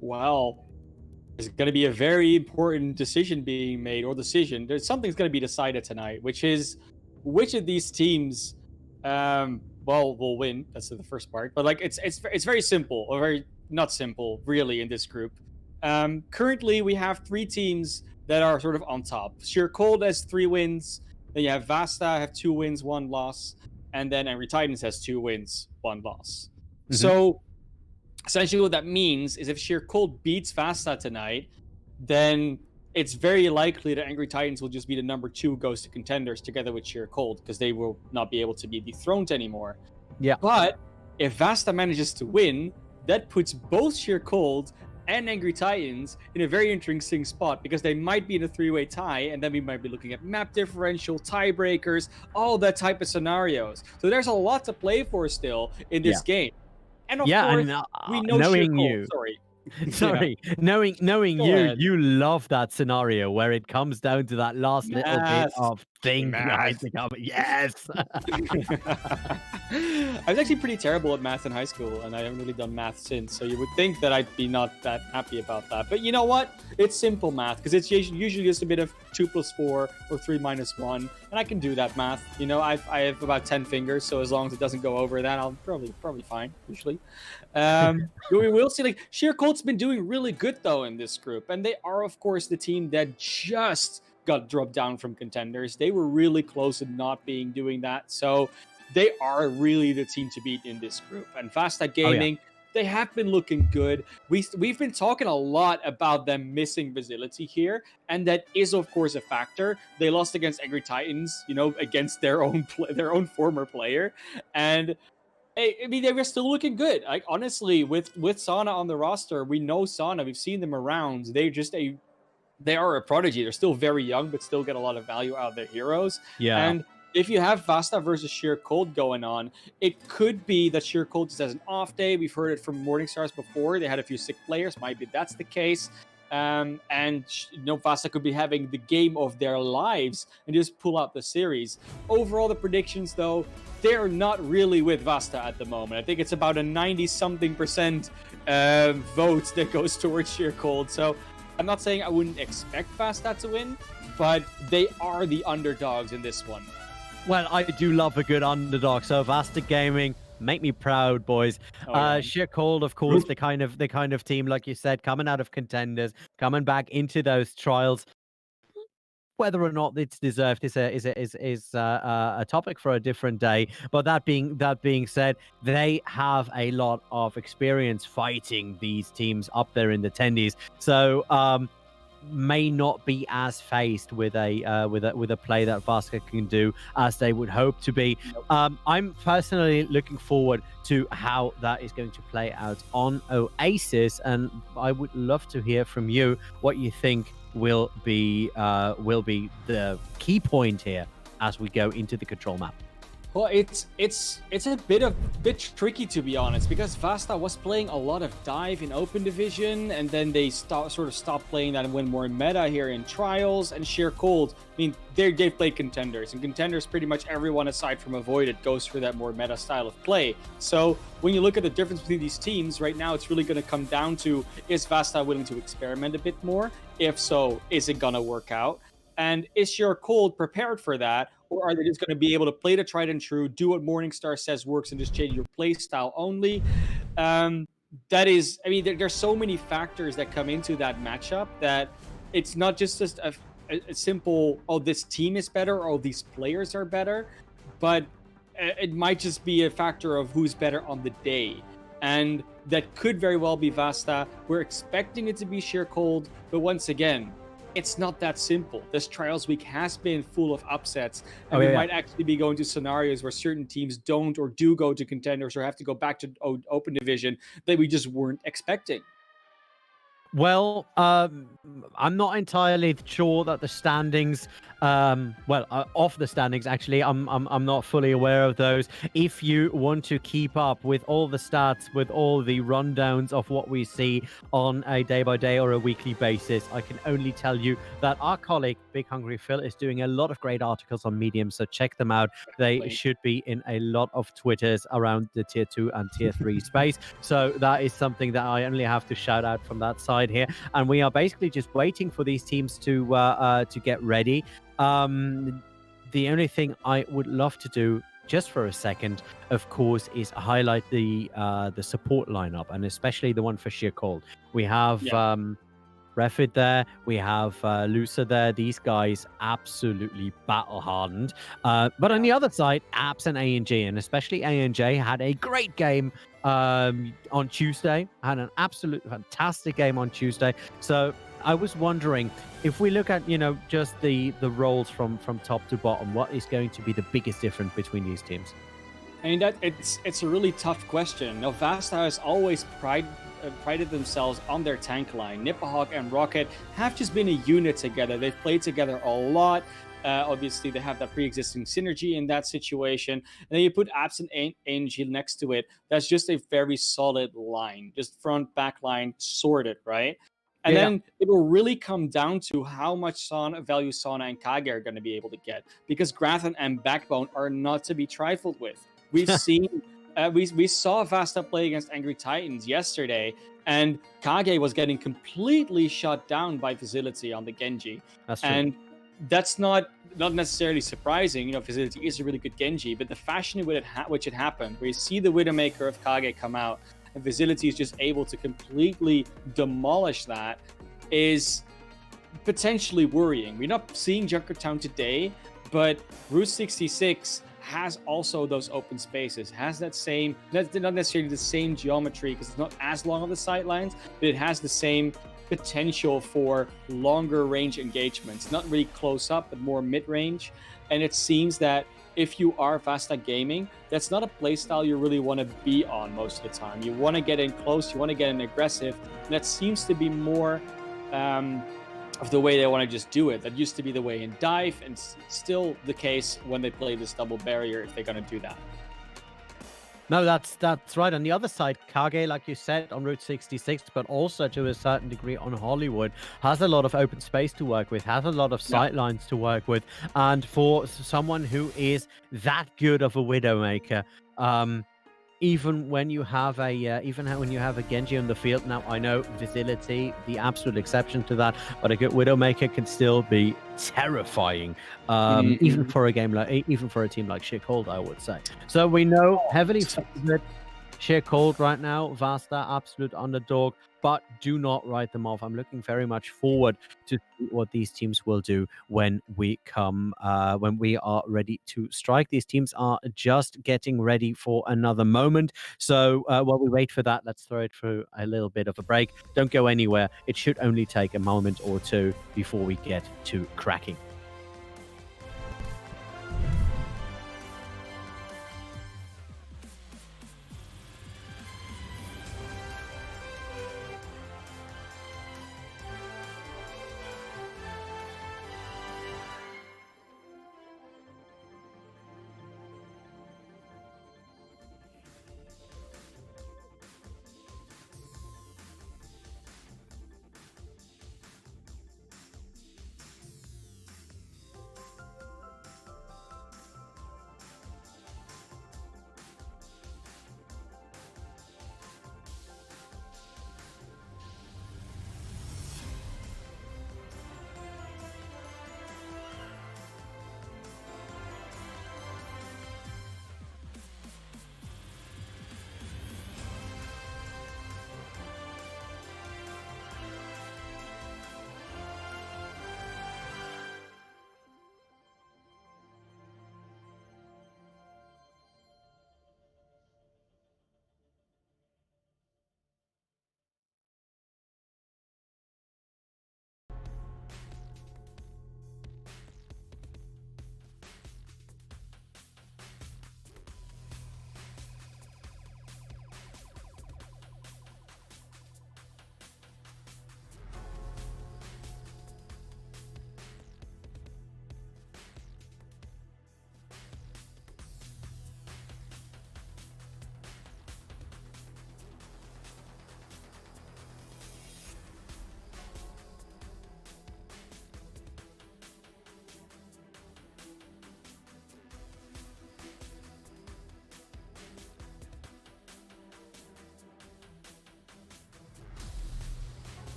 Well, there's going to be a very important decision being made, or decision. There's something's going to be decided tonight, which is which of these teams, will win. That's the first part. But like, it's very simple, or very not simple, really, in this group. Currently, we have 3 teams that are sort of on top. Sheer Cold has 3 wins. Then you have VASTA have 2 wins, 1 loss, and then Angry Titans has 2 wins, 1 loss.
Mhm.
So essentially, what that means is if Sheer Cold beats VASTA tonight, then it's very likely that Angry Titans will just be the number 2 goes to Contenders together with Sheer Cold, because they will not be able to be dethroned anymore.
Yeah.
But if VASTA manages to win, that puts both Sheer Cold and Angry Titans in a very interesting spot, because they might be in a 3-way tie, and then we might be looking at map differential, tiebreakers, all that type of scenarios. So there's a lot to play for still in this game. And of course, we know
knowing
Sheer Cold,
Sorry, knowing
Go
you,
ahead.
you love that scenario where it comes down to that last little bit
Math.
of thing behind the cover. Yes.
I was actually pretty terrible at math in high school, and I haven't really done math since. So you would think that I'd be not that happy about that. But you know what? It's simple math, because it's usually just a bit of 2 + 4 or 3 - 1, and I can do that math. You know, I have about 10 fingers, so as long as it doesn't go over that, I'll probably fine usually. We will see. Like, Sheer Cold's been doing really good though in this group, and they are of course the team that just got dropped down from Contenders. They were really close to not doing that, so they are really the team to beat in this group. And VASTA Gaming, they have been looking good. We've been talking a lot about them missing visibility here, and that is of course a factor. They lost against Angry Titans, you know, against their own former player, and I mean, they were still looking good. Like, honestly, with Sana on the roster, we know Sana. We've seen them around. They are a prodigy. They're still very young, but still get a lot of value out of their heroes.
Yeah.
And if you have VASTA versus Sheer Cold going on, it could be that Sheer Cold just has an off day. We've heard it from Morningstars before. They had a few sick players. Might be that's the case. And you know, VASTA could be having the game of their lives and just pull out the series. Overall, the predictions, though, they're not really with VASTA at the moment. I think it's about a 90-something% vote that goes towards Sheer Cold. So I'm not saying I wouldn't expect VASTA to win, but they are the underdogs in this one.
Well, I do love a good underdog. So VASTA Gaming, make me proud, boys. Sheer Cold, of course, the kind of team, like you said, coming out of Contenders, coming back into those trials. Whether or not it's deserved is a topic for a different day. But that being said, they have a lot of experience fighting these teams up there in the tendies. So may not be as faced with a play that VASTA can do as they would hope to be. I'm personally looking forward to how that is going to play out on Oasis, and I would love to hear from you what you think will be the key point here as we go into the control map.
Well, it's a bit tricky, to be honest, because VASTA was playing a lot of dive in open division, and then they sort of stopped playing that and went more meta here in trials. And Sheer Cold, I mean, they've played Contenders, and Contenders, pretty much everyone aside from Avoided goes for that more meta style of play. So when you look at the difference between these teams right now, it's really going to come down to, is VASTA willing to experiment a bit more? If so, is it gonna work out? And is Sheer Cold prepared for that? Or are they just going to be able to play the tried and true, do what Morningstar says works, and just change your play style only? That is, I mean, there's so many factors that come into that matchup that it's not just a simple, oh, this team is better, or oh, these players are better, but it might just be a factor of who's better on the day. And that could very well be VASTA. We're expecting it to be Sheer Cold, but once again, it's not that simple. This Trials Week has been full of upsets, and
Oh,
we
yeah.
might actually be going to scenarios where certain teams don't or do go to Contenders or have to go back to Open Division that we just weren't expecting.
Well, I'm not entirely sure that the standings, off the standings, actually, I'm not fully aware of those. If you want to keep up with all the stats, with all the rundowns of what we see on a day-by-day or a weekly basis, I can only tell you that our colleague, Big Hungry Phil, is doing a lot of great articles on Medium, so check them out. They should be in a lot of Twitters around the Tier 2 and Tier 3 space. So that is something that I only have to shout out from that side here, and we are basically just waiting for these teams to get ready. The only thing I would love to do, just for a second, of course, is highlight the support lineup, and especially the one for Sheer Cold. We have Refid there, we have Lucer there. These guys absolutely battle hardened. But on the other side, Apps and A&J, and especially A&J, had a great game on Tuesday. Had an absolute fantastic game on Tuesday. So I was wondering, if we look at, just the roles from top to bottom, what is going to be the biggest difference between these teams?
I mean, that it's a really tough question. Now, VASTA has always prided themselves on their tank line. Nipahawk and Rocket have just been a unit together. They've played together a lot. Obviously, they have that pre-existing synergy in that situation. And then you put Apps and Angel next to it. That's just a very solid line, just front, back line, sorted, right? And then it will really come down to how much value Sauna and Kage are going to be able to get, because Grathan and Backbone are not to be trifled with. We've seen, we saw Vasta play against Angry Titans yesterday, and Kage was getting completely shut down by Facility on the Genji.
That's true.
And that's not necessarily surprising. Facility is a really good Genji, but the fashion in which it happened, where you see the Widowmaker of Kage come out, and Facility is just able to completely demolish that, is potentially worrying. We're not seeing Junkertown today, but Route 66 has also those open spaces, has that same, not necessarily the same geometry because it's not as long on the sidelines, but it has the same potential for longer range engagements, not really close up, but more mid-range. And it seems that if you are Vasta Gaming, that's not a playstyle you really want to be on most of the time. You want to get in close, you want to get in aggressive. And that seems to be more of the way they want to just do it. That used to be the way in Dive, and still the case when they play this double barrier, if they're going to do that.
No, that's right. On the other side, Kage, like you said, on Route 66, but also to a certain degree on Hollywood, has a lot of open space to work with, has a lot of sight lines to work with. And for someone who is that good of a Widowmaker, even when you have a Genji on the field, now I know Facility, the absolute exception to that, but a good Widowmaker can still be terrifying, even for a team like Sheer Cold, I would say. So we know heavily favored Sheer Cold right now, Vasta absolute underdog, but do not write them off. I'm looking very much forward to see what these teams will do when we are ready to strike. These teams are just getting ready for another moment. So while we wait for that, let's throw it through a little bit of a break. Don't go anywhere. It should only take a moment or two before we get to cracking.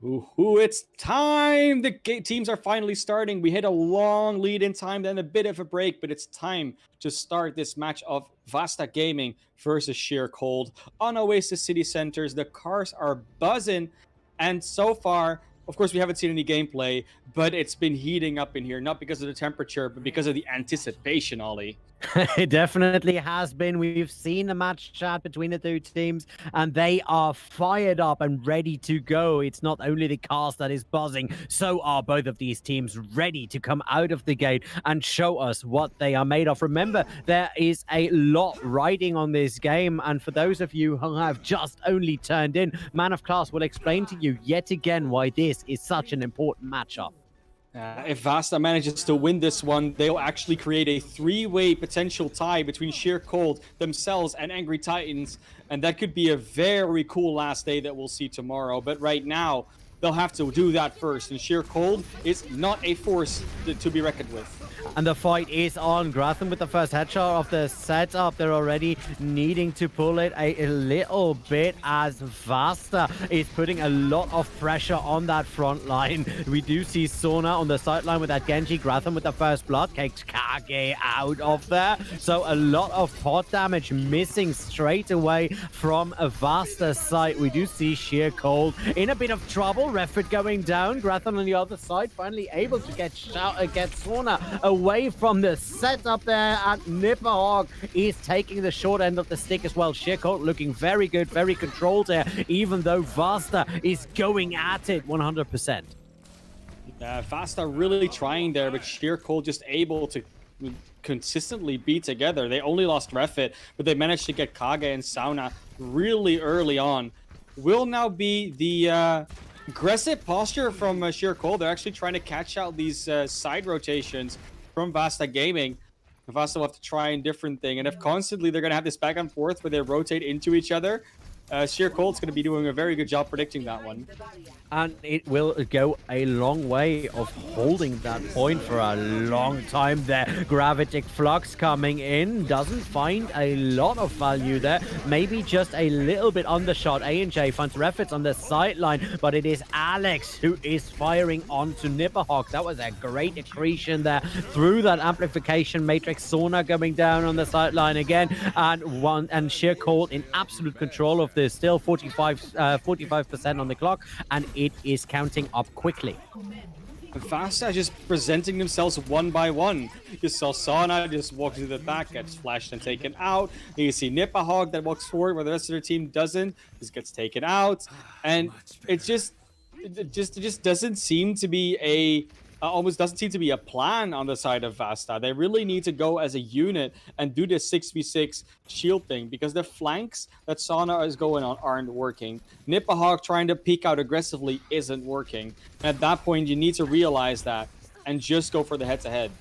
Ooh, it's time! The teams are finally starting. We hit a long lead in time, then a bit of a break, but it's time to start this match of VASTA Gaming versus Sheer Cold on Oasis City Centers. The cars are buzzing, and so far, of course, we haven't seen any gameplay, but it's been heating up in here, not because of the temperature, but because of the anticipation, Ollie.
It definitely has been. We've seen the match chat between the two teams, and they are fired up and ready to go. It's not only the cast that is buzzing, so are both of these teams ready to come out of the gate and show us what they are made of. Remember, there is a lot riding on this game, and for those of you who have just only turned in, Man of Class will explain to you yet again why this is such an important matchup.
If VASTA manages to win this one, they'll actually create a three-way potential tie between Sheer Cold, themselves, and Angry Titans. And that could be a very cool last day that we'll see tomorrow. But right now, they'll have to do that first. And Sheer Cold is not a force to be reckoned with.
And the fight is on. Gratham with the first headshot of the setup. They're already needing to pull it a little bit as VASTA is putting a lot of pressure on that front line. We do see Sona on the sideline with that Genji. Gratham with the first blood. Takes Kage out of there. So a lot of pot damage missing straight away from a VASTA side. We do see Sheer Cold in a bit of trouble. Refit going down. Gratham on the other side finally able to get Sona away from the setup there, and Nipperhawk is taking the short end of the stick as well. Sheer Cold looking very good, very controlled there, even though VASTA is going at it 100%.
VASTA really trying there, but Sheer Cold just able to consistently be together. They only lost Refit, but they managed to get Kage and Sauna really early on. Will now be the aggressive posture from Sheer Cold. They're actually trying to catch out these side rotations from VASTA Gaming. VASTA will have to try a different thing. And if constantly they're going to have this back and forth where they rotate into each other, Sheer Cold's going to be doing a very good job predicting that one.
And it will go a long way of holding that point for a long time there. Gravitic Flux coming in, doesn't find a lot of value there. Maybe just a little bit undershot. A&J finds Refits on the sideline, but it is Alex who is firing onto Nipperhawk. That was a great accretion there through that amplification matrix. Sona going down on the sideline again, and Sheer Cold in absolute control of this. Still 45% on the clock, and it is counting up quickly.
VASTA just presenting themselves one by one. You saw Sauna just walk to the back, gets flashed and taken out. You see Nipperhawk that walks forward where the rest of their team doesn't. Just gets taken out. And it just doesn't seem to be almost doesn't seem to be a plan on the side of VASTA. They really need to go as a unit and do this 6v6 shield thing, because the flanks that Sauna is going on aren't working. Nipperhawk trying to peek out aggressively isn't working. And at that point, you need to realize that and just go for the head-to-head.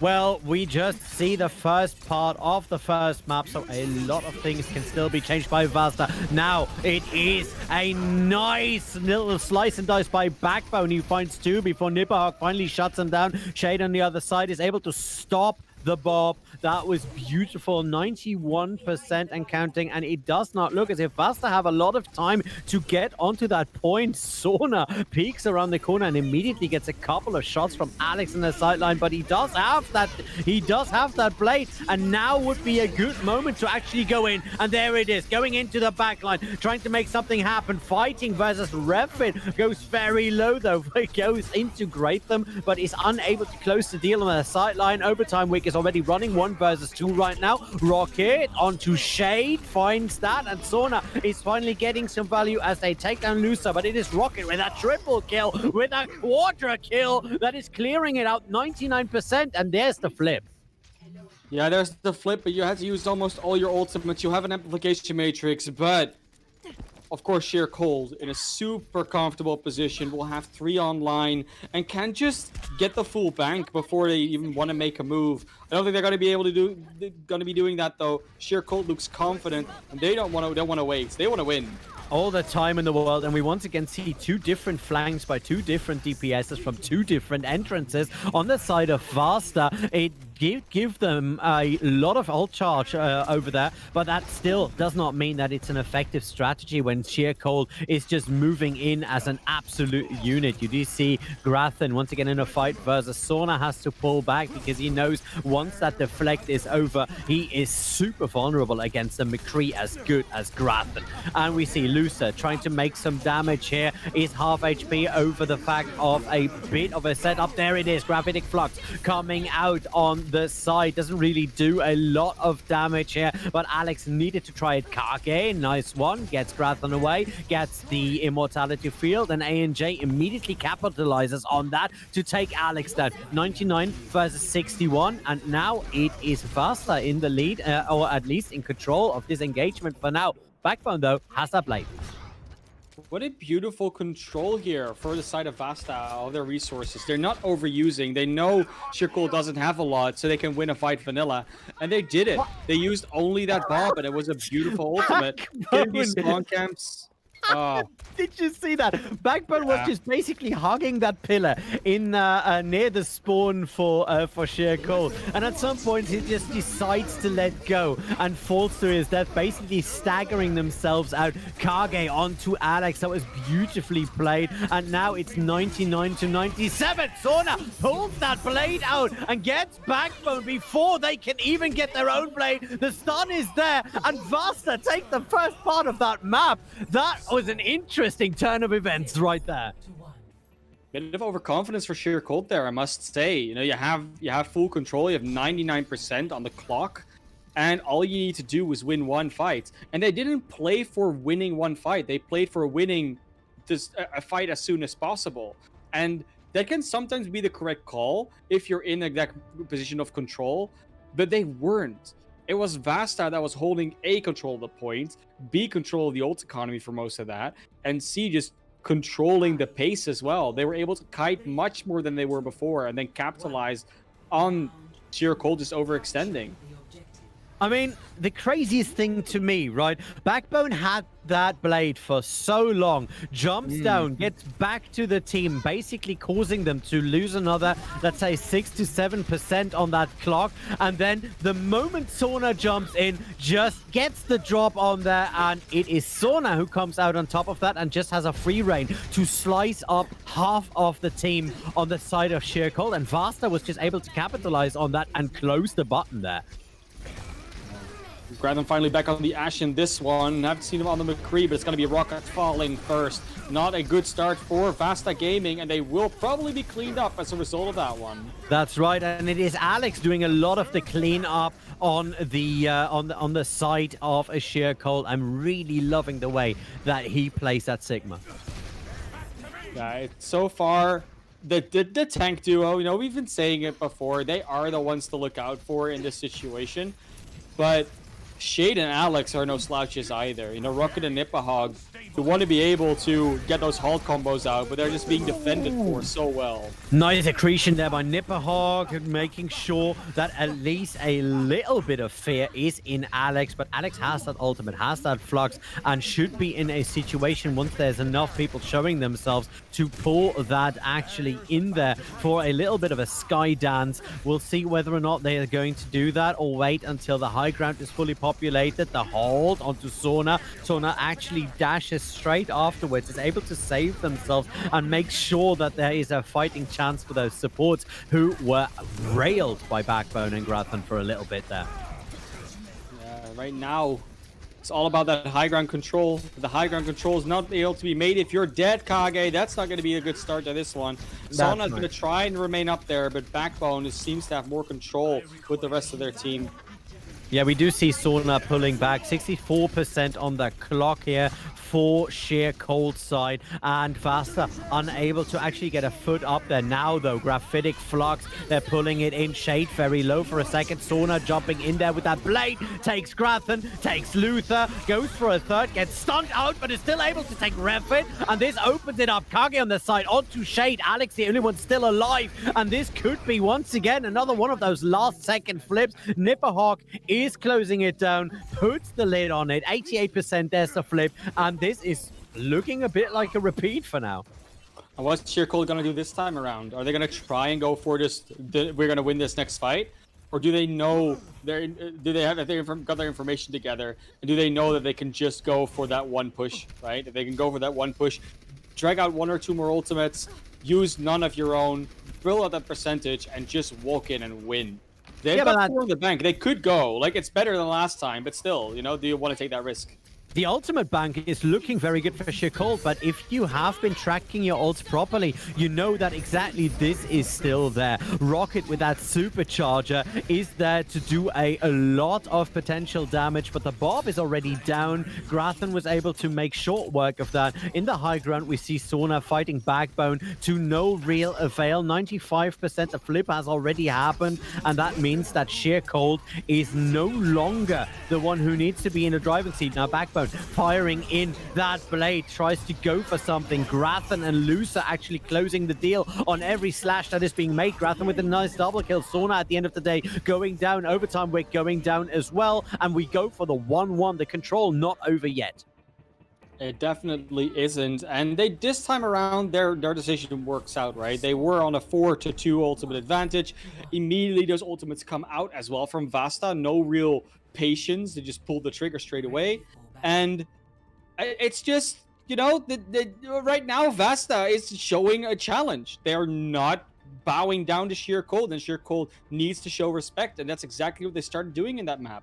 Well, we just see the first part of the first map, so a lot of things can still be changed by VASTA. Now, it is a nice little slice and dice by Backbone. He finds two before Nipperhawk finally shuts him down. Shade on the other side is able to stop the Bob. That was beautiful. 91% and counting, and it does not look as if VASTA have a lot of time to get onto that point. Sona peeks around the corner and immediately gets a couple of shots from Alex in the sideline, but he does have that blade, and now would be a good moment to actually go in. And there it is, going into the backline, trying to make something happen. Fighting versus Refit goes very low though. It goes into Gratham, but is unable to close the deal on the sideline. Overtime Wick is already running 1 versus 2 right now. Rocket onto Shade, finds that, and Sona is finally getting some value as they take down Lusa, but it is Rocket with a triple kill, with a quadra kill that is clearing it out 99%, and there's the flip.
Yeah, there's the flip, but you have to use almost all your ultimates. You have an amplification matrix, but of course, Sheer Cold in a super comfortable position will have 3 online and can just get the full bank before they even want to make a move. I don't think they're going to be able to doing that though. Sheer Cold looks confident, and they don't want to wait. They want to win.
All the time in the world, and we once again see 2 different flanks by 2 different DPSs from 2 different entrances. On the side of VASTA, it give them a lot of ult charge over there, but that still does not mean that it's an effective strategy when Sheer Cold is just moving in as an absolute unit. You do see Grathan once again in a fight versus Sauna, has to pull back because he knows once that deflect is over, he is super vulnerable against a McCree as good as Grathan. And we see Lucer trying to make some damage here. Is half HP over the fact of a bit of a setup. There it is, Gravitic Flux coming out on the side. Doesn't really do a lot of damage here, but Alex needed to try it. Kage, nice one, gets Grathan away, gets the Immortality Field, and ANJ immediately capitalizes on that to take Alex down. 99 versus 61, and now it is VASTA in the lead, or at least in control of this engagement for now. Backbone, though, has that blade.
What a beautiful control here for the side of VASTA of their resources. They're not overusing. They know Shirkul doesn't have a lot, so they can win a fight vanilla. And they did it. They used only that bomb, and it was a beautiful ultimate. Getting these spawn camps. Oh.
Did you see that? Backbone was just basically hugging that pillar in near the spawn for Sheer Cold, and at some point he just decides to let go and falls to his death, basically staggering themselves out. Kage onto Alex. That was beautifully played, and now it's 99 to 97. Sauna pulls that blade out and gets Backbone before they can even get their own blade. The stun is there, and VASTA take the first part of that map. That was an interesting turn of events right there.
Bit of overconfidence for Sheer Cold there, I must say. You know, you have full control. You have 99% on the clock, and all you need to do is win one fight. And they didn't play for winning one fight. They played for winning a fight as soon as possible. And that can sometimes be the correct call if you're in that position of control, but they weren't. It was VASTA that was holding A, control of the point, B, control of the ult economy for most of that, and C, just controlling the pace as well. They were able to kite much more than they were before, and then capitalize on Sheer Cold just overextending.
I mean, the craziest thing to me, right? Backbone had that blade for so long, jumps down, gets back to the team, basically causing them to lose another, let's say, 6 to 7% on that clock. And then the moment Sauna jumps in, just gets the drop on there, and it is Sauna who comes out on top of that and just has a free reign to slice up half of the team on the side of Sheer Cold. And VASTA was just able to capitalize on that and close the button there.
Grathan finally back on the Ashe in this one. Haven't seen him on the McCree, but it's going to be Rocket falling first. Not a good start for VASTA Gaming, and they will probably be cleaned up as a result of that one.
That's right, and it is Alex doing a lot of the cleanup on the on the side of a Sheer Cold. I'm really loving the way that he plays that Sigma.
Yeah, so far, the tank duo, you know, we've been saying it before, they are the ones to look out for in this situation. But Shade and Alex are no slouches either. You know, Rocket and Nipahog, who want to be able to get those halt combos out, but they're just being defended for so well.
Nice accretion there by Nipahog, making sure that at least a little bit of fear is in Alex. But Alex has that ultimate, has that flux, and should be in a situation once there's enough people showing themselves to pull that actually in there for a little bit of a sky dance. We'll see whether or not they are going to do that or wait until the high ground is fully populated. The hold onto Sauna. Sauna actually dashes straight afterwards, is able to save themselves and make sure that there is a fighting chance for those supports who were railed by Backbone and Grathan for a little bit there.
Yeah, right now, it's all about that high ground control. The high ground control is not able to be made if you're dead, Kage. That's not going to be a good start to this one. Sauna's going to try and remain up there, but Backbone seems to have more control with the rest of their team.
Yeah, we do see Sauna pulling back. 64% on the clock here for Sheer Cold side, and VASTA unable to actually get a foot up there. Now though, Graphitic Flux, they're pulling it in. Shade very low for a second. Sauna jumping in there with that blade, takes Grathan, takes Luther, goes for a third, gets stunned out, but is still able to take Refit, and this opens it up. Kage on the side onto Shade. Alex, the only one still alive, and this could be once again another one of those last second flips. Nipahawk is closing it down, puts the lid on it. 88%, there's the flip, and this is looking a bit like a repeat for now.
And what's Sheer Cold going to do this time around? Are they going to try and go for this, we're going to win this next fight? Or do they know do they have got their information together, and do they know that they can just go for that one push, right? If they can go for that one push, drag out 1 or 2 more ultimates, use none of your own, build out that percentage, and just walk in and win. They've got 4 in the bank. They could go. Like, it's better than last time, but still, you know, do you want to take that risk?
The ultimate bank is looking very good for Sheer-Cold, but if you have been tracking your ults properly, you know that exactly this is still there. Rocket with that supercharger is there to do a lot of potential damage, but the Bob is already down. Grathan was able to make short work of that. In the high ground, we see Sona fighting Backbone to no real avail. 95% of flip has already happened, and that means that Sheer-Cold is no longer the one who needs to be in the driving seat. Now, Backbone firing in that blade, tries to go for something. Grathan and Lusa actually closing the deal on every slash that is being made. Grathan with a nice double kill. Sona at the end of the day going down. Overtime, we're going down as well, and we go for the 1-1. The control not over yet.
It definitely isn't, and this time around their decision works out, right? They were on a 4-2 ultimate advantage. Immediately those ultimates come out as well from VASTA. No real patience. They just pulled the trigger straight away. And it's just, you know, right now VASTA is showing a challenge. They are not bowing down to Sheer-Cold, and Sheer-Cold needs to show respect, and that's exactly what they started doing in that map.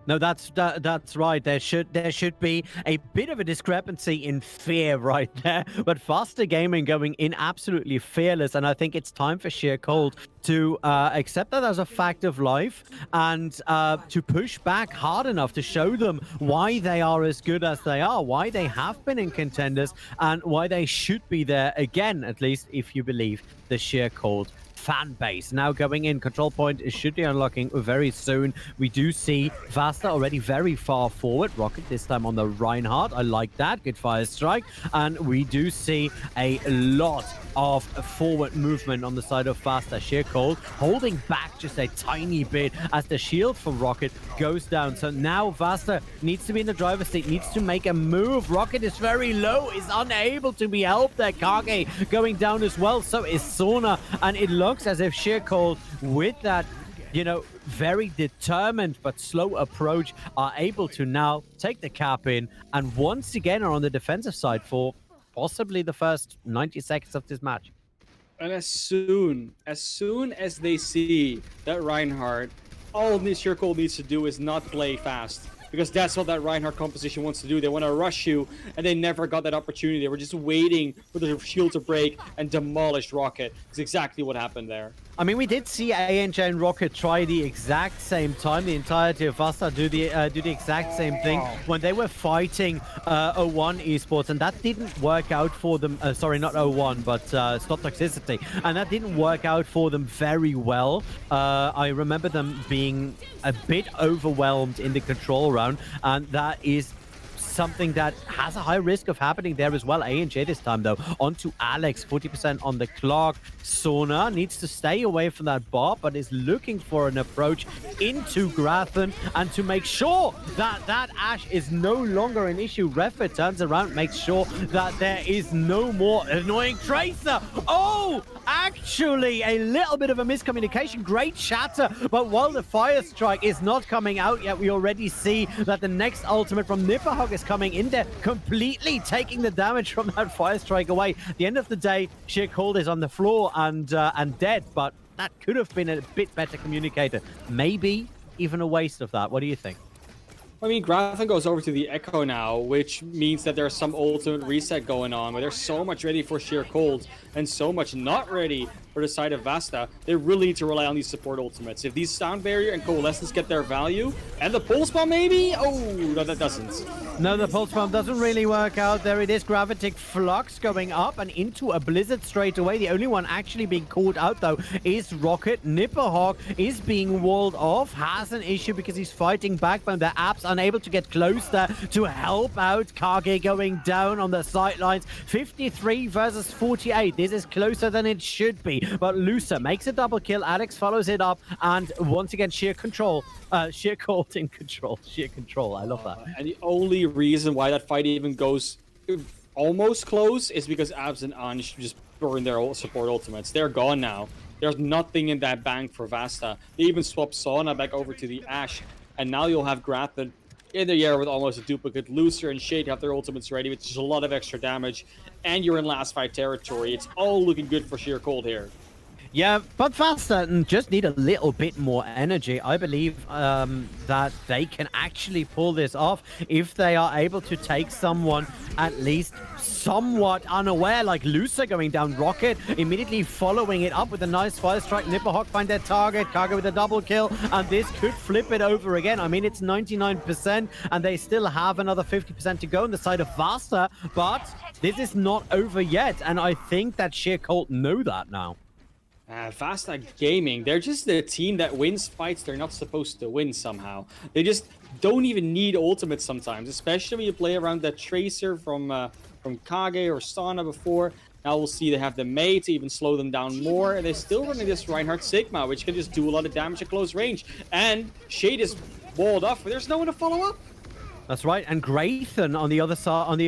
No, that's right. There should be a bit of a discrepancy in fear right there. But VASTA Gaming going in absolutely fearless, and I think it's time for Sheer-Cold to accept that as a fact of life and to push back hard enough to show them why they are as good as they are, why they have been in Contenders, and why they should be there again, at least if you believe the Sheer-Cold fan base. Now going in, control point should be unlocking very soon. We do see VASTA already very far forward. Rocket this time on the Reinhardt. I like that. Good fire strike. And we do see a lot of forward movement on the side of VASTA. Sheer-Cold holding back just a tiny bit as the shield for Rocket goes down. So now VASTA needs to be in the driver's seat, needs to make a move. Rocket is very low, is unable to be helped there. Kage going down as well. So is Sona, and it looks as if Sheer-Cold with that, you know, very determined but slow approach are able to now take the cap in, and once again are on the defensive side for possibly the first 90 seconds of this match.
And as soon as they see that Reinhardt, all Sheer-Cold needs to do is not play fast. Because that's what that Reinhardt composition wants to do. They want to rush you, and they never got that opportunity. They were just waiting for the shield to break and demolish Rocket. It's exactly what happened there.
I mean, we did see ANJ and Rocket try the exact same time. The entirety of VASTA do the exact same thing when they were fighting 01 esports, and that didn't work out for them. Sorry, not 01, but Stop Toxicity, and that didn't work out for them very well. I remember them being a bit overwhelmed in the control round, and that is something that has a high risk of happening there as well. ANJ this time though onto Alex, 40% on the clock. Sona needs to stay away from that Bob, but is looking for an approach into Grathan and to make sure that that Ashe is no longer an issue. Refit turns around, makes sure that there is no more annoying Tracer. Oh, actually a little bit of a miscommunication. Great shatter, but while the fire strike is not coming out yet, we already see that the next ultimate from Nipperhog is coming in there, completely taking the damage from that fire strike away. At the end of the day, Sheer-Cold is on the floor and dead, but that could have been a bit better communicated. Maybe even a waste of that. What do you think?
I mean, Grathan goes over to the Echo now, which means that there's some ultimate reset going on, where there's so much ready for Sheer-Cold and so much not ready for the side of VASTA. They really need to rely on these support ultimates. If these Sound Barrier and Coalescence get their value, and the Pulse Bomb maybe? Oh, no, that doesn't.
No, the Pulse Bomb doesn't really work out. There it is, Gravitic Flux going up and into a Blizzard straight away. The only one actually being called out, though, is Rocket. Nipperhog is being walled off, has an issue because he's fighting Backbone. Their apps unable to get close there to help out. Kage going down on the sidelines. 53 versus 48. This is closer than it should be. But Lusa makes a double kill. Alex follows it up. And once again, Sheer-Cold in control. Sheer control. I love that.
And the only reason why that fight even goes almost close is because Abs and Anj just storing their support ultimates. They're gone now. There's nothing in that bank for VASTA. They even swapped Sauna back over to the Ashe, and now you'll have Grathen in the air with almost a duplicate. Lucer and Shade have their ultimates ready, which is a lot of extra damage, and you're in last fight territory. It's all looking good for Sheer Cold here.
Yeah, but VASTA just need a little bit more energy. I believe that they can actually pull this off if they are able to take someone at least somewhat unaware, like Lucer going down Rocket, immediately following it up with a nice fire strike. Nipperhawk find their target, Kage with a double kill, and this could flip it over again. I mean, it's 99%, and they still have another 50% to go on the side of VASTA, but this is not over yet, and I think that Sheer Cold know that now.
VASTA Gaming, they're just the team that wins fights they're not supposed to win somehow. They just don't even need ultimates sometimes, especially when you play around that Tracer from Kage or Sauna before. Now we'll see they have the Mei to even slow them down more, and they're still running this Reinhardt Sigma, which can just do a lot of damage at close range. And Shade is walled off, but there's no one to follow up.
That's right, and Grathen on the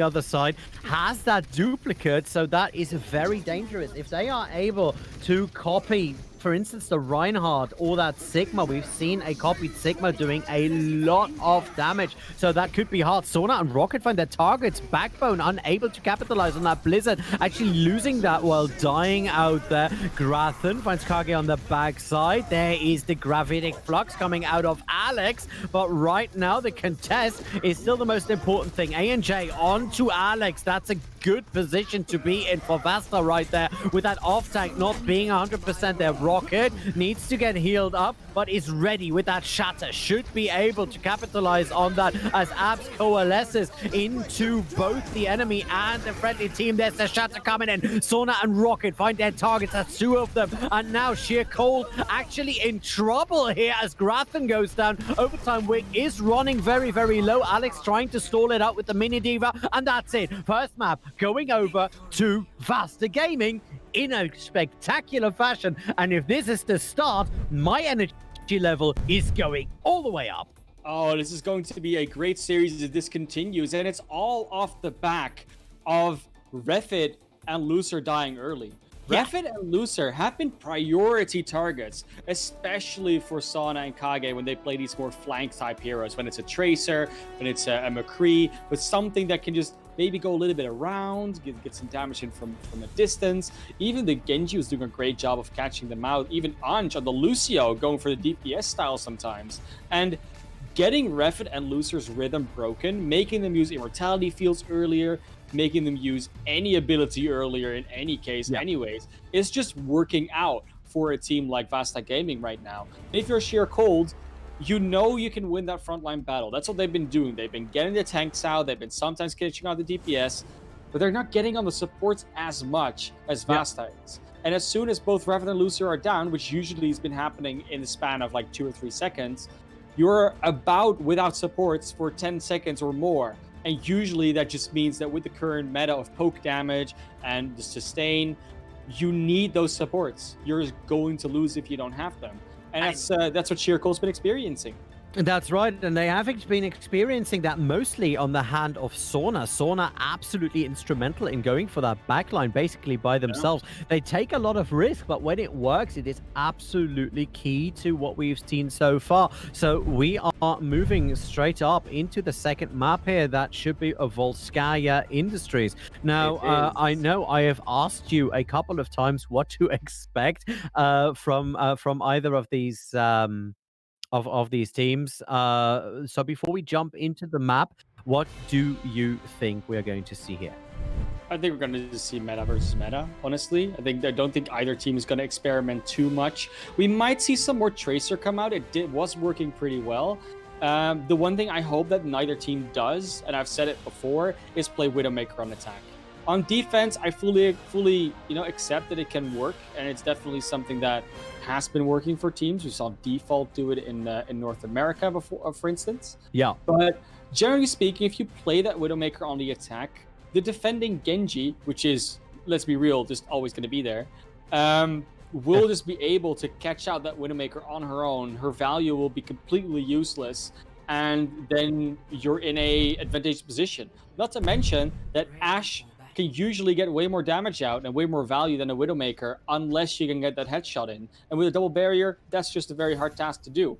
other side has that duplicate, so that is very dangerous. If they are able to copy, for instance, the Reinhardt or that Sigma, we've seen a copied Sigma doing a lot of damage, so that could be hard. Sauna and Rocket find their targets. Backbone unable to capitalize on that Blizzard, actually losing that while dying out there. Grathen finds Kage on the backside. There is the gravitic flux coming out of Alex, but right now the contest is still the most important thing. A&J on to Alex. That's a good position to be in for VASTA right there, with that off tank not being 100% there. Rocket needs to get healed up, but is ready with that shatter. Should be able to capitalize on that as Abs coalesces into both the enemy and the friendly team. There's the shatter coming in. Sauna and Rocket find their targets. That's two of them. And now Sheer Cold actually in trouble here as Grathen goes down. Overtime Wick is running very, very low. Alex trying to stall it out with the Mini Diva. And that's it. First map going over to VASTA Gaming in a spectacular fashion. And if this is the start, my energy level is going all the way up.
Oh, this is going to be a great series as this continues, and it's all off the back of Refit and Lucer dying early.
Yeah.
Refit and Lucer have been priority targets, especially for Sauna and Kage when they play these more flank-type heroes, when it's a Tracer, when it's a McCree, with something that can just maybe go a little bit around, get some damage in from a distance. Even the Genji was doing a great job of catching them out. Even Anj on the Lucio going for the DPS style sometimes. And getting Refit and Lucer's rhythm broken, making them use immortality fields earlier, making them use any ability earlier in any case anyways, is just working out for a team like VASTA Gaming right now. And if you're Sheer Cold, you know you can win that frontline battle. That's what they've been doing. They've been getting the tanks out, they've been sometimes catching out the DPS, but they're not getting on the supports as much as VASTA is. And as soon as both Refit and Lucer are down, which usually has been happening in the span of like 2 or 3 seconds, you're about without supports for 10 seconds or more. And usually that just means that with the current meta of poke damage and the sustain, you need those supports. You're going to lose if you don't have them. And that's what Sheer Cold's been experiencing.
That's right, and they have been experiencing that mostly on the hand of Sauna. Sauna absolutely instrumental in going for that backline basically by themselves. They take a lot of risk, but when it works, it is absolutely key to what we've seen so far. So we are moving straight up into the second map here. That should be a Volskaya Industries. Now, I know I have asked you a couple of times what to expect from either of these of these teams. So before we jump into the map, what do you think we are going to see here?
I think we're going to just see meta versus meta, honestly. I don't think either team is going to experiment too much. We might see some more Tracer come out. It was working pretty well. The one thing I hope that neither team does, and I've said it before, is play Widowmaker on attack. On defense, I fully accept that it can work, and it's definitely something that has been working for teams. We saw Default do it in North America before, for instance.
Yeah.
But generally speaking, if you play that Widowmaker on the attack, the defending Genji, which is, let's be real, just always going to be there, will just be able to catch out that Widowmaker on her own. Her value will be completely useless, and then you're in a advantageous position. Not to mention that Ashe can usually get way more damage out and way more value than a Widowmaker unless you can get that headshot in. And with a double barrier, that's just a very hard task to do.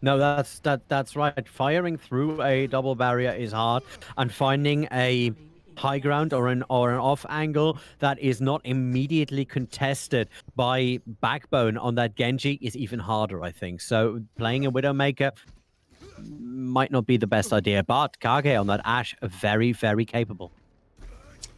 No, that's right. Firing through a double barrier is hard, and finding a high ground or an off angle that is not immediately contested by Backbone on that Genji is even harder, I think. So playing a Widowmaker might not be the best idea, but Kage on that Ashe, very, very capable.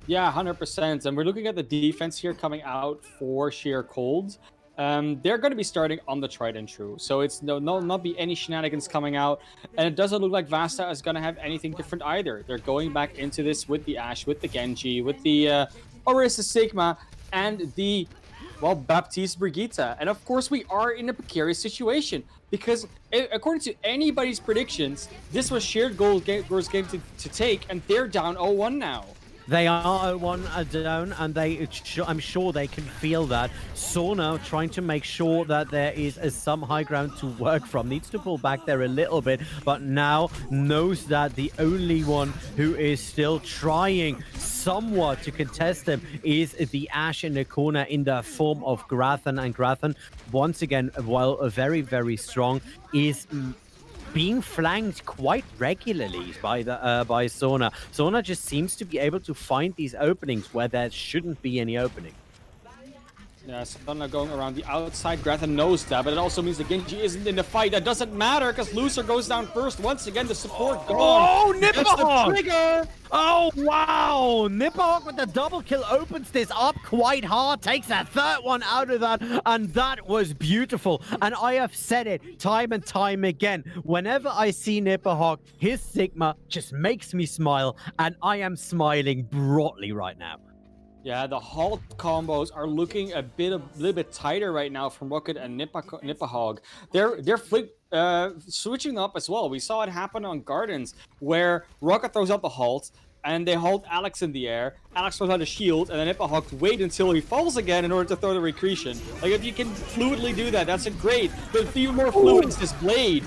Yeah, 100%. And we're looking at the defense here coming out for Sheer Cold. They're going to be starting on the tried and true, so it's not be any shenanigans coming out, and it doesn't look like VASTA is going to have anything different either. They're going back into this with the Ashe, with the Genji, with the Orisa Sigma, and the, well, Baptiste Brigitte. And of course, we are in a precarious situation because according to anybody's predictions, this was Shared Gold's game to take, and they're down 0-1 now.
They are 0-1 down, and I'm sure they can feel that. Sorna trying to make sure that there is some high ground to work from. Needs to pull back there a little bit, but now knows that the only one who is still trying somewhat to contest them is the Ashe in the corner in the form of Grathan. And Grathan, once again, while very, very strong, is being flanked quite regularly by Sorna. Sorna just seems to be able to find these openings where there shouldn't be any opening.
Yeah, Sorna going around the outside. Grathan knows that, but it also means the Genji isn't in the fight. That doesn't matter because Loser goes down first. Once again, the support gone.
Oh, Nipperhawk!
Trigger!
Oh, wow! Nipperhawk with the double kill opens this up quite hard, takes that third one out of that, and that was beautiful. And I have said it time and time again. Whenever I see Nipperhawk, his Sigma just makes me smile, and I am smiling broadly right now.
Yeah, the halt combos are looking a little bit tighter right now from Rocket and Nipperhawk. They're switching up as well. We saw it happen on Gardens, where Rocket throws out the halt, and they halt Alex in the air. Alex throws out a shield, and then Nipperhawk wait until he falls again in order to throw the Recreation. Like, if you can fluidly do that, that's a great. But even more fluid is this Blade.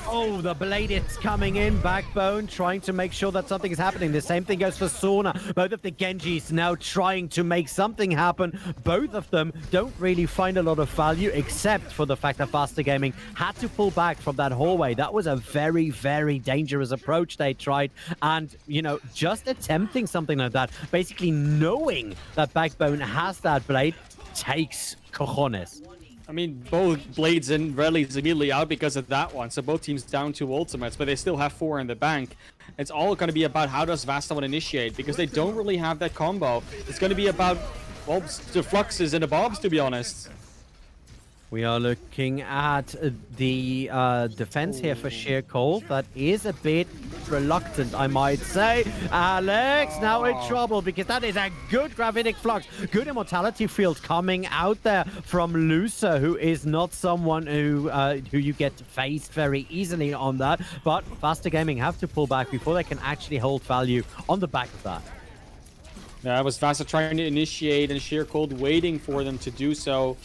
Oh, the Blade is coming in. Backbone trying to make sure that something is happening. The same thing goes for Sorna. Both of the Genjis now trying to make something happen. Both of them don't really find a lot of value, except for the fact that VASTA Gaming had to pull back from that hallway. That was a very, very dangerous approach they tried. And, you know, just attempting something like that, basically knowing that Backbone has that Blade, takes cojones.
I mean, both Blades and Rally's immediately out because of that one. So both teams down 2 ultimates, but they still have 4 in the bank. It's all going to be about how does VASTA want to initiate, because they don't really have that combo. It's going to be about, well, the Fluxes and the Bobs, to be honest.
We are looking at the defense here for Sheer Cold. That is a bit reluctant, I might say. Alex now in trouble because that is a good Gravitic Flux. Good Immortality Field coming out there from Lucer, who is not someone who you get faced very easily on that. But VASTA Gaming have to pull back before they can actually hold value on the back of that.
Yeah, it was VASTA trying to initiate and Sheer Cold waiting for them to do so.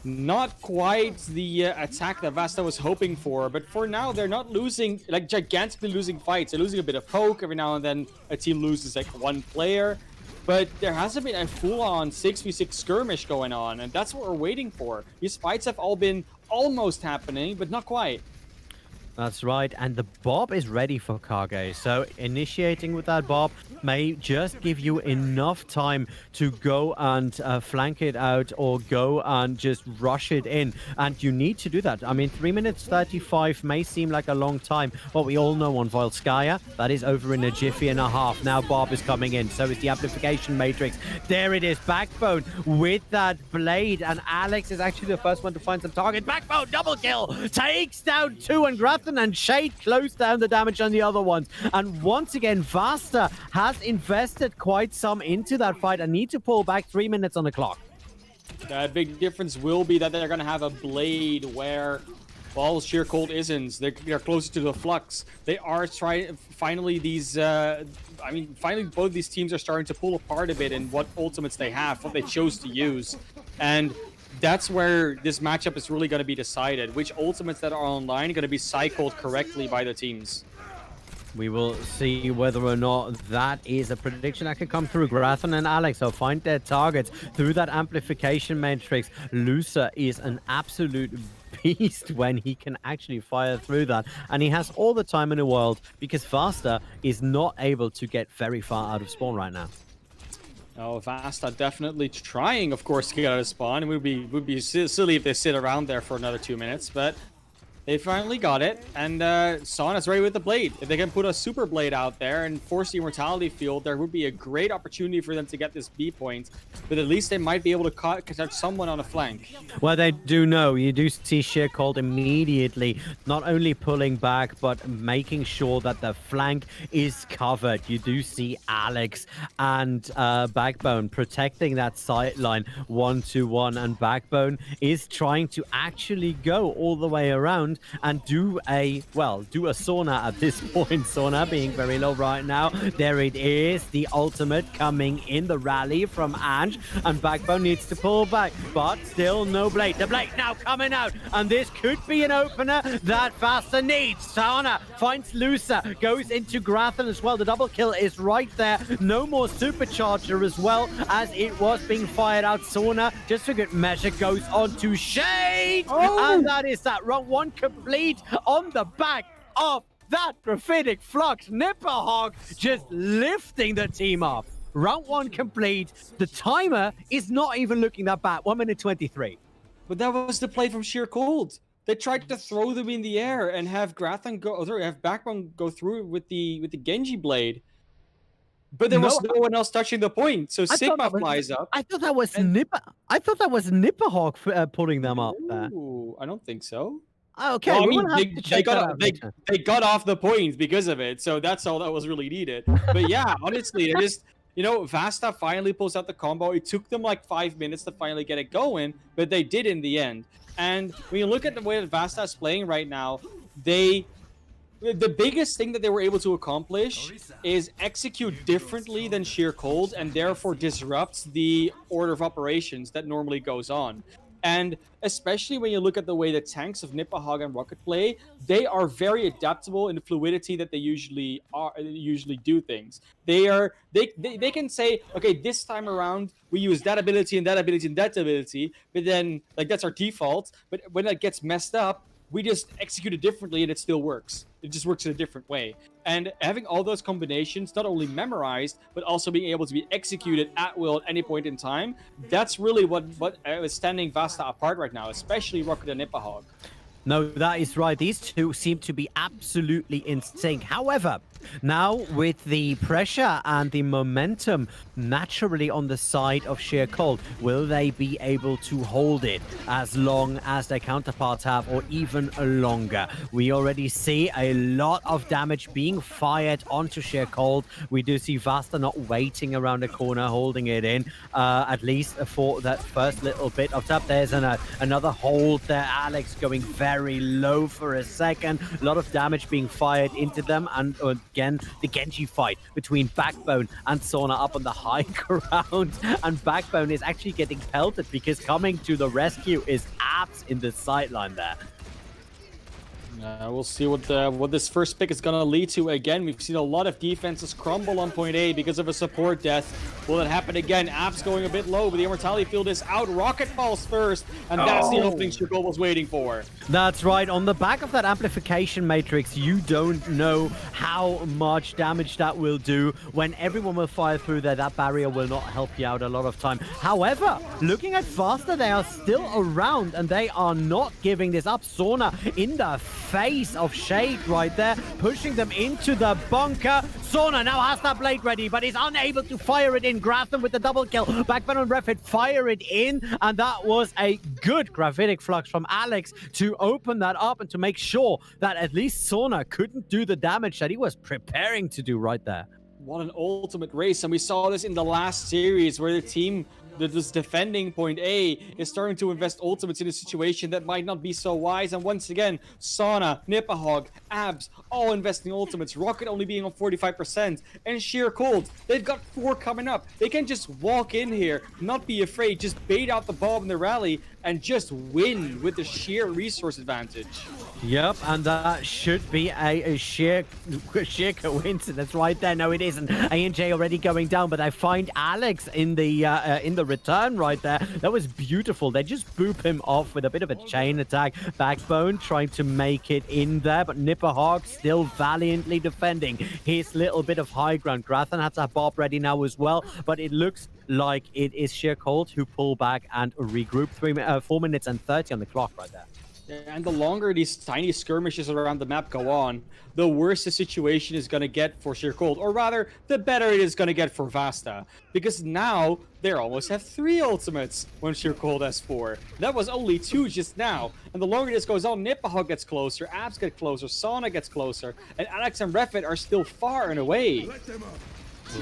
Not quite the attack that VASTA was hoping for, but for now they're not losing, like, gigantically losing fights. They're losing a bit of poke. Every now and then a team loses like 1 player, but there hasn't been a full-on 6v6 skirmish going on, and that's what we're waiting for. These fights have all been almost happening, but not quite.
That's right, and the Bob is ready for Kage, so initiating with that Bob may just give you enough time to go and flank it out or go and just rush it in, and you need to do that. I mean, 3 minutes 35 may seem like a long time, but we all know on Volskaya, that is over in a jiffy and a half. Now Bob is coming in, so is the Amplification Matrix. There it is, Backbone with that Blade, and Alex is actually the first one to find some target. Backbone, double kill, takes down 2, and Grathan and Shade close down the damage on the other ones. And once again, VASTA has invested quite some into that fight and need to pull back 3 minutes on the clock.
The big difference will be that they're going to have a Blade where, well, Sheer Cold isn't. They're closer to the Flux. They are trying, finally finally both these teams are starting to pull apart a bit in what ultimates they have, what they chose to use. And that's where this matchup is really going to be decided. Which ultimates that are online are going to be cycled correctly by the teams.
We will see whether or not that is a prediction that can come through. Grathan and Alex will find their targets through that amplification matrix. Lusa is an absolute beast when he can actually fire through that, and he has all the time in the world because VASTA is not able to get very far out of spawn right now.
Oh, VASTA definitely trying, of course, to get out of spawn. It would be silly if they sit around there for another 2 minutes, but they finally got it, and Sauna's ready with the blade. If they can put a super blade out there and force the immortality field, there would be a great opportunity for them to get this B point, but at least they might be able to catch someone on a flank.
Well, they do know. You do see Sheer Cold immediately not only pulling back, but making sure that the flank is covered. You do see Alex and Backbone protecting that sideline 1-1, and Backbone is trying to actually go all the way around and do a sauna at this point. Sauna being very low right now. There it is, the ultimate coming in the rally from Ange, and Backbone needs to pull back, but still no blade. The blade now coming out, and this could be an opener that VASTA needs. Sauna finds Lusa, goes into Grathan as well. The double kill is right there. No more supercharger as well as it was being fired out. Sauna, just for good measure, goes on to Shade, and that is that. Round one complete on the back of that Graphitic Flux. Nipperhog just lifting the team up. Round one complete. The timer is not even looking that bad. 1 minute 23.
But that was the play from Sheer Cold. They tried to throw them in the air and have have Backbone go through with the Genji blade. But there was no one else touching the point, so Sigma flies up.
I thought that was Nipperhog pulling them up there.
Ooh, I don't think so.
Okay,
well, I mean, they got off the point because of it, so that's all that was really needed. But yeah, honestly, they just, VASTA finally pulls out the combo. It took them like 5 minutes to finally get it going, but they did in the end. And when you look at the way that VASTA is playing right now, the biggest thing that they were able to accomplish is execute differently than Sheer Cold, and therefore disrupts the order of operations that normally goes on. And especially when you look at the way the tanks of Nipperhog and Rocket play, they are very adaptable in the fluidity that they usually do things. They can say, okay, this time around we use that ability and that ability and that ability, but then like that's our default. But when that gets messed up, we just execute it differently and it still works. It just works in a different way. And having all those combinations not only memorized, but also being able to be executed at will at any point in time, that's really what is standing VASTA apart right now, especially Rocket and Nipperhog.
No, that is right. These two seem to be absolutely in sync. However, now with the pressure and the momentum naturally on the side of Sheer Cold, will they be able to hold it as long as their counterparts have, or even longer? We already see a lot of damage being fired onto Sheer Cold. We do see VASTA not waiting around the corner, holding it in, at least for that first little bit of tap. There's another hold there. Alex going very low for a second. A lot of damage being fired into them, and again, the Genji fight between Backbone and Sauna up on the high ground, and Backbone is actually getting pelted because coming to the rescue is Abs in the sideline there.
We'll see what this first pick is going to lead to. Again, we've seen a lot of defenses crumble on point A because of a support death. Will it happen again? Apps going a bit low, but the immortality field is out. Rocket falls first, and that's the opening Shirko was waiting for.
That's right. On the back of that amplification matrix, you don't know how much damage that will do. When everyone will fire through there, that barrier will not help you out a lot of time. However, looking at VASTA, they are still around, and they are not giving this up. Sauna in the face of Shade right there, pushing them into the bunker. Sauna now has that blade ready, but is unable to fire it in. Grafton with the double kill. Backbone and Refit fire it in, and that was a good Graphitic Flux from Alex to open that up and to make sure that at least Sauna couldn't do the damage that he was preparing to do right there.
What an ultimate race, and we saw this in the last series where the team that is defending point A is starting to invest ultimates in a situation that might not be so wise. And once again, Sauna, Nipperhog, Abs, all investing ultimates. Rocket only being on 45%. And Sheer Cold, they've got 4 coming up. They can just walk in here, not be afraid, just bait out the bomb in the rally, and just win with the sheer resource advantage.
Yep, and that should be a sheer coincidence right there. No, it isn't. A&J already going down, but I find Alex in the return right there. That was beautiful. They just boop him off with a bit of a chain attack. Backbone trying to make it in there, but Nipperhawk still valiantly defending his little bit of high ground. Grathan has that Bob ready now as well, but it looks like it is Sheer Cold who pull back and regroup. 4 minutes and 30 on the clock right there.
And the longer these tiny skirmishes around the map go on, the worse the situation is going to get for Sheer Cold. Or rather, the better it is going to get for VASTA. Because now, they almost have 3 ultimates when Sheer Cold has 4. That was only 2 just now. And the longer this goes on, Nipperhawk gets closer, Abs get closer, Sauna gets closer, and Alex and Refit are still far and away.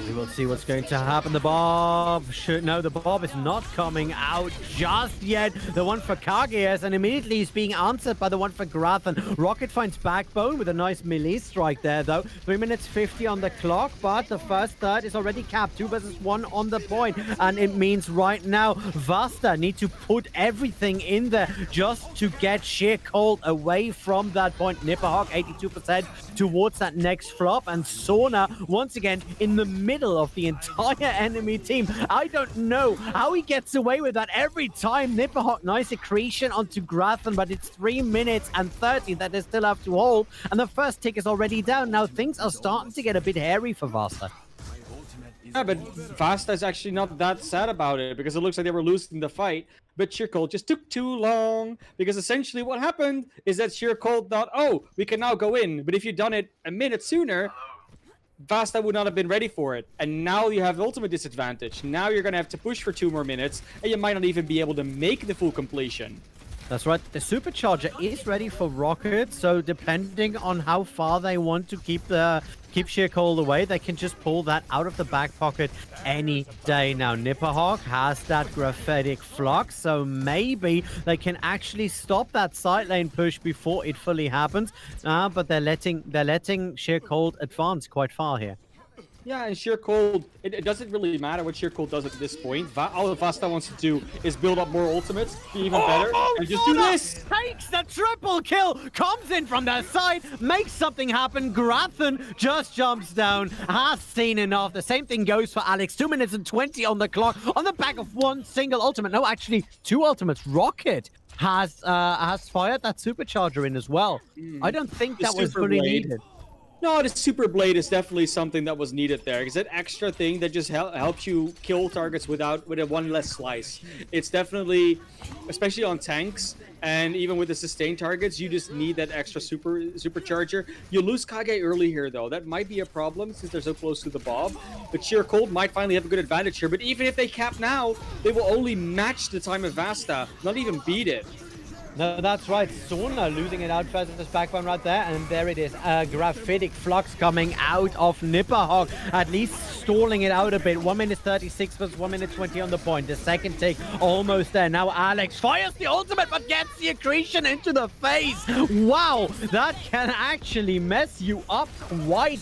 We will see what's going to happen. The Bob no, the Bob is not coming out just yet. The one for Kageas, and immediately he's being answered by the one for Grathan. Rocket finds Backbone with a nice melee strike there, though. 3 minutes 50 on the clock, but the first third is already capped. 2 versus 1 on the point, and it means right now VASTA need to put everything in there just to get Sheer Cold away from that point. Nipperhawk 82% towards that next flop, and Sauna once again in the middle of the entire enemy team. I don't know how he gets away with that every time. Nipperhawk, nice accretion onto Grathan, but it's 3 minutes and 30 that they still have to hold, and the first tick is already down. Now things are starting to get a bit hairy for VASTA.
Yeah, but VASTA is actually not that sad about it, because it looks like they were losing the fight, but Sheer Cold just took too long, because essentially what happened is that Sheer Cold thought, oh, we can now go in, but if you'd done it a minute sooner, VASTA would not have been ready for it, and now you have ultimate disadvantage. Now you're going to have to push for 2 more minutes, and you might not even be able to make the full completion.
That's right. The supercharger is ready for Rocket, so depending on how far they want to keep Sheer Cold away, they can just pull that out of the back pocket any day now. Nipperhawk has that Graphitic Flux, so maybe they can actually stop that side lane push before it fully happens. But they're letting Sheer Cold advance quite far here.
Yeah, and Sheer Cold, it doesn't really matter what Sheer Cold does at this point. All VASTA wants to do is build up more ultimates, be even better, and just do this!
Takes the triple kill, comes in from their side, makes something happen. Grathan just jumps down, has seen enough. The same thing goes for Alex. 2 minutes and 20 on the clock, on the back of one single ultimate. No, actually, 2 ultimates. Rocket has fired that supercharger in as well. I don't think that was fully needed.
No, the Super Blade is definitely something that was needed there. It's that extra thing that just helps you kill targets with a one less slice. It's definitely, especially on tanks, and even with the sustained targets, you just need that extra supercharger. You lose Kage early here, though. That might be a problem since they're so close to the Bob. But Sheer Cold might finally have a good advantage here. But even if they cap now, they will only match the time of VASTA, not even beat it.
No, that's right. Sauna losing it out first with this Backbone right there. And there it is. A Graphitic Flux coming out of Nipperhawk. At least stalling it out a bit. 1 minute 36 versus 1 minute 20 on the point. The second take almost there. Now Alex fires the ultimate but gets the accretion into the face. Wow, that can actually mess you up quite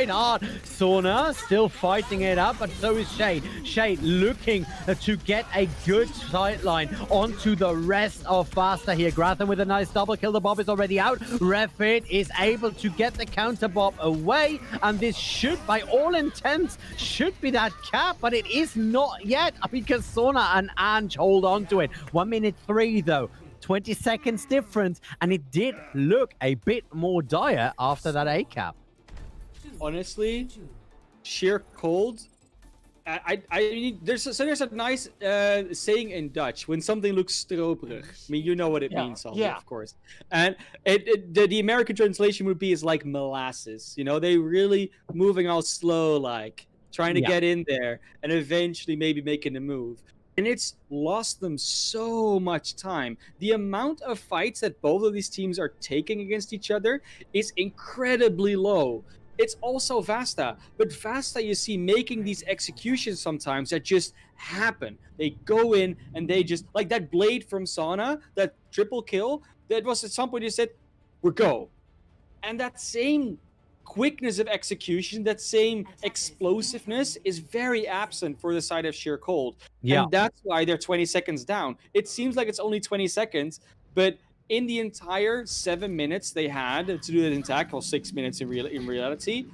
hard. Sauna still fighting it up, but so is Shade. Shade looking to get a good sideline onto the rest of VASTA here. Grathan with a nice double kill. The Bob is already out. Refit is able to get the counter Bob away, and this should, by all intents, should be that cap, but it is not yet because Sauna and Ange hold on to it. 1 minute 3 though. 20 seconds difference, and it did look a bit more dire after that A cap.
Honestly, Sheer Cold, I mean, there's a nice saying in Dutch when something looks stroperig. I mean, you know what it means, of course. And the American translation would be is like molasses. You know, they really moving all slow, like trying to get in there and eventually maybe making a move. And it's lost them so much time. The amount of fights that both of these teams are taking against each other is incredibly low. It's also VASTA, but VASTA, you see, making these executions sometimes that just happen. They go in and they just, like that blade from Sauna, that triple kill, that was at some point you said, we're go. And that same quickness of execution, that same explosiveness is very absent for the side of Sheer Cold.
Yeah.
And that's why they're 20 seconds down. It seems like it's only 20 seconds, but in the entire 7 minutes they had to do that attack, or 6 minutes in reality,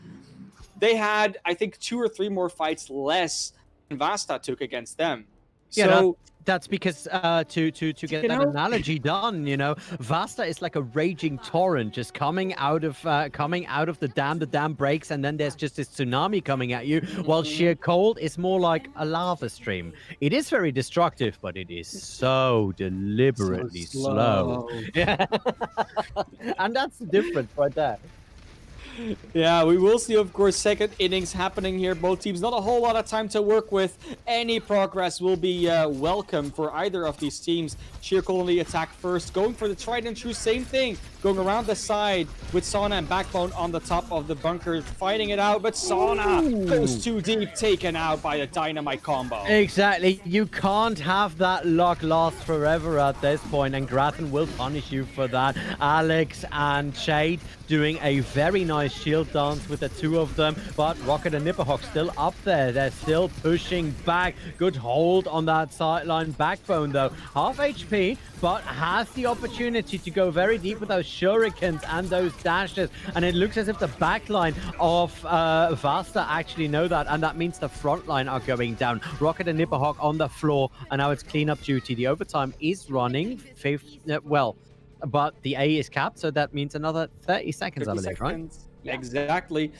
they had, I think, 2 or 3 more fights less than VASTA took against them.
Yeah,
So
that's because to get that analogy done, you know, VASTA is like a raging torrent just coming out of the dam breaks, and then there's just this tsunami coming at you, while Sheer Cold is more like a lava stream. It is very destructive, but it is so deliberately slow. Yeah. And that's the difference right there.
Yeah, we will see, of course, second innings happening here. Both teams, not a whole lot of time to work with. Any progress will be welcome for either of these teams. Sheer Cold on the attack first, going for the tried and true same thing, going around the side with Sauna and Backbone on the top of the bunker, fighting it out, but Sauna goes too deep, taken out by the dynamite combo.
Exactly. You can't have that luck last forever at this point, and Grathen will punish you for that. Alex and Shade doing a very nice shield dance with the two of them, but Rocket and Nipperhawk still up there. They're still pushing back. Good hold on that sideline. Backbone, though, half HP, but has the opportunity to go very deep with those shurikens and those dashes, and it looks as if the backline of VASTA actually know that, and that means the front line are going down. Rocket and Nipperhawk on the floor, and now it's cleanup duty. The overtime is running. But the A is capped, so that means another 30 seconds,
30
I believe,
seconds.
right? Yeah.
Exactly.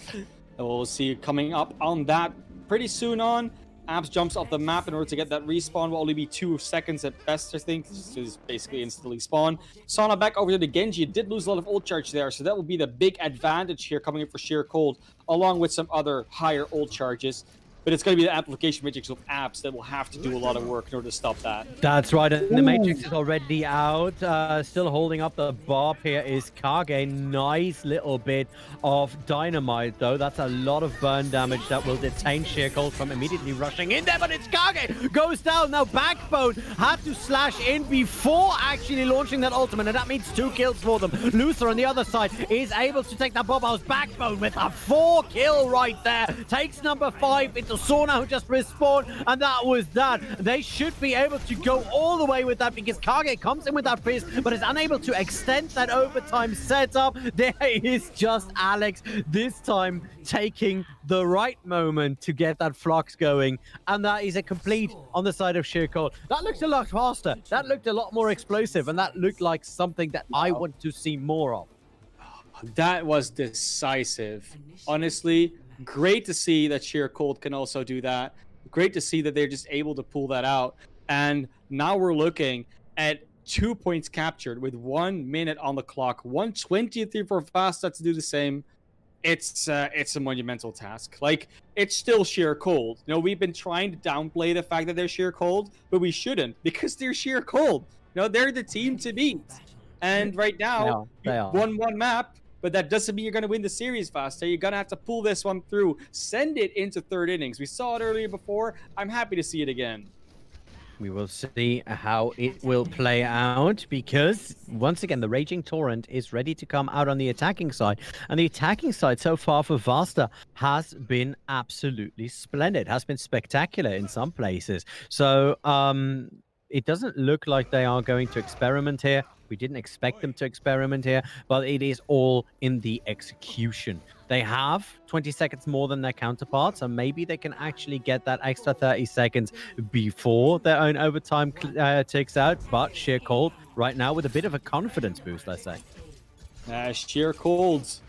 We'll see you coming up on that pretty soon on. Abs jumps off the map in order to get that respawn. Will only be 2 seconds at best, I think. This is basically instantly spawn. Sauna back over to the Genji. It did lose a lot of ult charge there, so that will be the big advantage here coming in for Sheer Cold, along with some other higher ult charges. But it's going to be the application matrix of apps that will have to do a lot of work in order to stop that.
That's right, and the Matrix is already out. Still holding up the barb here is Kage. Nice little bit of dynamite, though. That's a lot of burn damage that will detain Sheer Cold from immediately rushing in there, but it's Kage! Goes down. Now Backbone had to slash in before actually launching that ultimate, and that means 2 kills for them. Luther on the other side is able to take that Bob House. Backbone with a 4 kill right there. Takes number 5 into Sauna, who just respawned, and that was that. They should be able to go all the way with that, because Kage comes in with that fist, but is unable to extend that overtime setup. There is just Alex, this time taking the right moment to get that flux going, and that is a complete on the side of Sheer Cold. That looked a lot faster, that looked a lot more explosive, and that looked like something that I want to see more of.
That was decisive. Honestly, great to see that Sheer Cold can also do that. Great to see that they're just able to pull that out. And now we're looking at 2 points captured with 1 minute on the clock. 1:23 for VASTA to do the same. It's a monumental task. Like, it's still Sheer Cold. You know, we've been trying to downplay the fact that they're Sheer Cold, but we shouldn't, because they're Sheer Cold. You know, they're the team to beat. And right now,
they are.
you won 1 map. But that doesn't mean you're going to win the series faster. You're going to have to pull this one through. Send it into 3rd innings. We saw it earlier before. I'm happy to see it again.
We will see how it will play out, because once again the Raging Torrent is ready to come out on the attacking side, and the attacking side so far for VASTA has been absolutely splendid, has been spectacular in some places. So it doesn't look like they are going to experiment here. We didn't expect them to experiment here, but it is all in the execution. They have 20 seconds more than their counterparts, so maybe they can actually get that extra 30 seconds before their own overtime ticks out. But Sheer Cold right now with a bit of a confidence boost, let's say.
Sheer Cold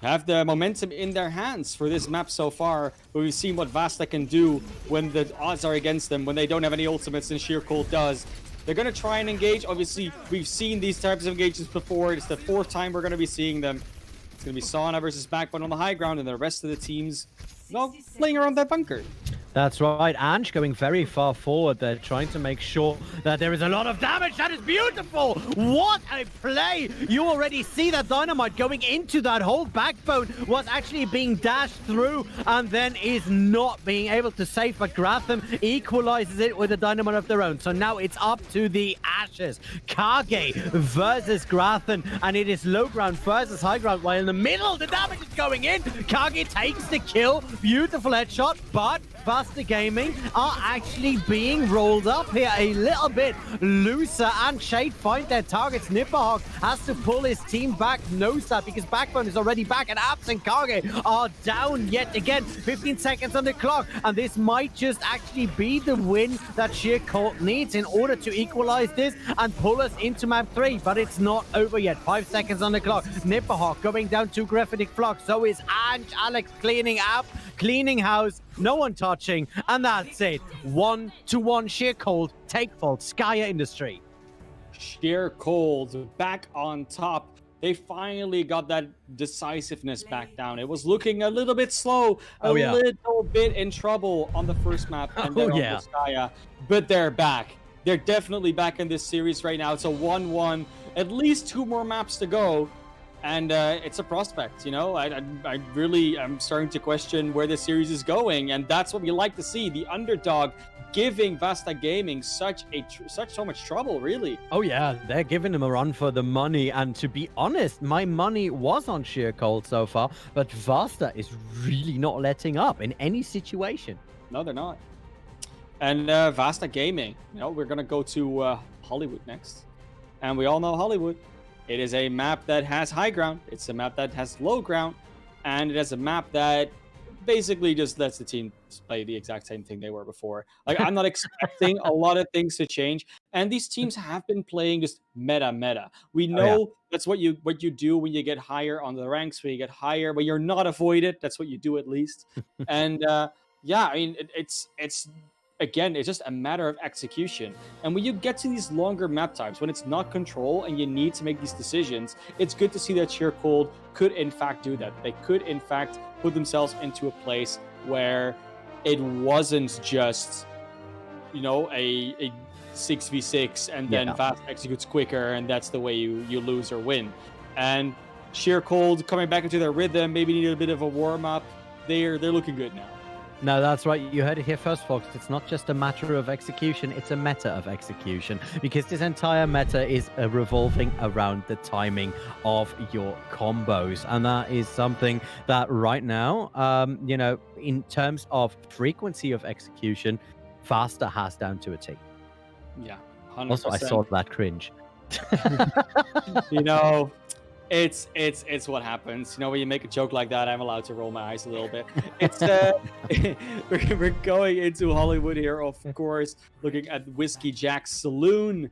have the momentum in their hands for this map so far, but we've seen what VASTA can do when the odds are against them, when they don't have any ultimates, and Sheer Cold does. They're going to try and engage. Obviously, we've seen these types of engagements before. It's the 4th time we're going to be seeing them. It's going to be Sauna versus Backbone on the high ground, and the rest of the teams, well, playing around that bunker.
That's right. Ange going very far forward there, trying to make sure that there is a lot of damage. That is beautiful. What a play. You already see that dynamite going into that hole. Backbone was actually being dashed through and then is not being able to save, but Gratham equalizes it with a dynamite of their own. So now it's up to the Ashes. Kage versus Gratham, and it is low ground versus high ground, while in the middle the damage is going in. Kage takes the kill. Beautiful headshot, but VASTA Gaming are actually being rolled up here a little bit looser, and Shade find their targets. Nipperhawk has to pull his team back. Nosa, because Backbone is already back, and Abs and Kage are down yet again. 15 seconds on the clock, and this might just actually be the win that Sheer Colt needs in order to equalize this and pull us into map 3, but it's not over yet. 5 seconds on the clock. Nipperhawk going down to Graphitic Flock. So is Ange. Alex cleaning up, cleaning house, no one touching, and that's it. 1-1 Sheer Cold, take fault, Skya Industry.
Sheer Cold back on top. They finally got that decisiveness back down. It was looking a little bit slow, a little bit in trouble on the first map, and then on the Skya, but they're back. They're definitely back in this series right now. It's a 1-1, at least 2 more maps to go. And it's a prospect, you know. I really am starting to question where this series is going, and that's what we like to see. The underdog giving VASTA Gaming so much trouble, really.
Oh yeah, they're giving them a run for the money, and to be honest, my money was on Sheer Cold so far, but VASTA is really not letting up in any situation.
No, they're not. And VASTA Gaming, you know, we're gonna go to Hollywood next, and we all know Hollywood. It is a map that has high ground, it's a map that has low ground, and it is a map that basically just lets the team play the exact same thing they were before. Like, I'm not expecting a lot of things to change, and these teams have been playing just meta. We know that's what you do when you get higher on the ranks, when you get higher, but you're not avoided. That's what you do at least. And yeah, I mean, it's again, it's just a matter of execution. And when you get to these longer map types, when it's not control and you need to make these decisions, it's good to see that Sheer Cold could in fact do that. They could in fact put themselves into a place where it wasn't just, you know, a 6v6 and then Fast executes quicker and that's the way you lose or win. And Sheer Cold coming back into their rhythm, maybe need a bit of a warm-up. They're looking good now.
No, that's right. You heard it here first, folks. It's not just a matter of execution, it's a meta of execution, because this entire meta is revolving around the timing of your combos. And that is something that right now, you know, in terms of frequency of execution, VASTA has down to a T.
Yeah, 100%.
Also, I saw that cringe.
You know, it's what happens. You know, when you make a joke like that, I'm allowed to roll my eyes a little bit. It's we're going into Hollywood here, of course, looking at Whiskey Jack's Saloon,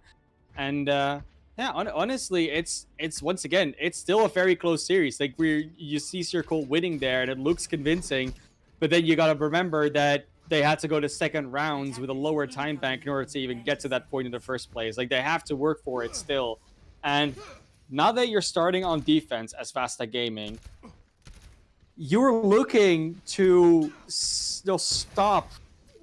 and yeah, honestly, it's once again, it's still a very close series. Like, you see Circle winning there, and it looks convincing, but then you got to remember that they had to go to second rounds with a lower time bank in order to even get to that point in the first place. Like, they have to work for it still, and now that you're starting on defense as VASTA Gaming, you're looking to stop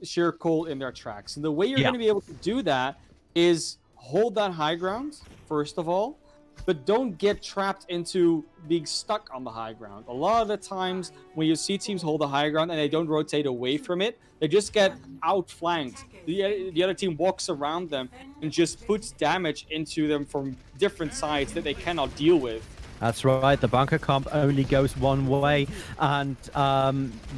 Sheer Cold in their tracks. And the way you're going to be able to do that is hold that high ground, first of all, but don't get trapped into being stuck on the high ground. A lot of the times when you see teams hold the high ground and they don't rotate away from it, they just get outflanked. The other team walks around them and just puts damage into them from different sides that they cannot deal with.
That's right. The bunker comp only goes one way, and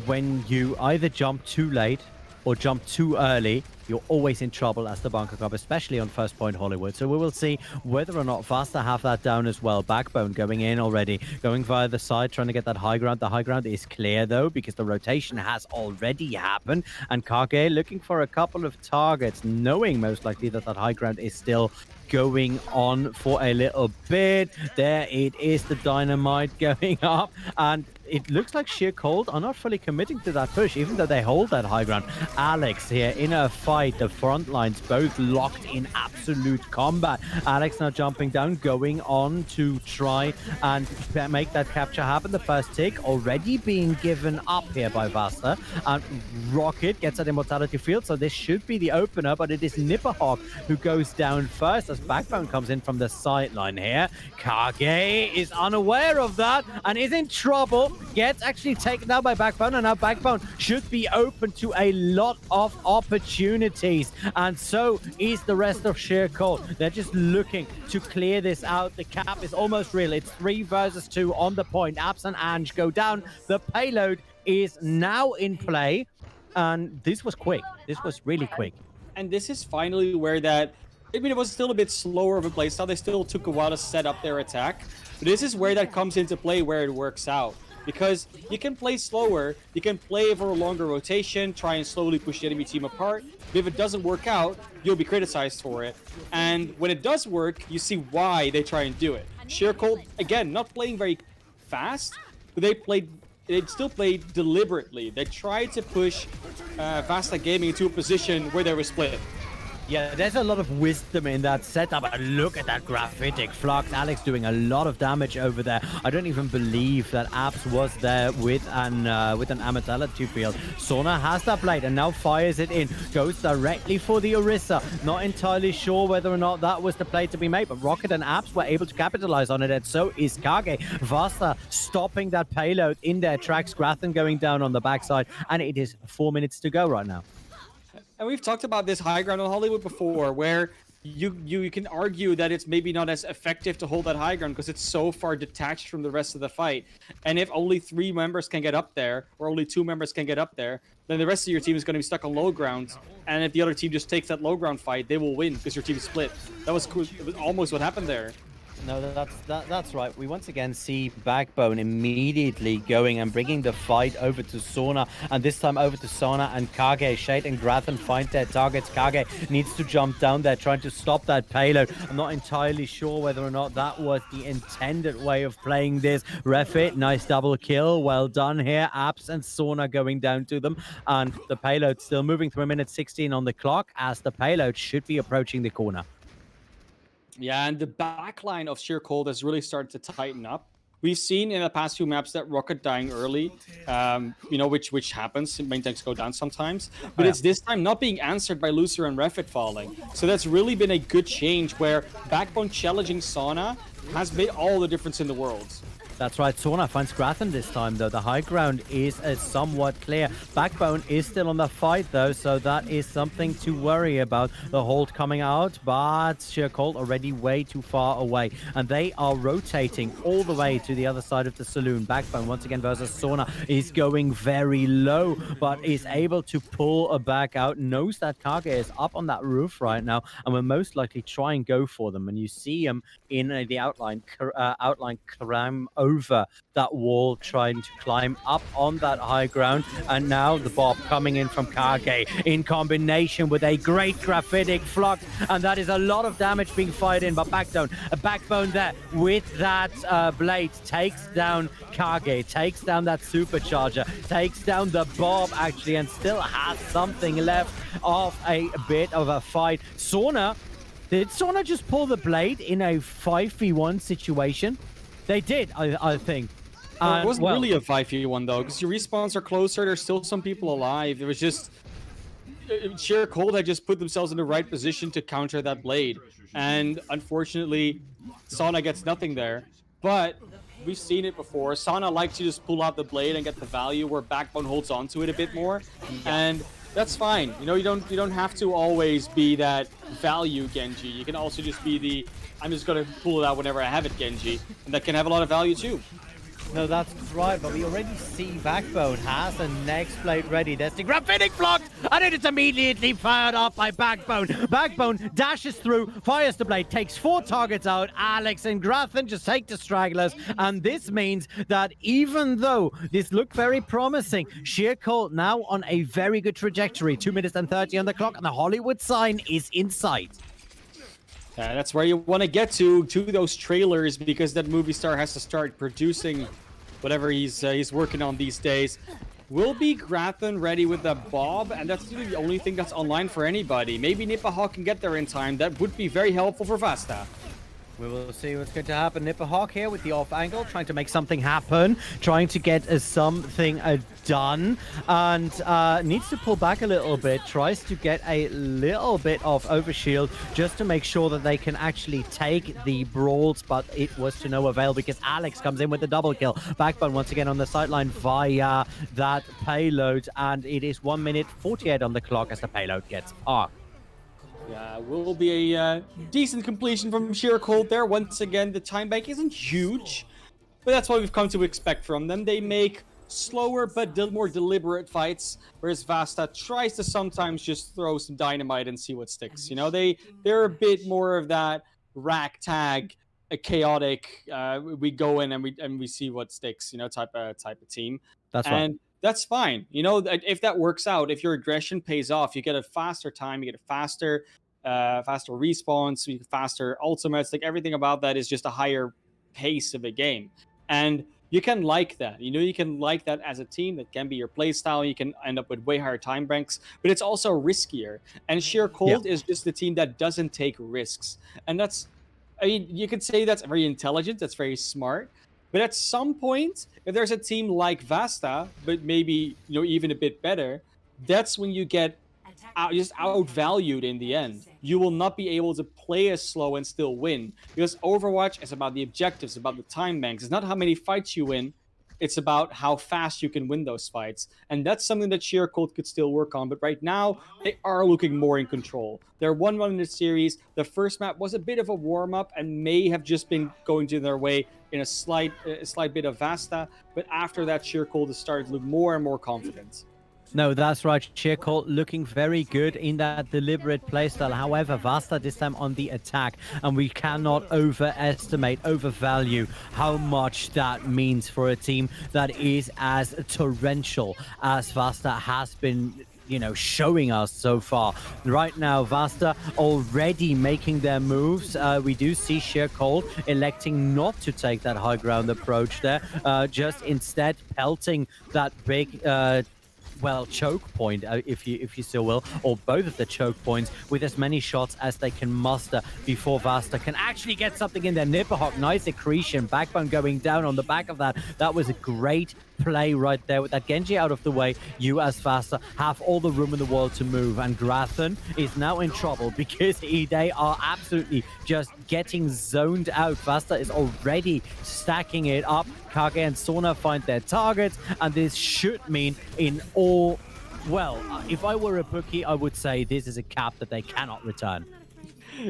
when you either jump too late or jump too early, you're always in trouble as the bunker comp, especially on first point Hollywood. So we will see whether or not VASTA have that down as well. Backbone going in already, going via the side, trying to get that high ground. The high ground is clear though, because the rotation has already happened, and Kage looking for a couple of targets, knowing most likely that that high ground is still going on for a little bit. There it is, the dynamite going up, and it looks like Sheer Cold are not fully committing to that push, even though they hold that high ground. Alex here in a fight, the front lines both locked in absolute combat. Alex now jumping down, going on to try and make that capture happen. The first tick already being given up here by VASTA, and Rocket gets that immortality field, so this should be the opener, but it is Nipperhawk who goes down first as Backbone comes in from the sideline here. Kage is unaware of that and is in trouble, gets actually taken down by Backbone, and now Backbone should be open to a lot of opportunities, and so is the rest of Sheer Cold. They're just looking to clear this out. The cap is almost real. It's 3 versus 2 on the point. Abs and Ange go down. The payload is now in play, and this was quick. This was really quick.
And this is finally where that, I mean, it was still a bit slower of a playstyle. They still took a while to set up their attack. But this is where that comes into play, where it works out. Because you can play slower, you can play for a longer rotation, try and slowly push the enemy team apart. But if it doesn't work out, you'll be criticized for it. And when it does work, you see why they try and do it. Sheer Cold, again, not playing very fast, but they still played deliberately. They tried to push VASTA Gaming into a position where they were split.
Yeah, there's a lot of wisdom in that setup. And look at that graphitic flux. Alex doing a lot of damage over there. I don't even believe that Abs was there with an immortality field. Sona has that blade and now fires it in. Goes directly for the Orisa. Not entirely sure whether or not that was the play to be made, but Rocket and Abs were able to capitalize on it, and so is Kage. VASTA stopping that payload in their tracks. Grathan going down on the backside, and it is 4 minutes to go right now.
And we've talked about this high ground in Hollywood before, where you can argue that it's maybe not as effective to hold that high ground because it's so far detached from the rest of the fight. And if only 3 members can get up there, or only 2 members can get up there, then the rest of your team is going to be stuck on low ground. And if the other team just takes that low ground fight, they will win because your team is split. That was cool. It was almost what happened there.
No, that's right. We once again see Backbone immediately going and bringing the fight over to Sona, and this time over to Sona and Kage. Shade and Grathan find their targets. Kage needs to jump down there, trying to stop that payload. I'm not entirely sure whether or not that was the intended way of playing this. Refit, nice double kill. Well done here. Abs and Sona going down to them, and the payload still moving through 1:16 on the clock as the payload should be approaching the corner.
Yeah, and the backline of Sheer Cold has really started to tighten up. We've seen in the past few maps that Rocket dying early, you know, which happens. Main tanks go down sometimes. But it's this time not being answered by Lucer and Refit falling. So that's really been a good change where Backbone challenging Sona has made all the difference in the world.
That's right. Sona finds Grathan this time, though. The high ground is somewhat clear. Backbone is still on the fight, though, so that is something to worry about. The hold coming out, but Sheer Cold already way too far away. And they are rotating all the way to the other side of the saloon. Backbone, once again, versus Sona, is going very low, but is able to pull a back out. Knows that Kage is up on that roof right now, and will most likely try and go for them. And you see him in the outline climb over that wall, trying to climb up on that high ground. And now the bob coming in from Kage in combination with a great graphitic flux, and that is a lot of damage being fired in. But Backbone there with that blade takes down Kage, takes down that supercharger, takes down the bob actually, and still has something left of a bit of a fight. Did Sona just pull the blade in a 5v1 situation? They did, I think.
It wasn't really a 5v1 though, because your respawns are closer. There's still some people alive. It was just Sheer Cold had just put themselves in the right position to counter that blade, and unfortunately, Sona gets nothing there. But we've seen it before. Sona likes to just pull out the blade and get the value, where Backbone holds on to it a bit more, and that's fine. You know, you don't have to always be that value Genji. You can also just be the I'm just gonna pull it out whenever I have it Genji, and that can have a lot of value too.
No, that's right, but we already see Backbone has the next blade ready. There's the graphitic block, and it is immediately fired up by Backbone. Backbone dashes through, fires the blade, takes 4 targets out. Alex and Grathan just take the stragglers, and this means that even though this looked very promising, Sheer Cold now on a very good trajectory. 2:30 on the clock, and the Hollywood sign is in sight.
That's where you want to get to those trailers, because that movie star has to start producing whatever he's working on these days. Will be Grathan ready with the Bob, and that's really the only thing that's online for anybody. Maybe Nipahawk can get there in time. That would be very helpful for VASTA.
We will see what's going to happen. Nipahawk here with the off angle, trying to make something happen, trying to get something done, and needs to pull back a little bit, tries to get a little bit of overshield just to make sure that they can actually take the brawls, but it was to no avail because Alex comes in with the double kill. Backbone once again on the sideline via that payload, and it is 1 minute 48 on the clock as the payload gets arced.
Yeah, will be a decent completion from Sheer Cold there. Once again, the time bank isn't huge, but that's what we've come to expect from them. They make slower but more deliberate fights, whereas VASTA tries to sometimes just throw some dynamite and see what sticks. You know, they're a bit more of that ragtag, a chaotic. We go in and we see what sticks. You know, type of team.
That's right.
And that's fine. You know, if that works out, if your aggression pays off, you get a faster time, you get a faster respawns, you get faster ultimates. Like everything about that is just a higher pace of a game, and you can like that. You know, you can like that as a team. That can be your play style. You can end up with way higher time banks, but it's also riskier. And Sheer Cold is just the team that doesn't take risks, and that's. I mean, you could say that's very intelligent. That's very smart. But at some point, if there's a team like VASTA, but maybe, you know, even a bit better, that's when you get just outvalued in the end. You will not be able to play as slow and still win, because Overwatch is about the objectives, about the time banks. It's not how many fights you win. It's about how fast you can win those fights. And that's something that Sheer Cold could still work on. But right now, they are looking more in control. They're 1-1 in the series. The first map was a bit of a warm-up and may have just been going to their way in a slight bit of VASTA. But after that, Sheer Cold has started to look more and more confident.
No, that's right. Sheer Cold looking very good in that deliberate playstyle. However, VASTA this time on the attack, and we cannot overvalue how much that means for a team that is as torrential as VASTA has been, you know, showing us so far. Right now, VASTA already making their moves. We do see Sheer Cold electing not to take that high ground approach there, just instead pelting that big well, choke point, if you still will, or both of the choke points with as many shots as they can muster before VASTA can actually get something in there. Nipahawk, nice accretion, Backbone going down on the back of that. That was a great play right there with that Genji out of the way. You as VASTA have all the room in the world to move, and Grathan is now in trouble because they are absolutely just getting zoned out. VASTA is already stacking it up. Kage and Sona find their targets, and this should mean in all, well, if I were a bookie, I would say this is a cap that they cannot return.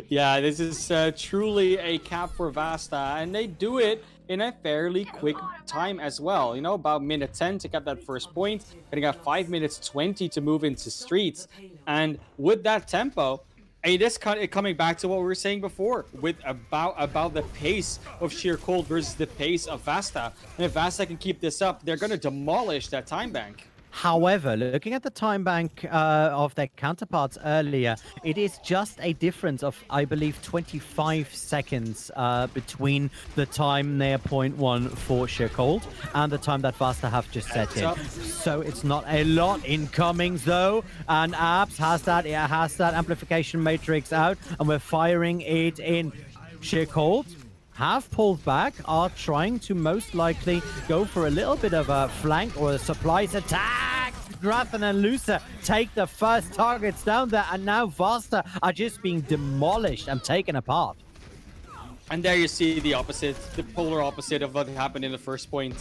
Yeah, this is truly a cap for VASTA, and they do it in a fairly quick time as well. You know, about minute 10 to get that first point, and they got 5 minutes 20 to move into streets. And with that tempo, and this coming back to what we were saying before, with about the pace of Sheer Cold versus the pace of VASTA. And if VASTA can keep this up, they're going to demolish that time bank.
However, looking at the time bank of their counterparts earlier, it is just a difference of, I believe, 25 seconds between the time near point 1 for Sheer Cold and the time that VASTA have just set in. So it's not a lot incoming though, and Abs has that amplification matrix out, and we're firing it in. Sheer Cold have pulled back, are trying to most likely go for a little bit of a flank or a supplies attack. Grathan and Lucer take the first targets down there, and now VASTA are just being demolished and taken apart.
And there you see the opposite, the polar opposite of what happened in the first point.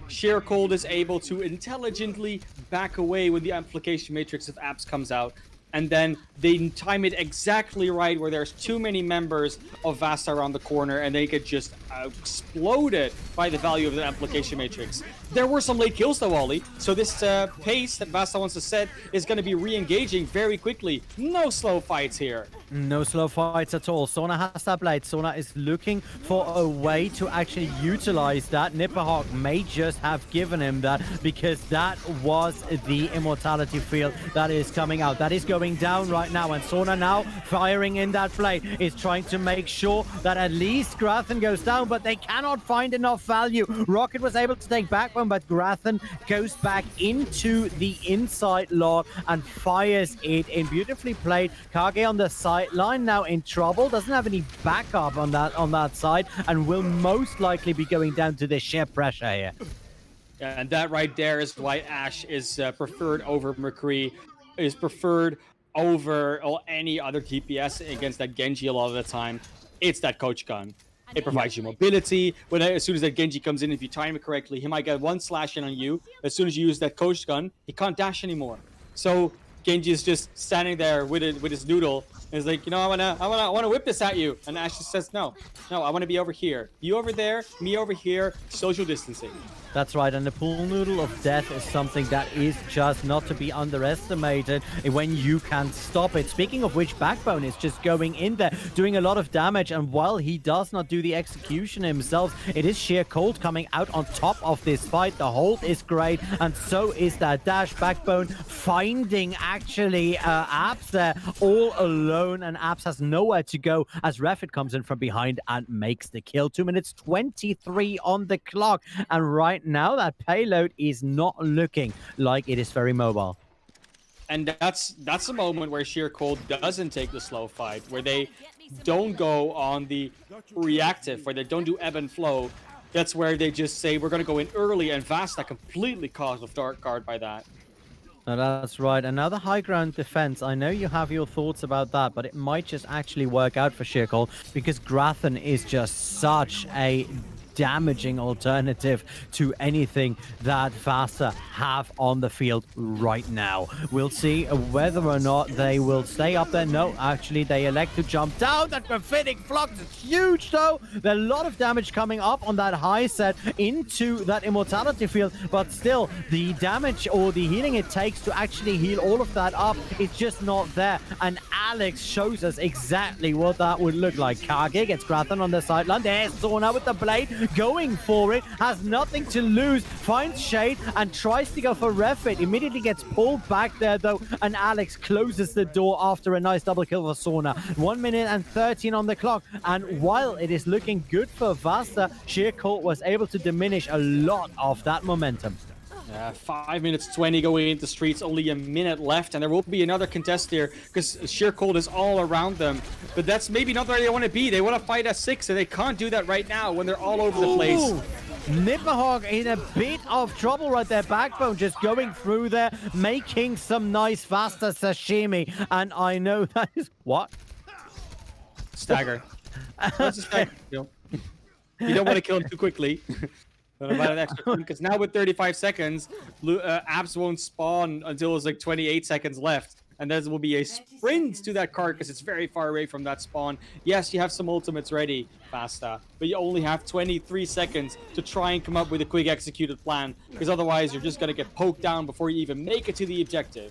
Sheer Cold is able to intelligently back away when the amplification matrix of apps comes out, and then they time it exactly right where there's too many members of VASTA around the corner, and they get just exploded by the value of the amplification matrix. There were some late kills though, Ollie, so this pace that VASTA wants to set is going to be re-engaging very quickly. No slow fights here.
No slow fights at all. Sona has that blade. Sona is looking for a way to actually utilize that. Nipperhawk may just have given him that because that was the immortality field that is coming out. That is going down right now. And Sona now firing in that blade is trying to make sure that at least Grathen goes down, but they cannot find enough value. Rocket was able to take Backbone, but Grathen goes back into the inside log and fires it in. Beautifully played. Kage on the side line now in trouble, doesn't have any backup on that side, and will most likely be going down to the sheer pressure here.
Yeah, and that right there is why Ashe is preferred over McCree, is preferred over any other DPS against that Genji a lot of the time. It's that coach gun. It provides you mobility. As soon as that Genji comes in, if you time it correctly, he might get one slash in on you. As soon as you use that coach gun, he can't dash anymore. So Genji is just standing there with his noodle. And he's like, you know, I wanna whip this at you. And Ashe just says, no, I want to be over here. You over there, me over here. Social distancing.
That's right, and the pool noodle of death is something that is just not to be underestimated when you can stop it. Speaking of which, Backbone is just going in there, doing a lot of damage, and while he does not do the execution himself, it is sheer cold coming out on top of this fight. The hold is great, and so is that dash. Backbone finding actually Abs there all alone, and Abs has nowhere to go as Refit comes in from behind and makes the kill. 2 minutes 23 on the clock, and right now that payload is not looking like it is very mobile.
And that's a moment where Sheer Cold doesn't take the slow fight, where they don't go on the reactive, where they don't do ebb and flow. That's where they just say, we're going to go in early, and VASTA completely caused off Dark Guard by that.
No, that's right. Another high ground defense. I know you have your thoughts about that, but it might just actually work out for Sheer Cold because Grathen is just such a damaging alternative to anything that VASTA have on the field right now. We'll see whether or not they will stay up there. No, actually, they elect to jump down. That graffiti flux is huge, though. There's a lot of damage coming up on that high set into that immortality field, but still, the damage or the healing it takes to actually heal all of that up is just not there. And Alex shows us exactly what that would look like. Kage gets Grathen on the sideline. There's Sona with the blade, going for it, has nothing to lose, finds Shade and tries to go for Refit. Immediately gets pulled back there though, and Alex closes the door after a nice double kill for Sona. 1 minute and 13 on the clock, and while it is looking good for VASTA, Sheer Cold was able to diminish a lot of that momentum.
5 minutes 20 going into streets, only a minute left, and there will be another contest here because Sheer Cold is all around them. But that's maybe not where they want to be. They want to fight at 6, and they can't do that right now when they're all over the place.
Nipperhawk in a bit of trouble right there. Backbone just going through there, making some nice VASTA sashimi, and I know that is... What?
Stagger. That's a stagger. You don't want to kill him too quickly. But about an extra because now with 35 seconds, Abs won't spawn until it's like 28 seconds left. And there will be a sprint to that card because it's very far away from that spawn. Yes, you have some ultimates ready, VASTA, but you only have 23 seconds to try and come up with a quick executed plan because otherwise you're just going to get poked down before you even make it to the objective.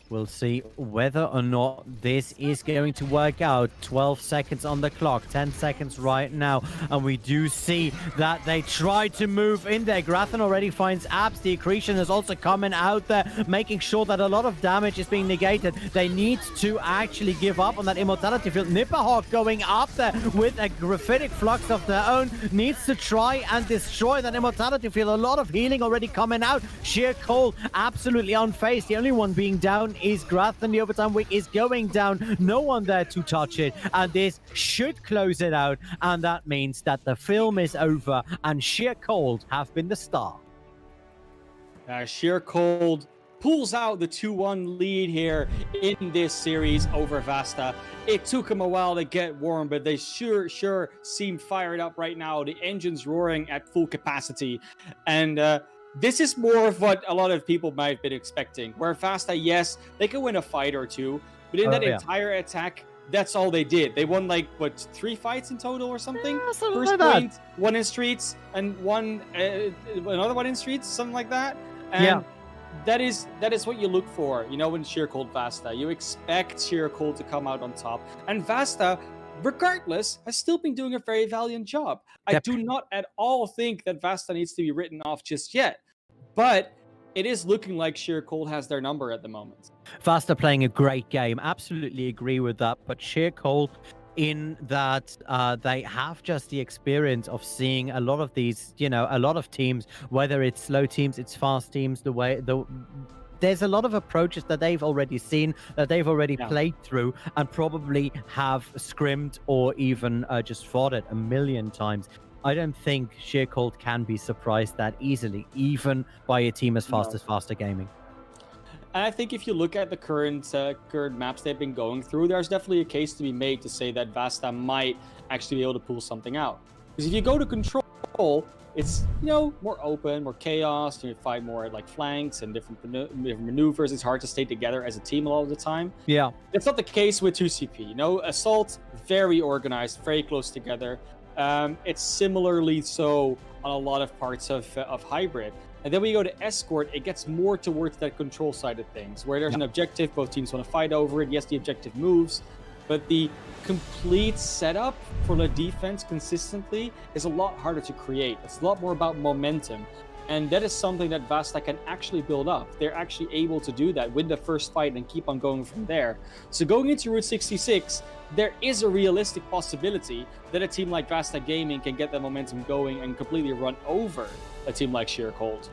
We'll see whether or not this is going to work out. 12 seconds on the clock, 10 seconds right now. And we do see that they try to move in there. Grathen already finds Abs. The accretion is also coming out there, making sure that a lot of damage is being negated. They need to actually give up on that immortality field. Nipperhawk going up there with a graphitic flux of their own. Needs to try and destroy that immortality field. A lot of healing already coming out. Sheer Cold absolutely unfazed. The only one being down is Grathen. The overtime wick is going down. No one there to touch it. And this should close it out. And that means that the film is over and Sheer Cold have been the star.
Sheer Cold pulls out the 2-1 lead here in this series over VASTA. It took them a while to get warm, but they sure seem fired up right now. The engine's roaring at full capacity. And this is more of what a lot of people might have been expecting. Where VASTA, yes, they could win a fight or two, but in that entire attack, that's all they did. They won like, what, 3 fights in total or something?
Yeah, something
First
like
point, 1 in streets, and another one in streets, something like that. And that is what you look for, you know, in Sheer Cold Vasta. You expect Sheer Cold to come out on top, and Vasta, regardless, has still been doing a very valiant job. I do not at all think that Vasta needs to be written off just yet, but it is looking like Sheer Cold has their number at the moment.
Vasta playing a great game. Absolutely agree with that. But Sheer Cold, in that they have just the experience of seeing a lot of these, you know, a lot of teams, whether it's slow teams, it's fast teams, there's a lot of approaches that they've already seen, that they've already played through, and probably have scrimmed or even just fought it a million times. I don't think Sheer Cold can be surprised that easily, even by a team as fast as Vasta Gaming.
And I think if you look at the current maps they've been going through, there's definitely a case to be made to say that Vasta might actually be able to pull something out. Because if you go to Control, it's, you know, more open, more chaos. You fight more like flanks and different maneuvers. It's hard to stay together as a team a lot of the time.
Yeah,
it's not the case with 2CP. You know, Assault, very organized, very close together. It's similarly so on a lot of parts of Hybrid. And then when you go to Escort, it gets more towards that control side of things, where there's an objective, both teams want to fight over it. Yes, the objective moves, but the complete setup for the defense consistently is a lot harder to create. It's a lot more about momentum. And that is something that Vasta can actually build up. They're actually able to do that, win the first fight and keep on going from there. So going into Route 66, there is a realistic possibility that a team like Vasta Gaming can get that momentum going and completely run over a team like Sheer Cold.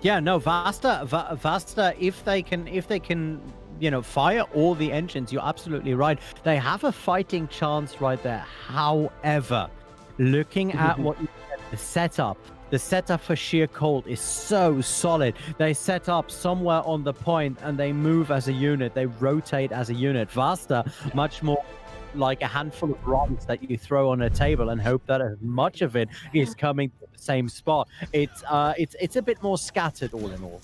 Yeah, no, Vasta, if they can, you know, fire all the engines, you're absolutely right. They have a fighting chance right there. However, looking at what you said, the setup for Sheer Cold is so solid. They set up somewhere on the point and they move as a unit. They rotate as a unit. Vasta, much more like a handful of rocks that you throw on a table and hope that as much of it is coming to the same spot. It's a bit more scattered all in all.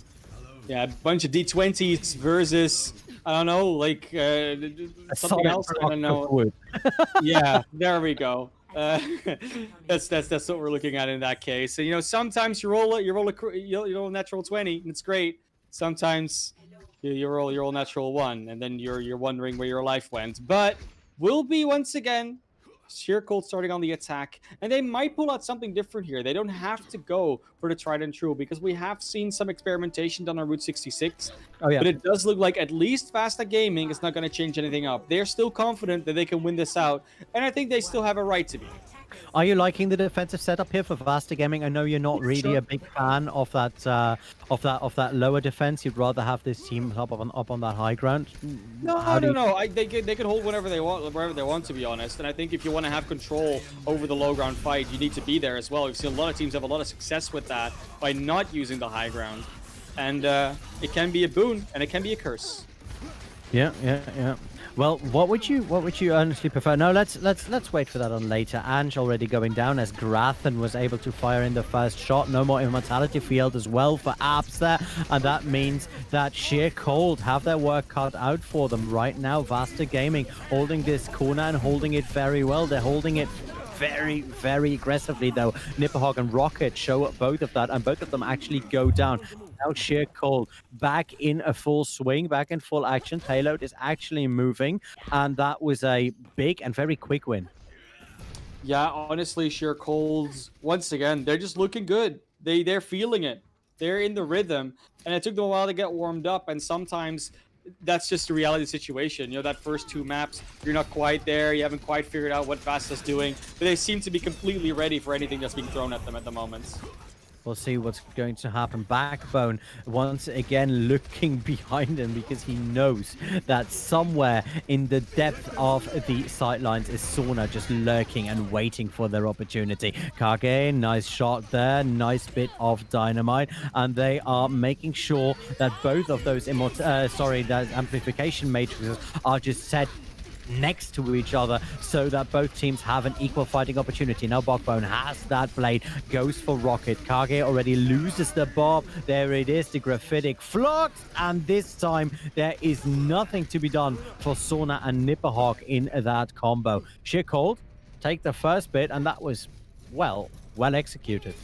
Yeah, a bunch of D20s versus, I don't know, like something else. I don't know. Yeah, there we go. That's what we're looking at in that case. And, you know, sometimes you roll a natural 20 and it's great. Sometimes you roll natural 1 and then you're wondering where your life went. But will be once again Sheer Cold starting on the attack, and they might pull out something different here. They don't have to go for the tried and true, because we have seen some experimentation done on Route 66.
Oh yeah,
but it does look like at least Vasta Gaming is not going to change anything up. They're still confident that they can win this out, and I think they still have a right to be.
Are you liking the defensive setup here for Vasta Gaming? I know you're not really a big fan of that lower defense. You'd rather have this team up on that high ground.
No, I don't know. They can hold wherever they want, to be honest. And I think if you want to have control over the low ground fight, you need to be there as well. We've seen a lot of teams have a lot of success with that by not using the high ground, and it can be a boon and it can be a curse.
Yeah. Well, what would you honestly prefer? No, let's wait for that on later. Ange already going down as Grathen was able to fire in the first shot. No more immortality field as well for Abs there, and that means that Sheer Cold have their work cut out for them right now. Vasta Gaming holding this corner and holding it very well. They're holding it very, very aggressively though. Nipperhog and Rocket show up both of that, and both of them actually go down. Now Sheer Cold back in a full swing, back in full action. Payload is actually moving, and that was a big and very quick win.
Yeah, honestly, Sheer Colds, once again, they're just looking good. They're feeling it. They're in the rhythm, and it took them a while to get warmed up, and sometimes that's just the reality situation. You know, that first 2 maps, you're not quite there. You haven't quite figured out what Vasta's doing, but they seem to be completely ready for anything that's being thrown at them at the moment.
We'll see what's going to happen. Backbone once again looking behind him, because he knows that somewhere in the depth of the sightlines is Sauna just lurking and waiting for their opportunity. Kage, nice shot there, nice bit of dynamite, and they are making sure that both of those that amplification matrices are just set next to each other so that both teams have an equal fighting opportunity. Now Backbone has that blade, goes for Rocket. Kage already loses the bob. There it is, the graphitic flux, and this time there is nothing to be done for Sauna and Nipperhog in that combo. Sheer Cold take the first bit, and that was well executed.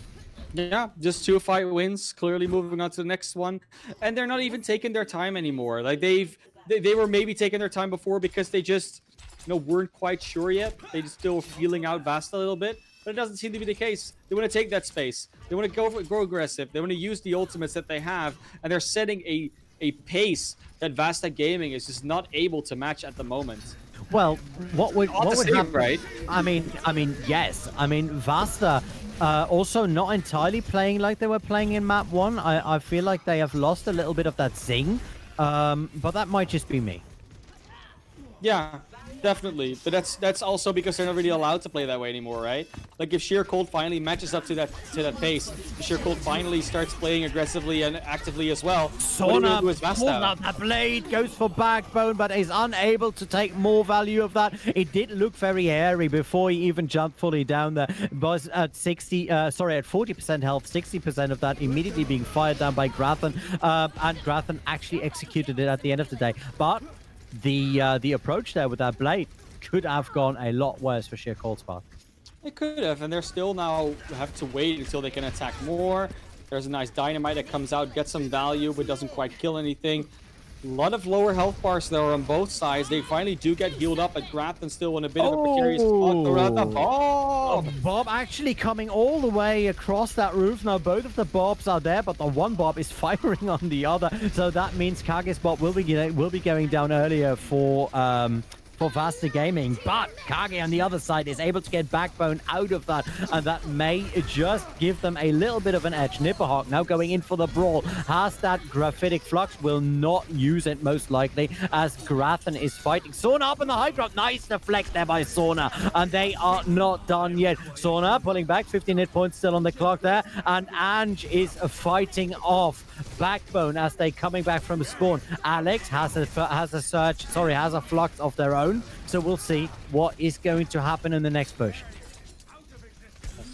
Yeah, just 2 fight wins, clearly moving on to the next one, and they're not even taking their time anymore. Like they were maybe taking their time before because they just weren't quite sure yet. They just still feeling out VASTA a little bit, but it doesn't seem to be the case. They want to take that space. They want to go aggressive. They want to use the ultimates that they have, and they're setting a pace that VASTA Gaming is just not able to match at the moment.
Well, what would happen?
Right?
I mean, yes. I mean, VASTA also not entirely playing like they were playing in map 1. I feel like they have lost a little bit of that zing, but that might just be me.
Yeah, definitely. But that's also because they're not really allowed to play that way anymore, right? Like if Sheer Cold finally matches up to that pace, Sheer Cold finally starts playing aggressively and actively as well.
Sona pulls out that blade, goes for backbone, but is unable to take more value of that. It did look very hairy before he even jumped fully down there. Was at 40% health, 60% of that immediately being fired down by Grathan, and Grathan actually executed it at the end of the day. But the approach there with that blade could have gone a lot worse for Sheer Cold's part.
It could have, and they're still now have to wait until they can attack more. There's a nice dynamite that comes out, gets some value, but doesn't quite kill anything. A lot of lower health bars there on both sides. They finally do get healed up, but Grathan still in a bit of a precarious spot around the Bob.
Bob actually coming all the way across that roof. Now both of the Bobs are there, but the one Bob is firing on the other. So that means Kage's Bob will be going down earlier for VASTA Gaming, but Kage on the other side is able to get backbone out of that, and that may just give them a little bit of an edge. Nipperhawk now going in for the brawl, has that graphitic flux, will not use it most likely as Grathan is fighting. Sona up in the high drop, nice deflect there by Sona, and they are not done yet. Sona pulling back, 15 hit points still on the clock there, and Ange is fighting off backbone as they coming back from the spawn. Alex has a flux of their own. So we'll see what is going to happen in the next push.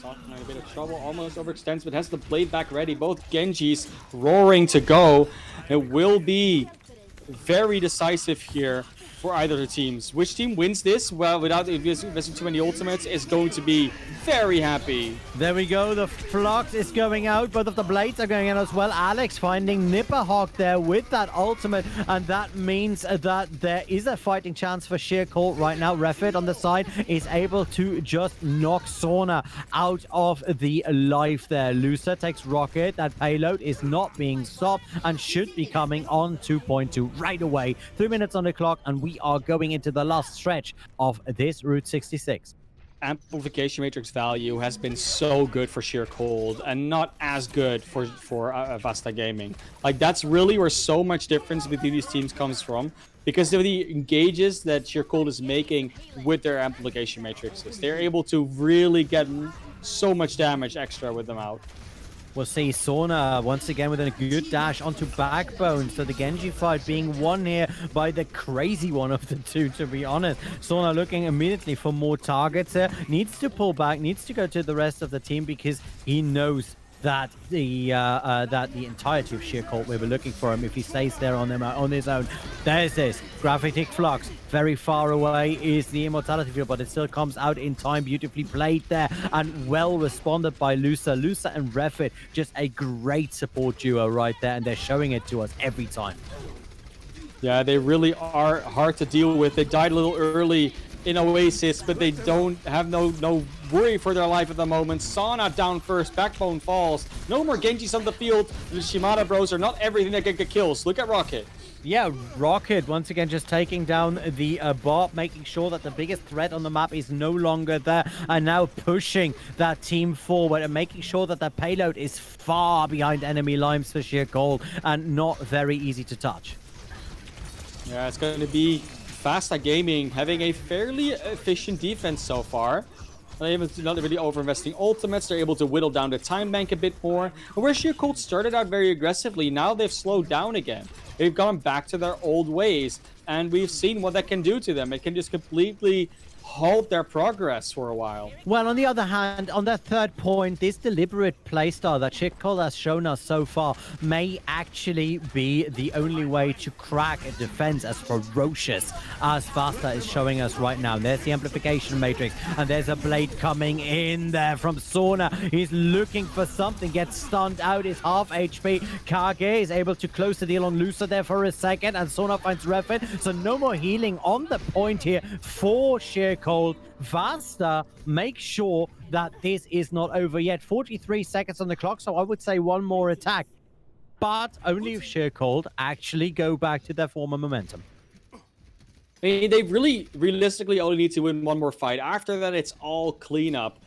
In a bit of trouble, almost overextends, but has the blade back ready. Both Genjis roaring to go. It will be very decisive here for either of the teams. Which team wins this, well, without investing too many ultimates, is going to be very happy.
There we go. The flux is going out. Both of the blades are going out as well. Alex finding Nipperhawk there with that ultimate, and that means that there is a fighting chance for Sheer Cold right now. Refit on the side is able to just knock Sona out of the life there. Lucer takes Rocket. That payload is not being stopped and should be coming on 2.2 right away. 3 minutes on the clock, and we are going into the last stretch of this Route 66.
Amplification matrix value has been so good for Sheer Cold and not as good for VASTA Gaming. Like, that's really where so much difference between these teams comes from, because of the engages that Sheer Cold is making with their amplification matrices. They're able to really get so much damage extra with them out.
We'll see Sona once again with a good dash onto backbone. So the Genji fight being won here by the crazy one of the two, to be honest. Sona looking immediately for more targets here. Needs to pull back, needs to go to the rest of the team because he knows that the entirety of Sheer Cold will be looking for him if he stays there on his own. There's this graphitic flux. Very far away is the immortality field, but it still comes out in time. Beautifully played there and well responded by Lucer. Lucer and Refit, just a great support duo right there, and they're showing it to us every time.
Yeah, they really are hard to deal with. They died a little early in Oasis, but they don't have no worry for their life at the moment. Sona down first, backbone falls. No more Genjis on the field. The Shimada bros are not everything that can get kills. Look at Rocket.
Yeah, Rocket once again just taking down the Bob, making sure that the biggest threat on the map is no longer there, and now pushing that team forward and making sure that the payload is far behind enemy lines for Sheer Cold and not very easy to touch.
Yeah, it's going to be VASTA Gaming having a fairly efficient defense so far. They're not really overinvesting ultimates. They're able to whittle down the time bank a bit more. And where Sheer Cold started out very aggressively, now they've slowed down again. They've gone back to their old ways, and we've seen what that can do to them. It can just completely halt their progress for a while.
Well, on the other hand, on that third point, this deliberate playstyle that Shirkol has shown us so far may actually be the only way to crack a defense as ferocious as VASTA is showing us right now. There's the amplification matrix, and there's a blade coming in there from Sona. He's looking for something, gets stunned out, is half HP. Kage is able to close the deal on Lusa there for a second, and Sona finds Refit, so no more healing on the point here for Shirkol. VASTA, make sure that this is not over yet. 43 seconds on the clock, so I would say one more attack. But only if Shirkol actually go back to their former momentum.
I mean, they really realistically only need to win one more fight. After that, it's all cleanup.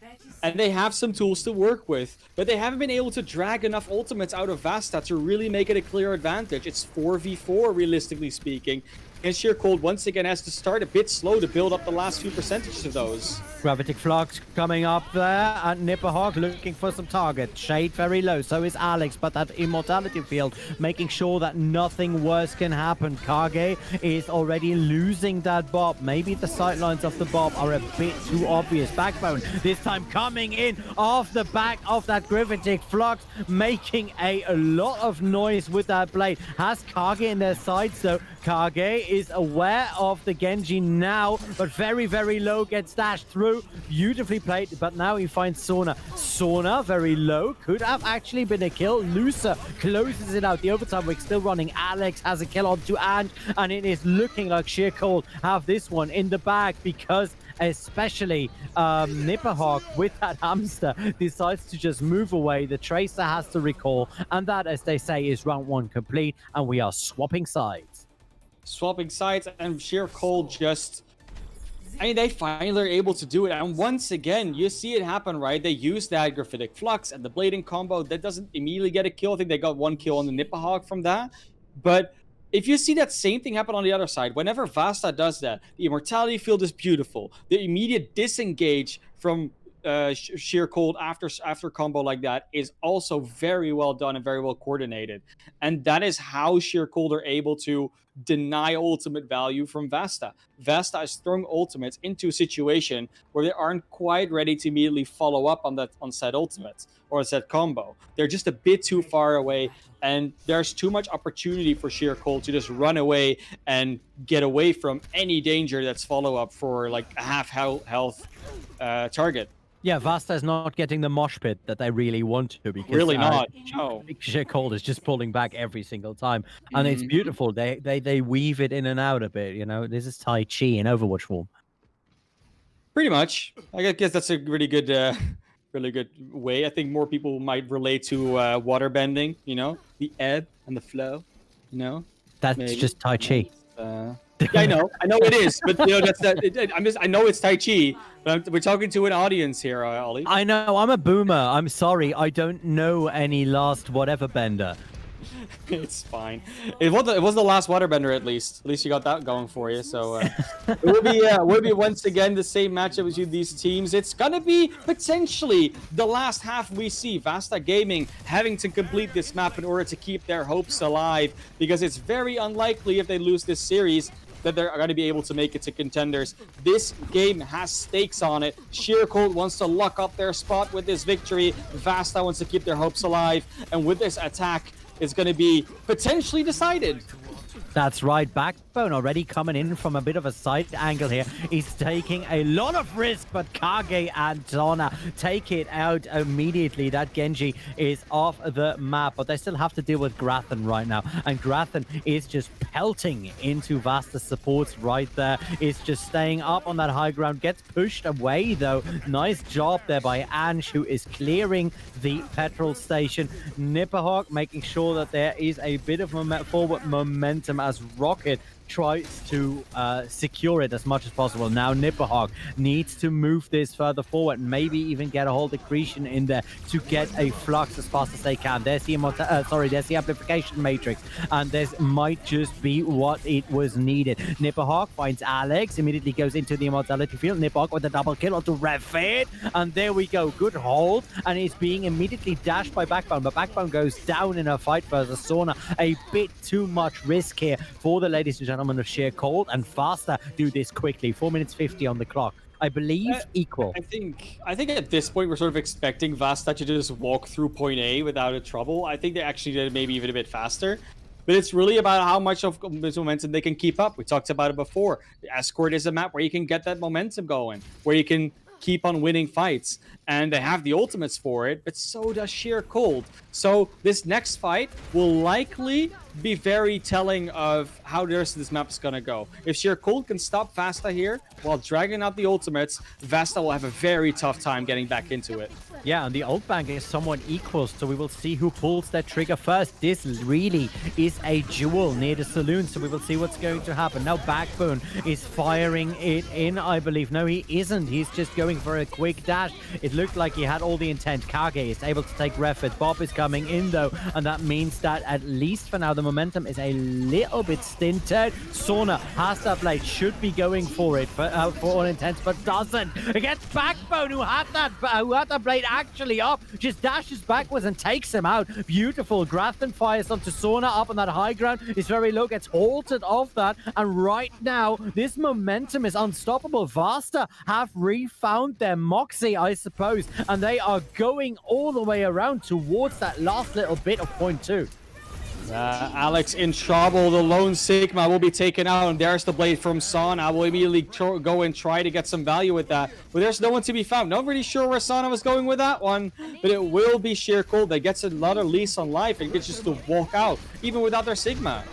And they have some tools to work with, but they haven't been able to drag enough ultimates out of VASTA to really make it a clear advantage. It's 4v4, realistically speaking. And Shirkol once again has to start a bit slow to build up the last few percentages of those.
Gravitic Flux coming up there, and Nipperhawk looking for some target. Shade very low, so is Alex, but that immortality field making sure that nothing worse can happen. Kage is already losing that Bob. Maybe the sightlines of the Bob are a bit too obvious. Backbone this time coming in off the back of that Gravitic Flux, making a lot of noise with that blade. Has Kage in their sights though. Kage is aware of the Genji now, but very, very low, gets dashed through. Beautifully played, but now he finds Sona. Sona, very low, could have actually been a kill. Lusa closes it out. The overtime week still running. Alex has a kill onto Ange, and it is looking like Shirkol have this one in the bag, because especially Nipperhawk with that hamster decides to just move away. The Tracer has to recall, and that, as they say, is round one complete, and we are swapping sides.
Swapping sides, and Shirkol just... I mean, they finally are able to do it. And once again, you see it happen, right? They use that Graphitic Flux and the blading combo. That doesn't immediately get a kill. I think they got one kill on the Nipperhawk from that. But if you see that same thing happen on the other side, whenever VASTA does that, the immortality field is beautiful. The immediate disengage from Shirkol after combo like that is also very well done and very well coordinated. And that is how Shirkol are able to deny ultimate value from VASTA. VASTA is throwing ultimates into a situation where they aren't quite ready to immediately follow up on said ultimate or said combo. They're just a bit too far away, and there's too much opportunity for Shirkol to just run away and get away from any danger that's follow-up for like a half health target.
Yeah, VASTA is not getting the mosh pit that they really want to, because
really not. No.
Shirkol is just pulling back every single time, and it's beautiful. They weave it in and out a bit. You know, this is Tai Chi in Overwatch form.
Pretty much. I guess that's a really good, way. I think more people might relate to water bending. You know, the ebb and the flow. You know,
that's maybe just Tai Chi.
Yeah, I know it is, but you know I know it's Tai Chi, but we're talking to an audience here, Ollie.
I know, I'm a boomer. I'm sorry, I don't know any last whatever bender.
It's fine. It was the last waterbender at least. At least you got that going for you. So it will be once again the same matchup between these teams. It's gonna be potentially the last half we see VASTA Gaming having to complete this map in order to keep their hopes alive, because it's very unlikely if they lose this series that they're going to be able to make it to Contenders. This game has stakes on it. Shirkol wants to lock up their spot with this victory. VASTA wants to keep their hopes alive, and with this attack, it's going to be potentially decided.
That's right. Backbone already coming in from a bit of a side angle here. He's taking a lot of risk, but Kage and Sona take it out immediately. That Genji is off the map, but they still have to deal with Grathan right now. And Grathan is just pelting into VASTA supports right there. Is just staying up on that high ground. Gets pushed away, though. Nice job there by Ange, who is clearing the petrol station. Nipperhawk making sure that there is a bit of forward momentum as Rocket tries to secure it as much as possible. Now Nipperhawk needs to move this further forward, maybe even get a hold of Accretion in there to get a flux as fast as they can. There's the there's the amplification matrix, and this might just be what it was needed. Nipperhawk finds Alex, immediately goes into the immortality field. Nipperhawk with a double kill onto Refit, and there we go. Good hold, and is being immediately dashed by Backbone, but Backbone goes down in a fight versus Sona. A bit too much risk here for the ladies and gentlemen of Shirkol, and VASTA do this quickly. 4 minutes 50 on the clock. I believe equal.
I think at this point we're sort of expecting VASTA to just walk through point A without a trouble. I think they actually did it maybe even a bit faster. But it's really about how much of this momentum they can keep up. We talked about it before. The Escort is a map where you can get that momentum going, where you can keep on winning fights. And they have the ultimates for it, but so does Sheer Cold. So this next fight will likely be very telling of how the rest of this map is going to go. If Sheer Cold can stop VASTA here while dragging out the ultimates, VASTA will have a very tough time getting back into it.
Yeah, and the ult bank is somewhat equal, so we will see who pulls that trigger first. This really is a duel near the saloon, so we will see what's going to happen. Now Backbone is firing it in, I believe. No, he isn't. He's just going for a quick dash. It looked like he had all the intent. Kage is able to take Refit. Bob is coming in, though, and that means that at least for now, the momentum is a little bit stinted. Sauna has that blade, should be going for it for all intents, but doesn't. Against Backbone, who had that blade actually up, just dashes backwards and takes him out. Beautiful. Grafton fires onto Sauna up on that high ground. Is very low, gets halted off that, and right now this momentum is unstoppable. VASTA have refound their moxie, I suppose, and they are going all the way around towards that last little bit of point 2.
Alex in trouble. The lone Sigma will be taken out, and there's the blade from Sana. I will immediately go and try to get some value with that, but there's no one to be found. Not really sure where Sana was going with that one, but it will be Sheer Cold that gets another lease on life and gets just to walk out, even without their Sigma.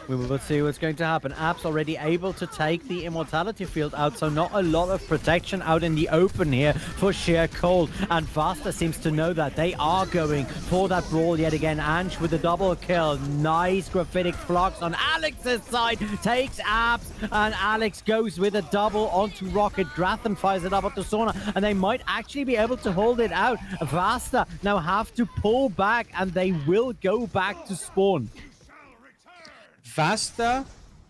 We will see what's going to happen. App's already able to take the Immortality Field out, so not a lot of protection out in the open here for Sheer Cold. And VASTA seems to know that. They are going for that brawl yet again. Ange with a double kill. Nice graphitic flux on Alex's side. Takes Apps, and Alex goes with a double onto Rocket. Grathan fires it up onto Sauna, and they might actually be able to hold it out. VASTA now have to pull back, and they will go back to spawn.
VASTA,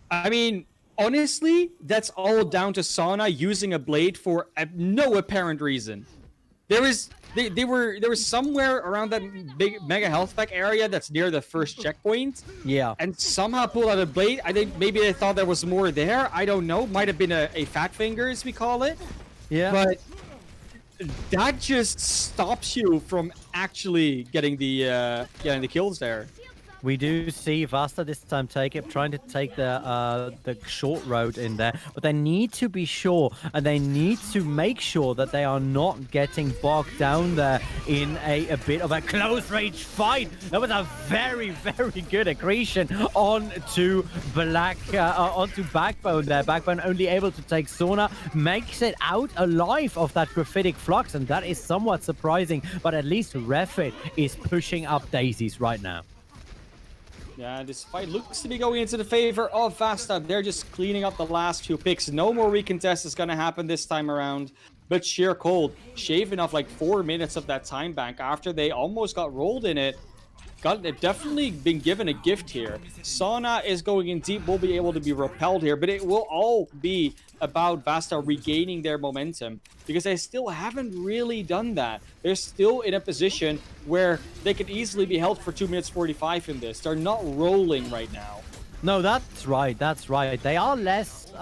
I mean, honestly, that's all down to Sauna using a blade for no apparent reason. They were somewhere around that big mega health pack area that's near the first checkpoint.
Yeah.
And somehow pulled out a blade. I think maybe they thought there was more there. I don't know. Might have been a fat finger, as we call it.
Yeah.
But that just stops you from actually getting the kills there.
We do see VASTA this time trying to take the short road in there, but they need to be sure, and they need to make sure that they are not getting bogged down there in a bit of a close-range fight. That was a very, very good accretion onto onto Backbone there. Backbone only able to take Sauna, makes it out alive of that graphitic flux, and that is somewhat surprising, but at least Refit is pushing up daisies right now.
Yeah, this fight looks to be going into the favor of VASTA. They're just cleaning up the last few picks. No more recontest is going to happen this time around. But Sheer Cold, shaving off like 4 minutes of that time bank after they almost got rolled in it. They've definitely been given a gift here. Sauna is going in deep, will be able to be repelled here, but it will all be about VASTA regaining their momentum, because they still haven't really done that. They're still in a position where they could easily be held for 2 minutes 45 in this. They're not rolling right now.
No, that's right. That's right. They are less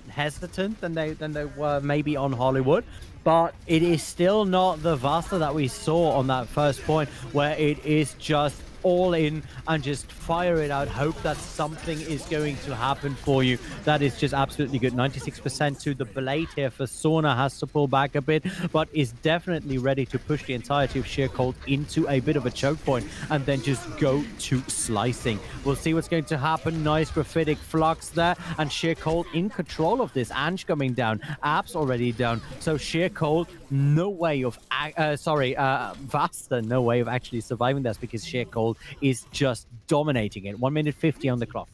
hesitant than they were maybe on Hollywood. But it is still not the VASTA that we saw on that first point, where it is just all in and just fire it out. Hope that something is going to happen for you. That is just absolutely good. 96% to the blade here for Sauna. Has to pull back a bit, but is definitely ready to push the entirety of Sheer Cold into a bit of a choke point and then just go to slicing. We'll see what's going to happen. Nice graphitic flux there, and Sheer Cold in control of this. Ange coming down, Apps already down, so Sheer Cold, no way of VASTA, no way of actually surviving this, because Sheer Cold is just dominating it. 1 minute 50 on the clock.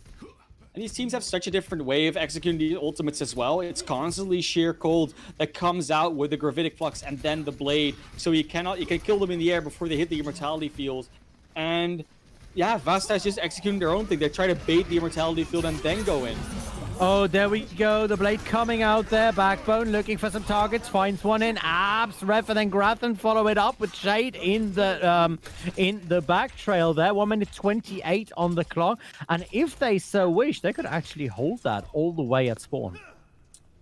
And these teams have such a different way of executing the ultimates as well. It's constantly Sheer Cold that comes out with the gravitic flux and then the blade, so you can kill them in the air before they hit the immortality field. And yeah, VASTA is just executing their own thing. They try to bait the immortality field and then go in.
Oh, there we go. The blade coming out there. Backbone looking for some targets. Finds one in. Abs, Ref, and then Grathan follow it up with Shade in the back trail there. 1 minute 28 on the clock. And if they so wish, they could actually hold that all the way at spawn.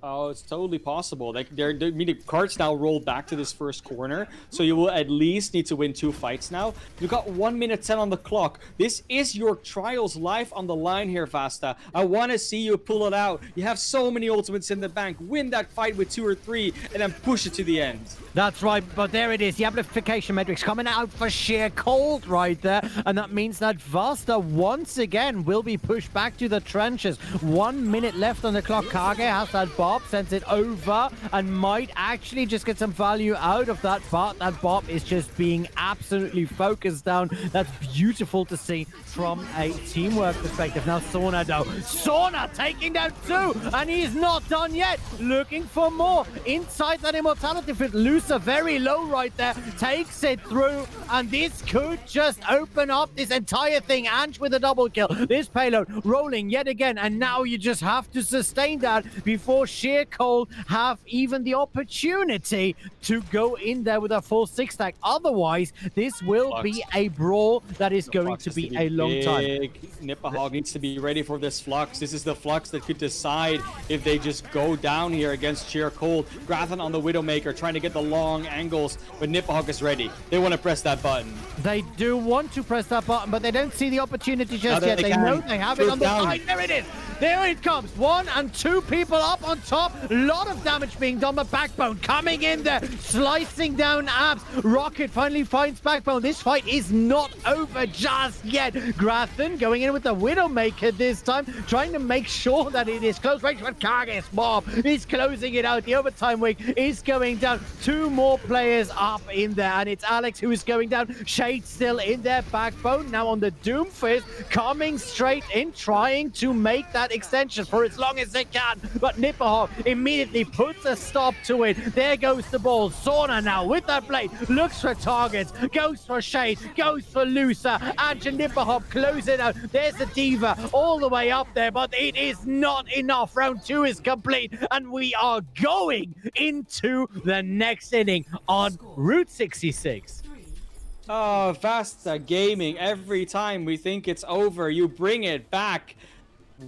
Oh, it's totally possible. Like I mean, the cards now roll back to this first corner, so you will at least need to win 2 fights now. You got 1 minute 10 on the clock. This is your Trials life on the line here, Vasta. I want to see you pull it out. You have so many ultimates in the bank. Win that fight with 2 or 3, and then push it to the end.
That's right, but there it is. The amplification metrics coming out for sheer cold right there, and that means that Vasta once again will be pushed back to the trenches. 1 minute left on the clock. Kage has that bar. Sends it over and might actually just get some value out of that, but that Bob is just being absolutely focused down. That's beautiful to see from a teamwork perspective. Now Sauna though, Sauna taking down 2, and he's not done yet, looking for more inside that immortality field. Lucer very low right there, takes it through, and this could just open up this entire thing. Ange with a double kill, this payload rolling yet again, and now you just have to sustain that before Sheer Cold have even the opportunity to go in there with a full 6-stack. Otherwise, this will be a brawl that is going to be a long time.
Nipahog needs to be ready for this Flux. This is the Flux that could decide if they just go down here against Sheer Cold. Grathan on the Widowmaker trying to get the long angles, but Nipahog is ready. They want to press that button.
They do want to press that button, but they don't see the opportunity just yet. They know they have it on the side. There it is. There it comes. 1 and 2 people up on top. A lot of damage being done, but Backbone coming in there, slicing down Abs. Rocket finally finds Backbone. This fight is not over just yet. Grathan going in with the Widowmaker this time, trying to make sure that it is close range, but Kage's Mob is closing it out. The overtime wing is going down. 2 more players up in there, and it's Alex who is going down. Shade still in there. Backbone now on the Doomfist, coming straight in, trying to make that extension for as long as they can, but Nipahog immediately puts a stop to it. There goes the ball. Sauna now with that blade, looks for targets, goes for Shade, goes for Lucer, and Nipahog close it out. There's the Diva all the way up there, but it is not enough. Round 2 is complete, and we are going into the next inning on Route 66.
Oh, VASTA Gaming, every time we think it's over, you bring it back.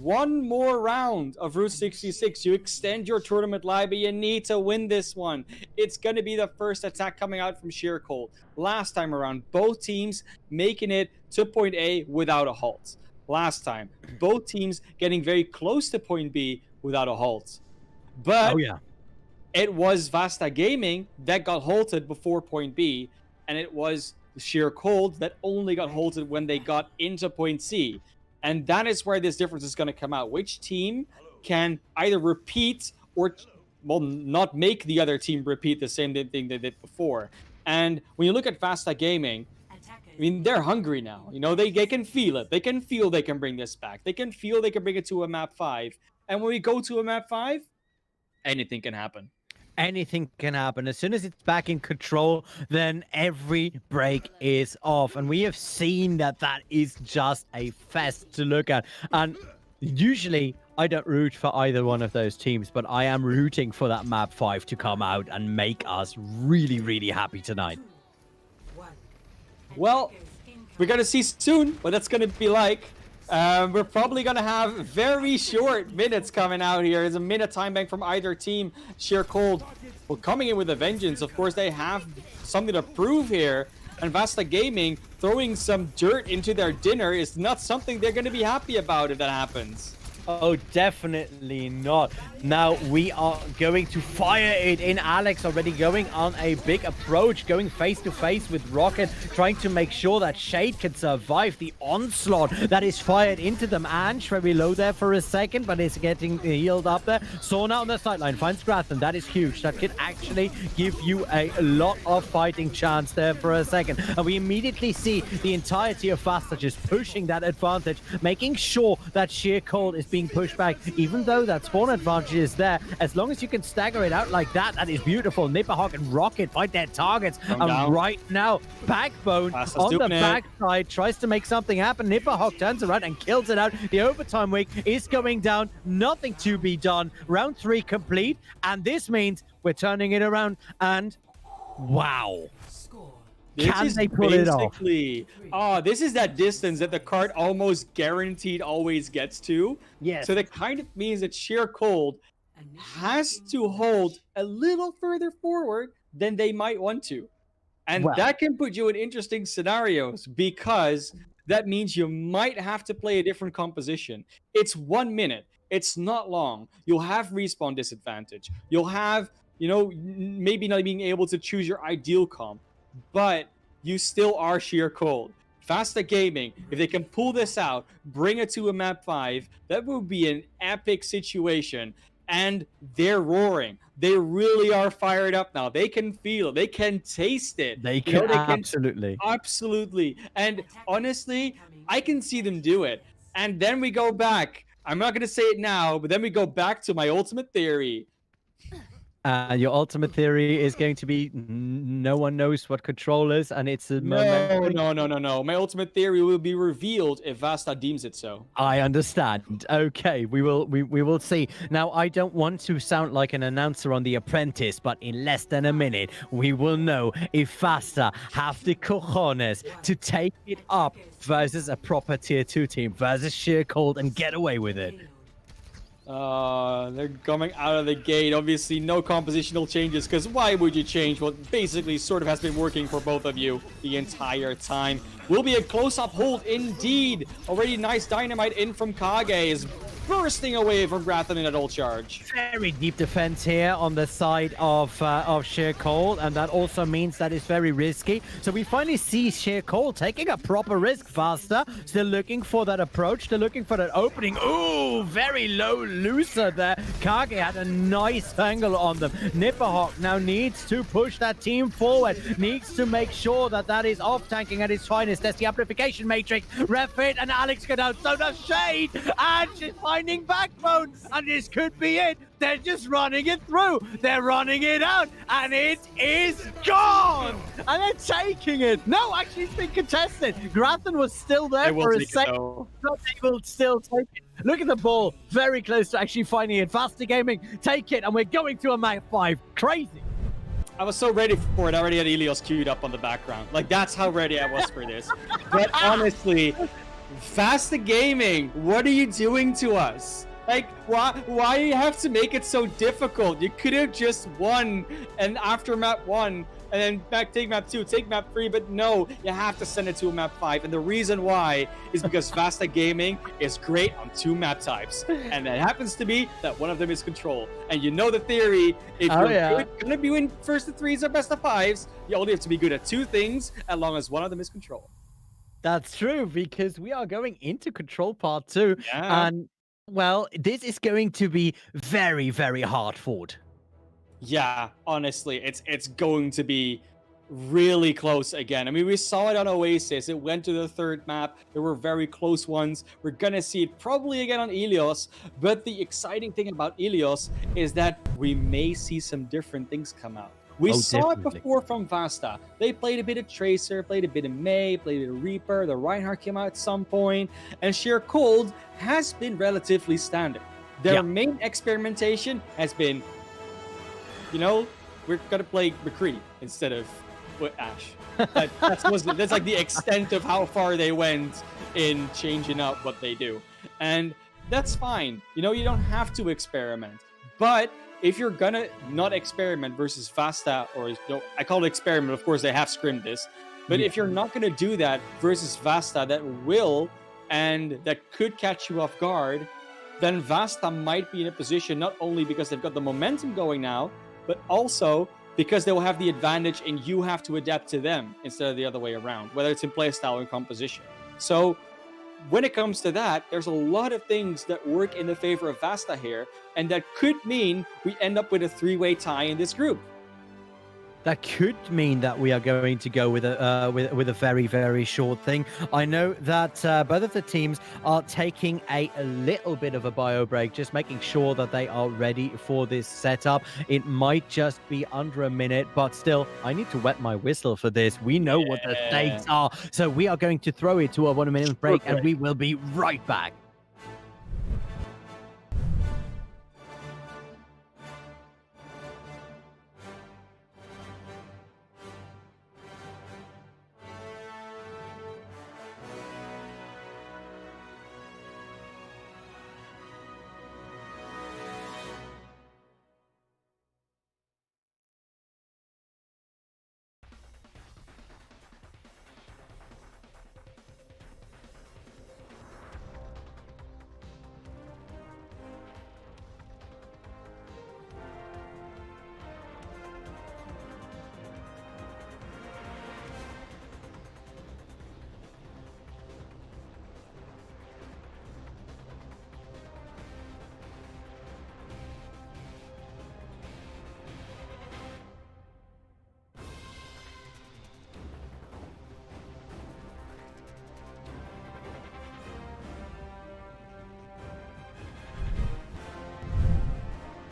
1 more round of Route 66. You extend your tournament live, but you need to win this one. It's going to be the first attack coming out from Sheer Cold. Last time around, both teams making it to point A without a halt. Last time, both teams getting very close to point B without a halt. But it was VASTA Gaming that got halted before point B, and it was Sheer Cold that only got halted when they got into point C. And that is where this difference is going to come out. Which team can either repeat or, well, not make the other team repeat the same thing they did before. And when you look at VASTA Gaming, I mean, they're hungry now. You know, they can feel it. They can feel they can bring this back. They can feel they can bring it to a map 5. And when we go to a map 5, anything can happen.
Anything can happen. As soon as it's back in control, then every break is off. And we have seen that is just a fest to look at. And usually I don't root for either one of those teams, but I am rooting for that map 5 to come out and make us really, really happy tonight.
Well, we're going to see soon what that's going to be like. We're probably going to have very short minutes coming out here. It's a minute time bank from either team. Sheer Cold, well, coming in with a vengeance. Of course, they have something to prove here. And VASTA Gaming throwing some dirt into their dinner is not something they're going to be happy about if that happens.
Oh, definitely not. Now we are going to fire it in. Alex already going on a big approach, going face to face with Rocket, trying to make sure that Shade can survive the onslaught that is fired into them. Ange very low there for a second, but is getting healed up there. Sauna on the sideline finds Grathan. That is huge. That could actually give you a lot of fighting chance there for a second. And we immediately see the entirety of VASTA just pushing that advantage, making sure that Sheer Cold is being pushed back, even though that spawn advantage is there. As long as you can stagger it out like that, that is beautiful. Nipahog and Rocket find their targets. And right now, Backbone on the backside tries to make something happen. Nipahog turns around and kills it out. The overtime week is going down. Nothing to be done. Round 3 complete. And this means we're turning it around. And wow. Can they pull it off?
Oh, this is that distance that the card almost guaranteed always gets to.
Yes.
So that kind of means that Sheer Cold has to hold a little further forward than they might want to. And
Well,
that can put you in interesting scenarios because that means you might have to play a different composition. It's 1 minute. It's not long. You'll have respawn disadvantage. You'll have, maybe not being able to choose your ideal comp, but you still are sheer cold. Fasta Gaming, if they can pull this out, bring it to a map 5, that would be an epic situation. And they're roaring. They really are fired up now. They can feel it. They can taste it.
they can
They can
absolutely.
absolutely. And honestly, I can see them do it. And then we go back. I'm not going to say it now, but then we go back to my ultimate theory.
Your ultimate theory is going to be no one knows what control is, and it's a moment.
No. My ultimate theory will be revealed if Vasta deems it so.
I understand. Okay, we will see. Now, I don't want to sound like an announcer on The Apprentice, but in less than a minute, we will know if Fasta have the cojones to take it up versus a proper tier 2 team, versus Sheer Cold, and get away with it.
They're coming out of the gate. Obviously, no compositional changes, because why would you change what basically sort of has been working for both of you the entire time? Will be a close-up hold indeed. Already nice dynamite in from Kage is bursting away from Grathan in a ult charge.
Very deep defense here on the side of Sheer Cold, and that also means that it's very risky. So we finally see Sheer Cold taking a proper risk. Faster, still looking for that approach, still looking for that opening. Ooh, very low looser there. Kage had a nice angle on them. Nipperhawk now needs to push that team forward, needs to make sure that that is off-tanking at its finest. There's the amplification matrix. Refit and Alex go down. So does Shade, and she's finding backbone, and this could be it. They're just running it through. They're running it out, and it is gone. And they're taking it. No, actually, it's been contested. Grathan was still there for a second. So they will still take it. Look at the ball. Very close to actually finding it. Faster Gaming, take it, and we're going to a map 5. Crazy.
I was so ready for it. I already had Elios queued up on the background. Like, that's how ready I was for this. But honestly, Fasta Gaming, what are you doing to us? Like, why do you have to make it so difficult? You could have just won, and after map 1, and then take map 2, take map 3, but no, you have to send it to a map 5. And the reason why is because Fasta Gaming is great on 2 map types. And it happens to be that one of them is control. And you know the theory, if you're going to be in first to 3s or best of 5s, you only have to be good at 2 things, as long as one of them is control.
That's true, because we are going into control part 2.
Yeah.
And, well, this is going to be very, very hard fought.
Yeah, honestly, it's going to be really close again. I mean, we saw it on Oasis. It went to the 3rd map. There were very close ones. We're going to see it probably again on Elios. But the exciting thing about Elios is that we may see some different things come out. We saw it before from Vasta. They played a bit of Tracer, played a bit of May, played a bit of Reaper. The Reinhardt came out at some point. And Sheer Cold has been relatively standard. Their main experimentation has been, we're going to play McCree instead of Ashe. That's like the extent of how far they went in changing up what they do. And that's fine. You don't have to experiment. But if you're going to not experiment versus Vasta, or I call it experiment, of course they have scrimmed this. But if you're not going to do that versus Vasta that will and that could catch you off guard, then Vasta might be in a position not only because they've got the momentum going now, but also because they will have the advantage and you have to adapt to them instead of the other way around, whether it's in playstyle or composition. So when it comes to that, there's a lot of things that work in the favor of Vasta here, and that could mean we end up with a 3-way tie in this group.
That could mean that we are going to go with a very, very short thing. I know that both of the teams are taking a little bit of a bio break, just making sure that they are ready for this setup. It might just be under a minute, but still, I need to wet my whistle for this. We know what the stakes are, so we are going to throw it to a 1-minute break, and we will be right back.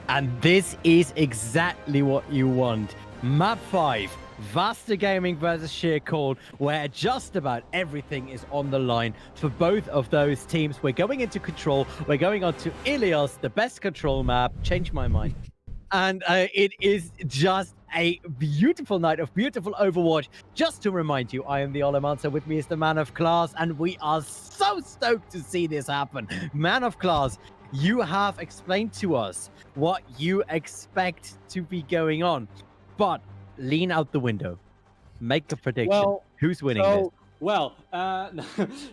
And this is exactly what you want. Map 5, VASTA Gaming versus Sheer Cold, where just about everything is on the line for both of those teams. We're going into Control. We're going on to Ilios, the best Control map. Change my mind. And it is just a beautiful night of beautiful Overwatch. Just to remind you, I am the Olemancer. With me is the man of class, and we are so stoked to see this happen. Man of class, you have explained to us what you expect to be going on, but lean out the window. Make a prediction.
Well,
who's winning this?
Well,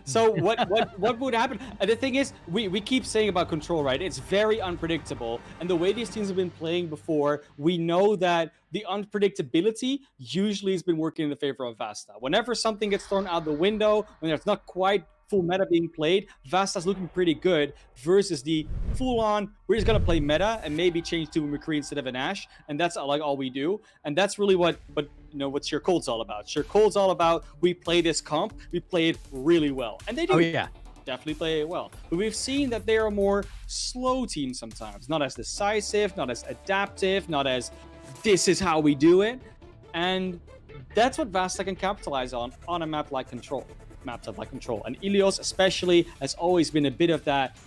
so what would happen? The thing is, we keep saying about Control, right? It's very unpredictable, and the way these teams have been playing before, we know that the unpredictability usually has been working in the favor of VASTA. Whenever something gets thrown out the window, when there's not quite full meta being played, VASTA's looking pretty good versus the full-on, we're just gonna play meta and maybe change to a McCree instead of an Ashe, and that's like all we do. And that's really what what Sheer Cold's all about. Sheer Cold's all about, we play this comp, we play it really well, and they do.
Oh yeah,
definitely play it well. But we've seen that they are a more slow team sometimes, not as decisive, not as adaptive, not as this is how we do it, and that's what VASTA can capitalize on a map like Control. Maps up like Control, and Ilios especially has always been a bit of that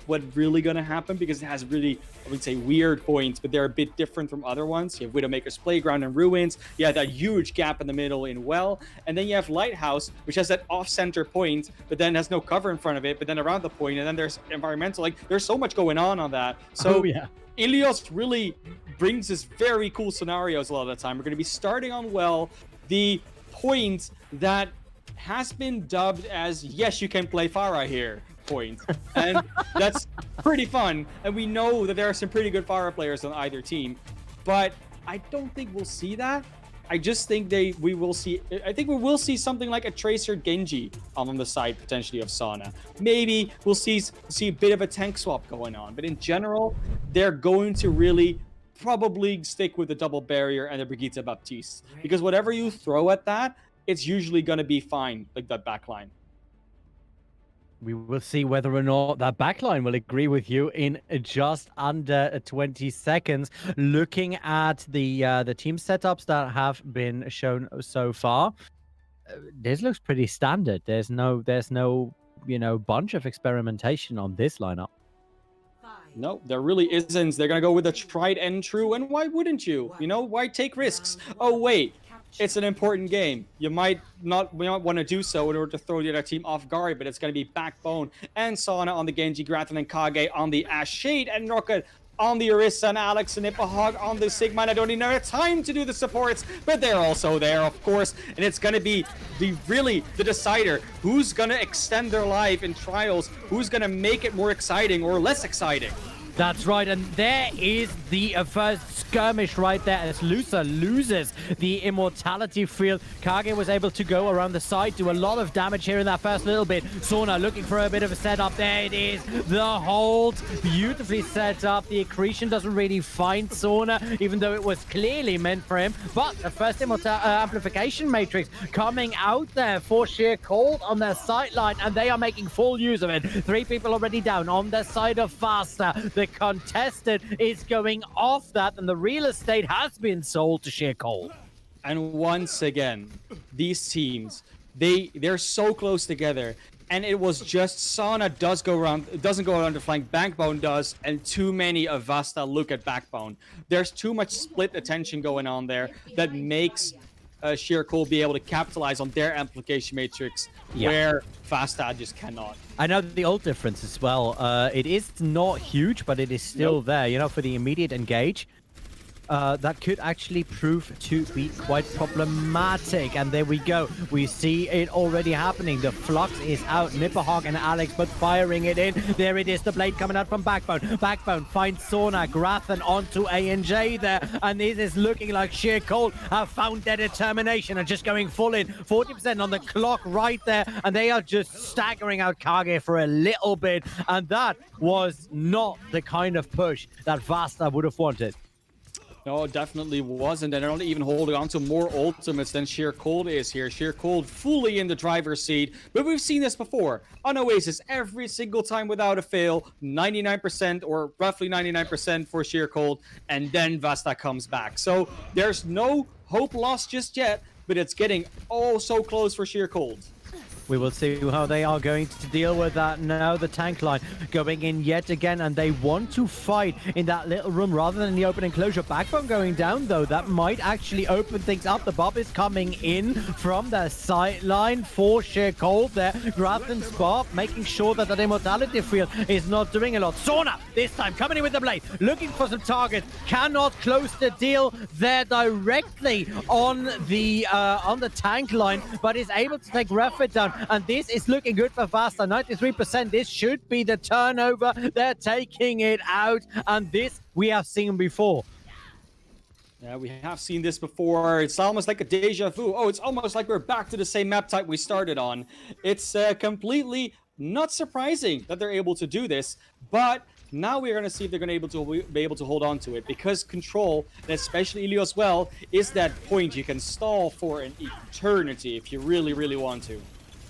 what really gonna happen, because it has really, I would say, weird points, but they're a bit different from other ones. You have Widowmaker's Playground and Ruins, you have that huge gap in the middle in Well, and then you have Lighthouse, which has that off-center point, but then has no cover in front of it, but then around the point, and then there's environmental, like there's so much going on that. So
yeah,
Ilios really brings us very cool scenarios a lot of the time. We're gonna be starting on Well, the point that has been dubbed as yes you can play Pharah here point, and that's pretty fun, and we know that there are some pretty good Pharah players on either team, but I don't think we'll see that. I just think we will see something like a Tracer Genji on the side potentially of Sauna. Maybe we'll see a bit of a tank swap going on, but in general they're going to really probably stick with the double barrier and the Brigitte Baptiste, because whatever you throw at that, it's usually going to be fine, like that backline.
We will see whether or not that backline will agree with you in just under 20 seconds. Looking at the team setups that have been shown so far, this looks pretty standard. There's no bunch of experimentation on this lineup.
No, there really isn't. They're going to go with a tried and true, and why wouldn't you? Why take risks? Oh, wait, it's an important game. You might not want to do so in order to throw the other team off guard, but it's going to be Backbone and Sauna on the Genji, Grathan and Kage on the Ashe, Shade and Rocket on the Orisa, and Alex and Ippahog on the Sigma. And I don't even have time to do the supports, but they're also there, of course. And it's going to be really the decider. Who's going to extend their life in Trials? Who's going to make it more exciting or less exciting?
That's right, and there is the first skirmish right there as Lusa loses the immortality field. Kage was able to go around the side, do a lot of damage here in that first little bit. Sauna looking for a bit of a setup. There it is, the hold, beautifully set up. The accretion doesn't really find Sauna, even though it was clearly meant for him. But the first amplification matrix coming out there for Sheer Cold on their sideline, and they are making full use of it. 3 people already down on the side of VASTA. The contested is going off that, and the real estate has been sold to Sheer Cold.
And once again, these teams, they're so close together, and it was just Sauna doesn't go around the flank, Backbone does, and too many of VASTA look at Backbone. There's too much split attention going on there that makes Sheer Cold be able to capitalize on their amplification matrix, where VASTA just cannot.
I know the ult difference as well. It is not huge, but it is still there, for the immediate engage. That could actually prove to be quite problematic. And there we go. We see it already happening. The Flux is out. Nipperhawk and Alex, but firing it in. There it is. The blade coming out from Backbone. Backbone finds Sauna. Grathan onto ANJ there. And this is looking like Sheer Cold have found their determination and just going full in. 40% on the clock right there. And they are just staggering out Kage for a little bit. And that was not the kind of push that VASTA would have wanted.
No, it definitely wasn't. And they're not even holding on to more ultimates than Sheer Cold is here. Sheer Cold fully in the driver's seat. But we've seen this before. On Oasis, every single time without a fail, 99% or roughly 99% for Sheer Cold. And then VASTA comes back. So there's no hope lost just yet, but it's getting oh so close for Sheer Cold.
We will see how they are going to deal with that now. The tank line going in yet again, and they want to fight in that little room rather than the open enclosure. Backbone going down, though. That might actually open things up. The Bob is coming in from the sideline for Sheer Cold there. Grafton's Bob making sure that immortality field is not doing a lot. Sauna this time coming in with the blade, looking for some targets. Cannot close the deal there directly on the tank line, but is able to take Refit down. And this is looking good for VASTA. 93%. This should be the turnover. They're taking it out. And this we have seen before.
Yeah, we have seen this before. It's almost like a deja vu. Oh, it's almost like we're back to the same map type we started on. It's completely not surprising that they're able to do this. But now we're going to see if they're going to be able to hold on to it, because Control, and especially Elio as well, is that point you can stall for an eternity if you really, really want to.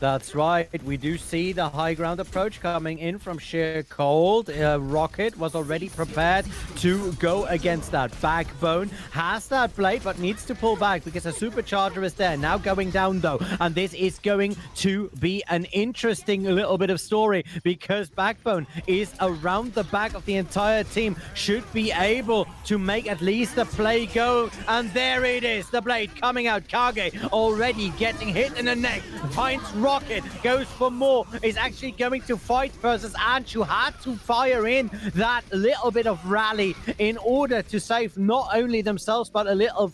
That's right. We do see the high ground approach coming in from Sheer Cold. Rocket was already prepared to go against that. Backbone has that blade, but needs to pull back because a supercharger is there. Now going down, though. And this is going to be an interesting little bit of story, because Backbone is around the back of the entire team. Should be able to make at least the play go. And there it is. The blade coming out. Kage already getting hit in the neck. Finds Rocket, goes for more, is actually going to fight versus Anch, who had to fire in that little bit of rally in order to save not only themselves but a little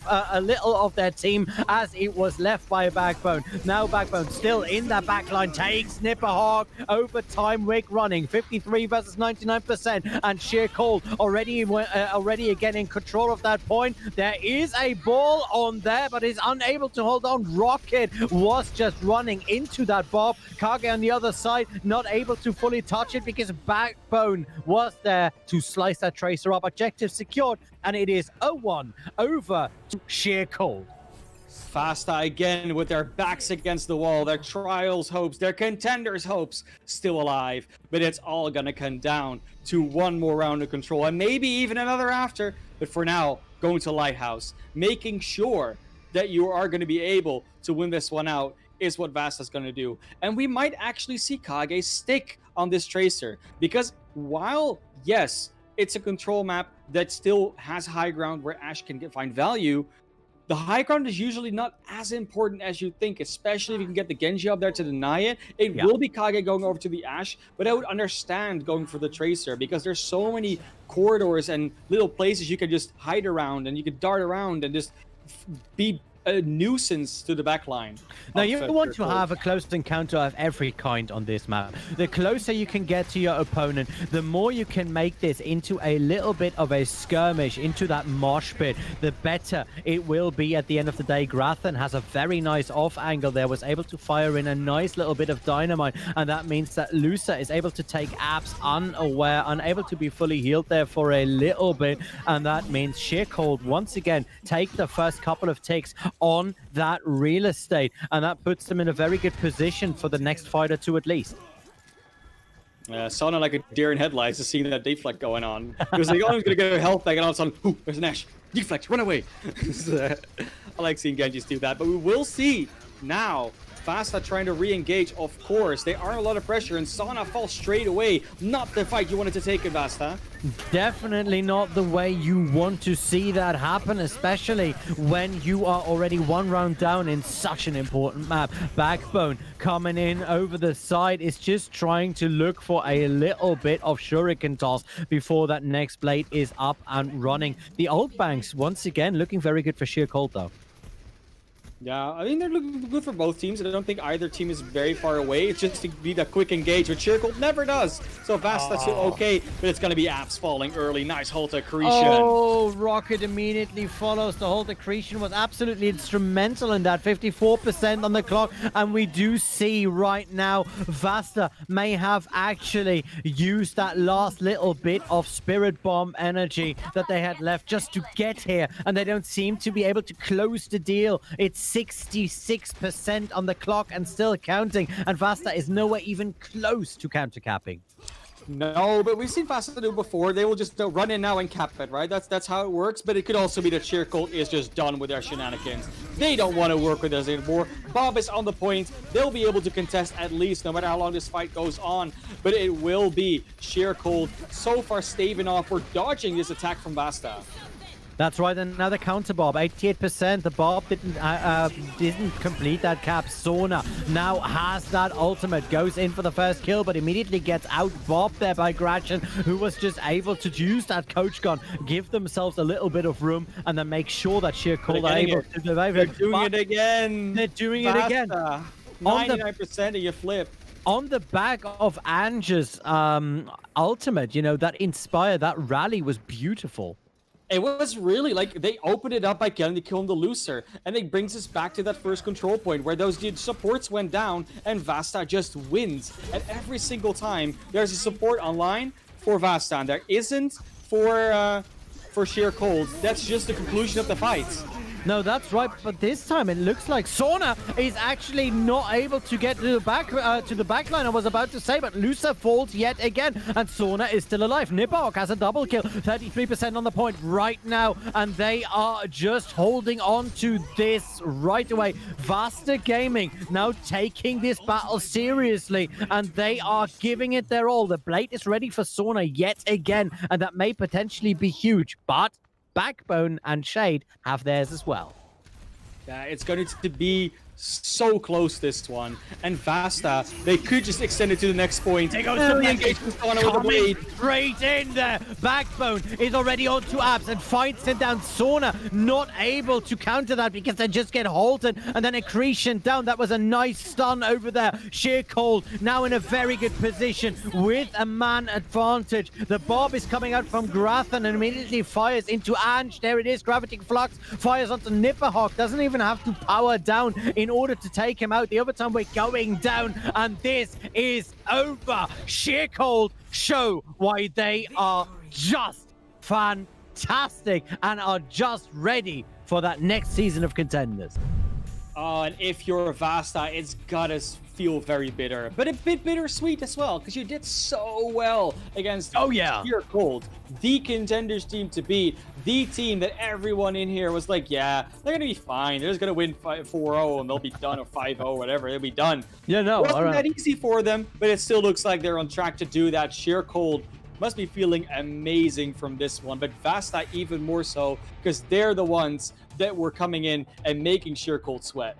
of their team, as it was left by Backbone. Now Backbone still in that backline, takes Snipperhawk, overtime rig running, 53 versus 99%, and Sheer Cold already again in control of that point. There is a ball on there, but is unable to hold on. Rocket was just running into that Bob. Kage on the other side, not able to fully touch it because Backbone was there to slice that Tracer up. Objective secured, and it is 0-1 over Sheer Cold.
VASTA again with their backs against the wall, their Trials hopes, their Contenders hopes still alive. But it's all gonna come down to one more round of Control, and maybe even another after. But for now, going to Lighthouse, making sure that you are going to be able to win this one out is what VASTA's going to do. And we might actually see Kage stick on this Tracer, because while, yes, it's a Control map that still has high ground where Ashe can find value, the high ground is usually not as important as you think, especially if you can get the Genji up there to deny it. It will be Kage going over to the Ashe, but I would understand going for the Tracer, because there's so many corridors and little places you can just hide around, and you can dart around and just be a nuisance to the backline.
Now, you want to have a close encounter of every kind on this map. The closer you can get to your opponent, the more you can make this into a little bit of a skirmish, into that mosh pit, the better it will be at the end of the day. Grathan has a very nice off angle there, was able to fire in a nice little bit of dynamite, and that means that Lusa is able to take abs unaware, unable to be fully healed there for a little bit, and that means Sheer Cold once again take the first couple of takes on that real estate, and that puts them in a very good position for the next fight or two at least.
Sounded like a deer in headlights to seeing that deflect going on. Because the guy's gonna get a health back, and all of a sudden, ooh, there's an Ashe. Deflect, run away. I like seeing Genjis do that, but we will see now VASTA trying to re-engage. Of course, they are a lot of pressure, and Sauna falls straight away. Not the fight you wanted to take in VASTA.
Definitely not the way you want to see that happen, especially when you are already one round down in such an important map. Backbone coming in over the side is just trying to look for a little bit of shuriken toss before that next blade is up and running. The old banks once again looking very good for Sheer Cold, though.
Yeah, I mean, they're looking good for both teams. I don't think either team is very far away. It's just to be that quick engage, which Circle never does. So VASTA's still okay, but it's going to be apps falling early. Nice Holt accretion.
Oh, Rocket immediately follows. The Holt accretion was absolutely instrumental in that. 54% on the clock. And we do see right now, VASTA may have actually used that last little bit of Spirit Bomb energy that they had left just to get here. And they don't seem to be able to close the deal. It's 66% on the clock and still counting, and VASTA is nowhere even close to countercapping.
No, but we've seen VASTA do before. They will just run in now and cap it, right? That's how it works. But it could also be that Circle is just done with their shenanigans. They don't want to work with us anymore. Bob is on the point. They'll be able to contest at least, no matter how long this fight goes on. But it will be Circle so far staving off or dodging this attack from VASTA.
That's right, another counter Bob, 88%. The Bob didn't complete that cap. Sona now has that ultimate, goes in for the first kill, but immediately gets out bobbed there by Gretchen, who was just able to use that coach gun, give themselves a little bit of room, and then make sure that Sheercold are able to survive it.
They're doing it again.
They're doing it again.
99% and you flip.
On the back of Ange's ultimate, you know, that Inspire, that rally was beautiful.
It was really like they opened it up by getting to kill him the loser, and it brings us back to that first control point where those supports went down and VASTA just wins. And every single time there's a support online for VASTA, and there isn't for Sheercold. That's just the conclusion of the fight.
No, that's right. But this time it looks like Sona is actually not able to get to the back line. I was about to say, but Lusa falls yet again, and Sona is still alive. Nibok has a double kill, 33% on the point right now, and they are just holding on to this right away. VASTA Gaming now taking this battle seriously, and they are giving it their all. The blade is ready for Sona yet again, and that may potentially be huge, but Backbone and Shade have theirs as well.
Yeah, it's going to be so close, this one. And VASTA, they could just extend it to the next point.
They go
the engagement's going on with the blade.
Straight in there. Backbone is already on to Abs and fights him down. Sona not able to counter that because they just get halted, and then accretion down. That was a nice stun over there. Sheercold now in a very good position with a man advantage. The Bob is coming out from Grathan and immediately fires into Ange. There it is. Gravity Flux fires onto Nipperhawk. Doesn't even have to power down in order to take him out. The other time we're going down, and this is over. Sheercold show why they are just fantastic and are just ready for that next season of Contenders.
Oh, and if you're VASTA, it's gotta feel very bitter, but a bit bittersweet as well, because you did so well against Sheercold, the Contenders team to beat, the team that everyone in here was like, yeah, they're gonna be fine. They're just gonna win 4-0 and they'll be done, or 5-0, whatever. They'll be done.
Yeah, no,
it wasn't that easy for them, but it still looks like they're on track to do that. Sheercold must be feeling amazing from this one, but VASTA even more so, because they're the ones that were coming in and making Sheercold sweat.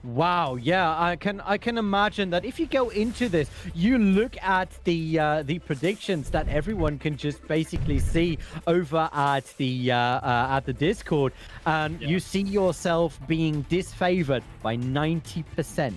Wow, yeah, I can imagine that if you go into this, you look at the predictions that everyone can just basically see over at the Discord, and you see yourself being disfavored by 90%.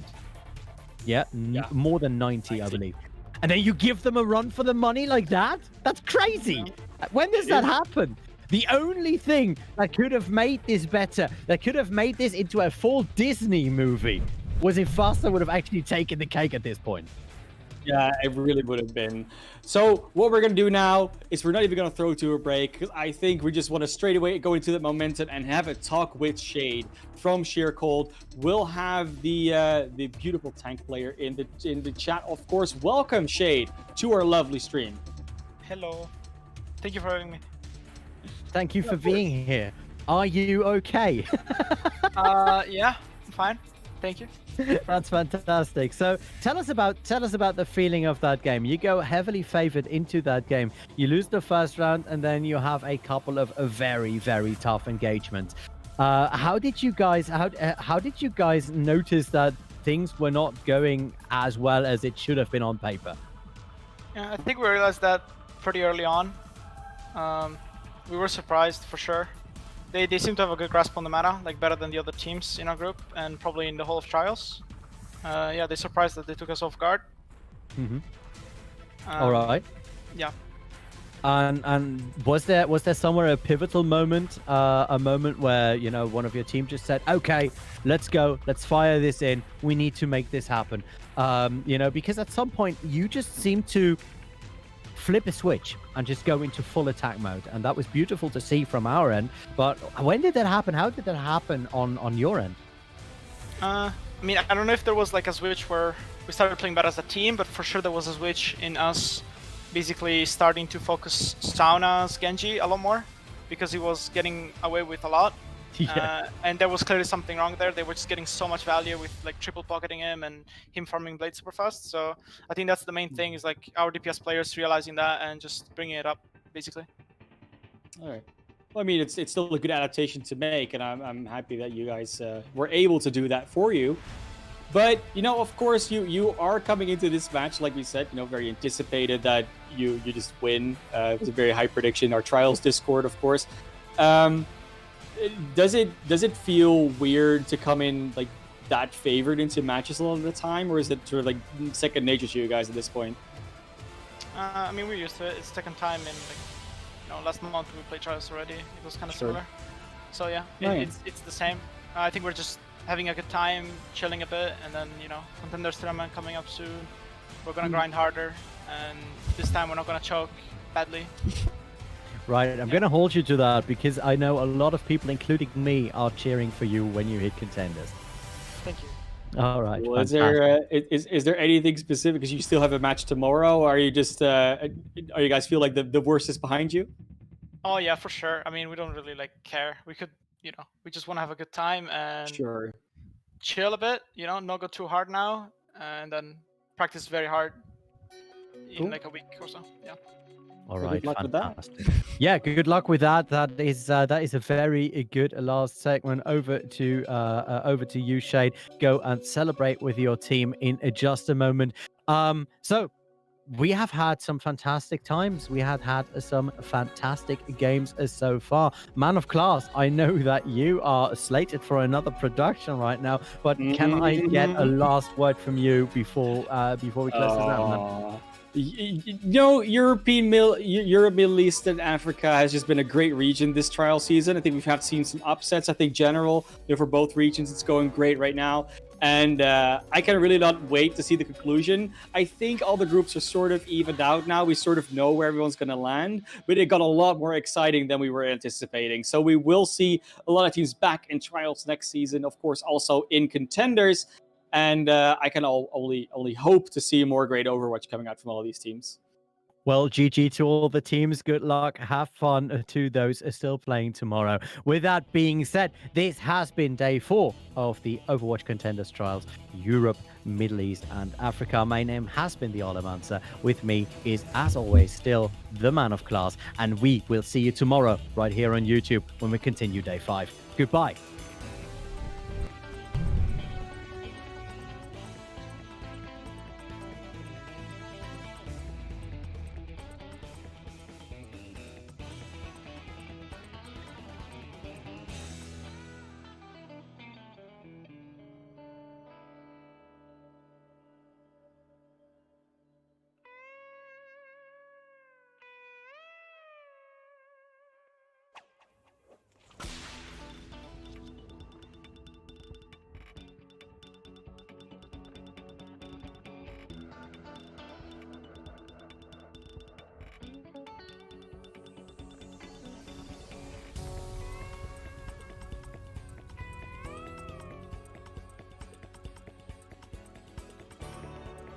Yeah, more than 90, I believe. And then you give them a run for the money like that? That's crazy. When does that happen? The only thing that could have made this better, that could have made this into a full Disney movie, was if VASTA would have actually taken the cake at this point.
Yeah, it really would have been. So what we're going to do now is we're not even going to throw to a break, because I think we just want to straight away go into that momentum and have a talk with Shade from Sheercold. We'll have the beautiful tank player in the chat, of course. Welcome, Shade, to our lovely stream.
Hello. Thank you for having me.
Thank you for being here. Are you okay?
Yeah, I'm fine. Thank you.
That's fantastic. So tell us about the feeling of that game. You go heavily favored into that game. You lose the first round, and then you have a couple of very, very tough engagements. How did you guys notice that things were not going as well as it should have been on paper?
Yeah, I think we realized that pretty early on. We were surprised for sure. they seem to have a good grasp on the meta, like better than the other teams in our group, and probably in the whole of Trials. Yeah, they surprised that they took us off guard.
All right.
Yeah.
And was there somewhere a pivotal moment, a moment where, you know, one of your team just said, okay, let's go, let's fire this in, we need to make this happen, you know, because at some point you just seem to flip a switch and just go into full attack mode, and that was beautiful to see from our end. But when did that happen? How did that happen on your end?
I mean, I don't know if there was like a switch where we started playing better as a team, but for sure there was a switch in us basically starting to focus Sauna's Genji a lot more, because he was getting away with a lot.
Yeah.
And there was clearly something wrong there. They were just getting so much value with like triple pocketing him and him farming blade super fast. So I think that's the main thing, is like our DPS players realizing that and just bringing it up, basically.
All right. Well, I mean, it's still a good adaptation to make, and I'm happy that you guys were able to do that for you. But, you know, of course, you are coming into this match, like we said, you know, very anticipated that you just win. It was a very high prediction. Our Trials Discord, of course. Does it feel weird to come in like that favored into matches a lot of the time, or is it sort of like second nature to you guys at this point?
I mean, we're used to it. It's second time in like, you know, last month we played Trials already. It was kind of similar. So yeah, it's the same. I think we're just having a good time, chilling a bit, and then, you know, Contenders tournament coming up soon. We're gonna grind harder, and this time we're not gonna choke badly.
Right, I'm going to hold you to that, because I know a lot of people, including me, are cheering for you when you hit Contenders.
Thank you.
All right.
Well, is there anything specific? Because you still have a match tomorrow. Or are you just are you guys feel like the worst is behind you?
Oh yeah, for sure. I mean, we don't really like care. We could, you know, we just want to have a good time and chill a bit. You know, not go too hard now, and then practice very hard in like a week or so. Yeah.
All right,
good luck with that.
Yeah, good luck with that. That is a very good last segment. Over to you, Shade. Go and celebrate with your team in just a moment. So we have had some fantastic times. We have had some fantastic games so far. Man of Class, I know that you are slated for another production right now, but can I get a last word from you before we close this out?
You know, Europe, Middle East, and Africa has just been a great region this trial season. I think we've seen some upsets. I think general, you know, for both regions, it's going great right now. And I can really not wait to see the conclusion. I think all the groups are sort of evened out now. We sort of know where everyone's going to land, but it got a lot more exciting than we were anticipating. So we will see a lot of teams back in trials next season, of course, also in Contenders. And I can only hope to see more great Overwatch coming out from all of these teams.
Well, GG to all the teams. Good luck. Have fun to those still playing tomorrow. With that being said, this has been day 4 of the Overwatch Contenders Trials, Europe, Middle East, and Africa. My name has been the Olamancer. With me is, as always, still the Man of Class. And we will see you tomorrow right here on YouTube when we continue day 5. Goodbye.